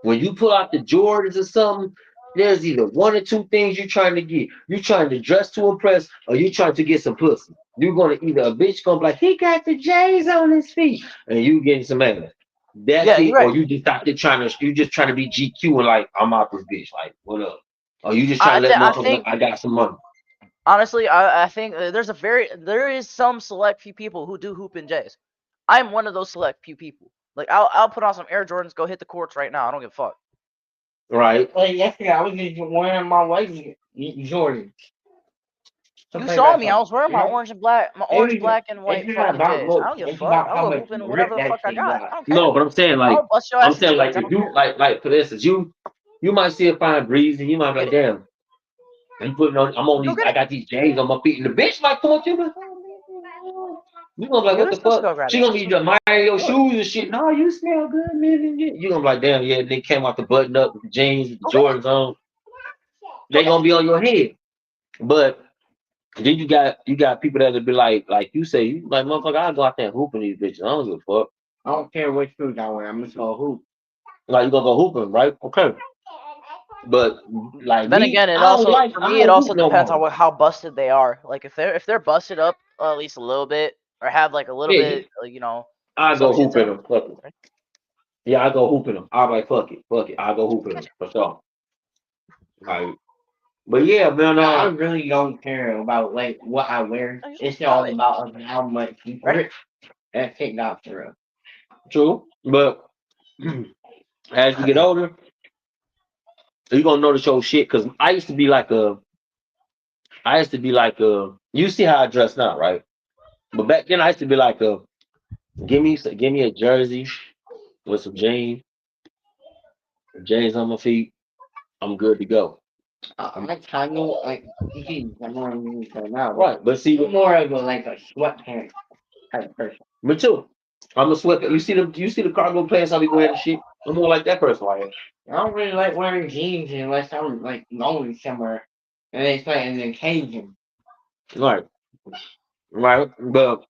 When you pull out the Jordans or something, there's either one or two things you're trying to get. You're trying to dress to impress, or you're trying to get some pussy. You're gonna either a bitch gonna be like, he got the J's on his feet, and you getting some ass. That's Yeah, you're it. Or right. you just out there you just trying to be GQ and like, I'm out this bitch. Like, what up? Or you just I trying to let I motherfuckers know think I got some money. honestly, I think there is some select few people who do hoop in J's. I'm one of those select few people. Like I'll put on some Air Jordans, go hit the courts right now. I don't give a fuck. Right. Like yesterday, I was just wearing my white Jordan. You saw me. I was wearing my orange and black, black and white It's not fucking about J's. I looks. don't give a It's fuck. about I'll how go much hooping grip whatever the that fuck I shit got. got. I don't care. No, but I'm saying I'll bust your ass in skates. I if don't you care. like for instance, you might see a fine breeze and you might be like, damn, I'm putting on I'm on Go these get I it. got these J's on my feet and the bitch like come on to me. You gonna be like, You what can the still fuck? go grab She it. gonna be admiring your shoes and shit. No, you smell good, man. You gonna be like, damn, yeah, they came out the button up with the jeans, with the Go get it. Jordans on. They gonna be on your head. But then you got people that'll be like you say, you like motherfucker, I'll go out there and hoop in these bitches. I don't give a fuck. I don't care what shoes I wear. I'm just gonna hoop. Like you gonna go hooping, right? Okay. But like Then me, again, it I don't also like for I me it don't also hoop no depends on more. how busted they are. Like if they're busted up at least a little bit or have like a little Yeah, bit, you know, I some go shit to hooping them. them. Fuck it. Yeah, I go hooping them. I'm like fuck it. I go hooping them Catch it. for sure. Like, but yeah, man. I really don't care about like what I wear. Oh, just It's throw all it. about how much Ready? grip that shit got for real. True, but as you get older, you gonna notice your shit. Cause I used to be like a. You see how I dress now, right? But back then I used to be like a. Give me a jersey with some jeans on my feet. I'm good to go. I kind of like jeans. I'm more than right now. Right, but see, I'm more of a like a sweatpants type of person. me too. I'm a sweat. You see the cargo pants how we go ahead and shit. I'm more like that person right here. I don't really like wearing jeans unless I'm like going somewhere and it's like an occasion. Right, right. But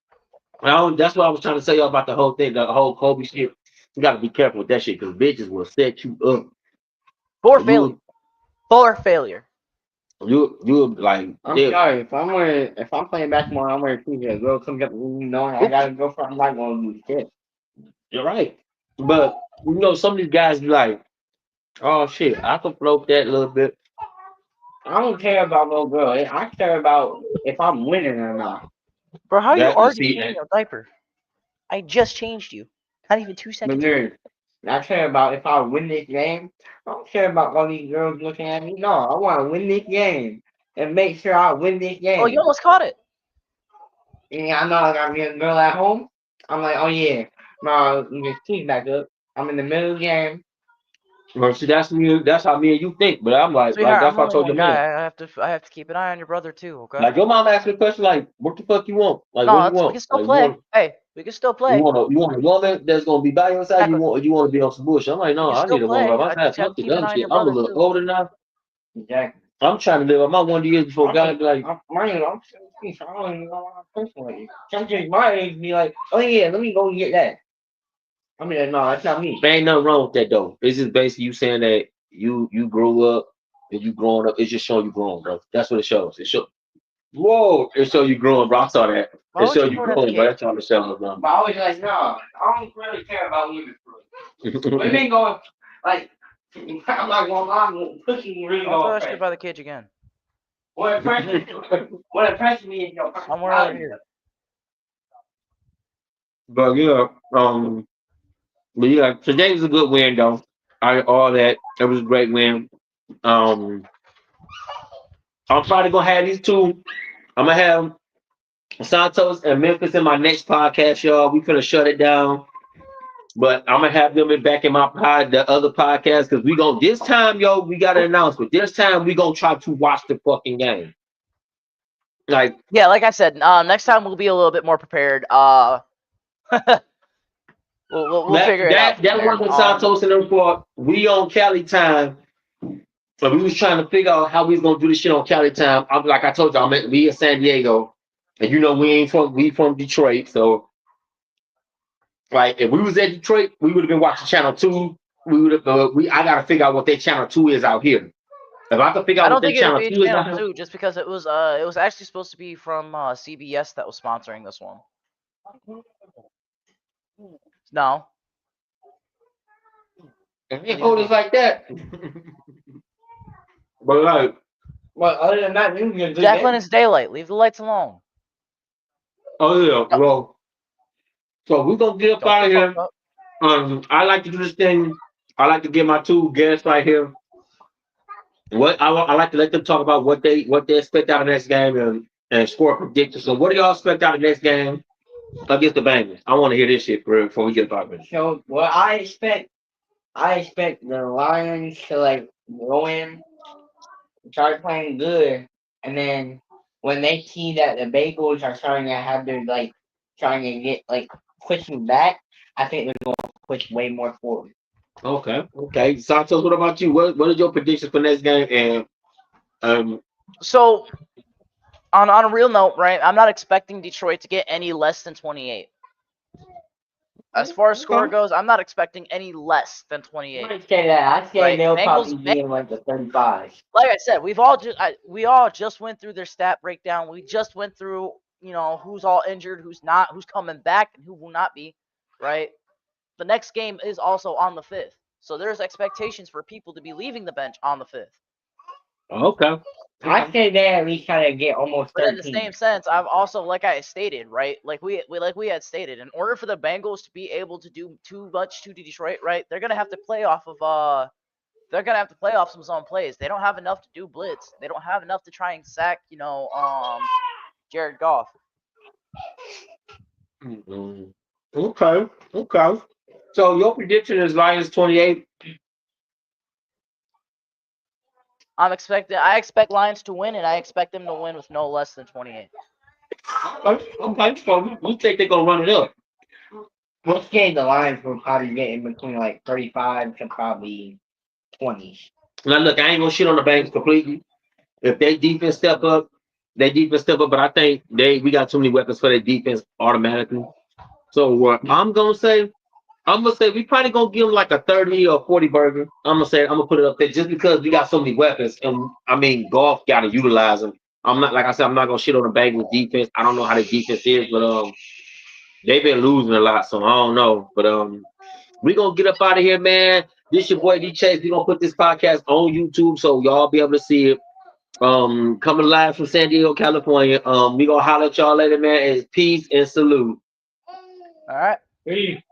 that's what I was trying to tell you about the whole thing, the whole Kobe shit. You gotta be careful with that shit because bitches will set you up. For And failure. For failure. you like I'm yeah, sorry if I'm playing basketball and I'm wearing shoes and a girl comes up to me knowing I Oops. gotta go for I'm not gonna do shit. you're right. But you know, some of these guys be like, oh shit, I can float that a little bit. I don't care about no girl. I care about if I'm winning or not. Bro, how are you That you already see, changing your diaper? I just changed you. Not even 2 But seconds ago. dude, I care about if I win this game. I don't care about all these girls looking at me. No, I want to win this game and make sure I win this Oh, you game. almost caught it. And I know I got me a girl at home. I'm like, oh yeah, no, you just keep back up. I'm in the middle of the game. well, see, that's me. That's how me and you think. But I'm like Sweetheart, that's I'm what I only told one your man. guy. I have to keep an eye on your brother too, okay? Like your mom asked me a question, like, what the fuck you want? Like, what No, do you we want? can still Like, play. Hey, we can still play. you want a woman that's gonna be by your side? Exactly. You want to be on some bullshit? I'm like, We no, can I still need a woman play. by my I side. just have Fuck to the keep an dumb eye on shit. your I'm a brother little too. older now. Exactly. I'm trying to live. I'm not 1 years before God be like, I'm 17, so I don't even know what I'm personally. Some kids my age be like, oh yeah, let me go and get that. I mean, no, that's not me. there ain't nothing wrong with that though. It's just basically you saying that you grew up and you growing up. It's just showing you growing, bro. That's what it shows. It show. Whoa! It show you growing, bro. I saw that. Why It would show you you throw it at the growing, bro. cage? That's all it shows, bro. But I was like, no, I don't really care about women for it. Women going, like, I'm not gonna lie, pussy really Don't throw going that shit crazy. by the cage again. What impresses me is your Somewhere over personality. here. But yeah, but yeah, today was a good win though. All that. It was a great win. Um, I'm probably gonna have these two. I'm gonna have Santos and Memphis in my next podcast, y'all. We finna shut it down. But I'm gonna have them back in my the other podcast, because we gonna this time, yo, we got an announcement. This time we gonna try to watch the fucking game. Like Yeah, like I said, next time we'll be a little bit more prepared. We'll figure it out from that there. wasn't Santos and them for we on Cali time. So we was trying to figure out how we was gonna do this shit on Cali time. I'm like I told you, we in San Diego, and you know we from Detroit. So like if we was at Detroit, we would have been watching Channel 2. We would have. I gotta figure out what their Channel 2 is out here. If I can figure I out what don't their think it would Channel be 2 is Channel out here, 2 just because it was actually supposed to be from CBS that was sponsoring this one. No. it ain't hold us like that. But like, Well, other than that, you can do Jacqueline, that. it's daylight. Leave the lights alone. oh yeah, well, so we're gonna get up Don't out get of here. fucked up. I like to do this thing. I like to get my two guests right here. What I like to let them talk about what they expect out of the next game and score predictions. So what do y'all expect out of the next game against the Bengals? I want to hear this shit before we get about it. So what I expect the Lions to like go in, start playing good, and then when they see that the Bengals are starting to have their like trying to get like pushing back, I think they're going to push way more forward. Okay. Santos, what about you? What are your predictions for next game? And So on a real note, right? I'm not expecting Detroit to get any less than 28. As far as score goes, I'm not expecting any less than I 28. might say that. I say Right. they'll Bengals, probably be in like the 35. like I said, we all just went through their stat breakdown. We just went through, who's all injured, who's not, who's coming back, and who will not be, right? The next game is also on the 5th. So there's expectations for people to be leaving the bench on the 5th. okay. I say they at least try to get almost But in the 13. same sense, I've also, like I stated, right? Like we had stated, in order for the Bengals to be able to do too much to Detroit, right? They're gonna have to play off of some zone plays. They don't have enough to do blitz. They don't have enough to try and sack, Jared Goff. Mhm. Okay. So your prediction is Lions 28. I expect Lions to win, and I expect them to win with no less than 28. Okay. So we think they're gonna run it up. We'll say the Lions will probably get in between like 35 to probably 20. Now look, I ain't gonna shit on the Bengals completely. If they defense step up, but I think we got too many weapons for their defense automatically. So what I'm gonna say we probably gonna give them like a 30 or 40 burger. I'm gonna put it up there just because we got so many weapons, and I mean Golf gotta utilize them. I'm not like I said, I'm not gonna shit on the Bengals defense. I don't know how the defense is, but they've been losing a lot, so I don't know. But we gonna get up out of here, man. This your boy D Chase. We gonna put this podcast on YouTube so y'all be able to see it. Coming live from San Diego, California. We gonna holler at y'all later, man. And peace and salute. All right. Peace.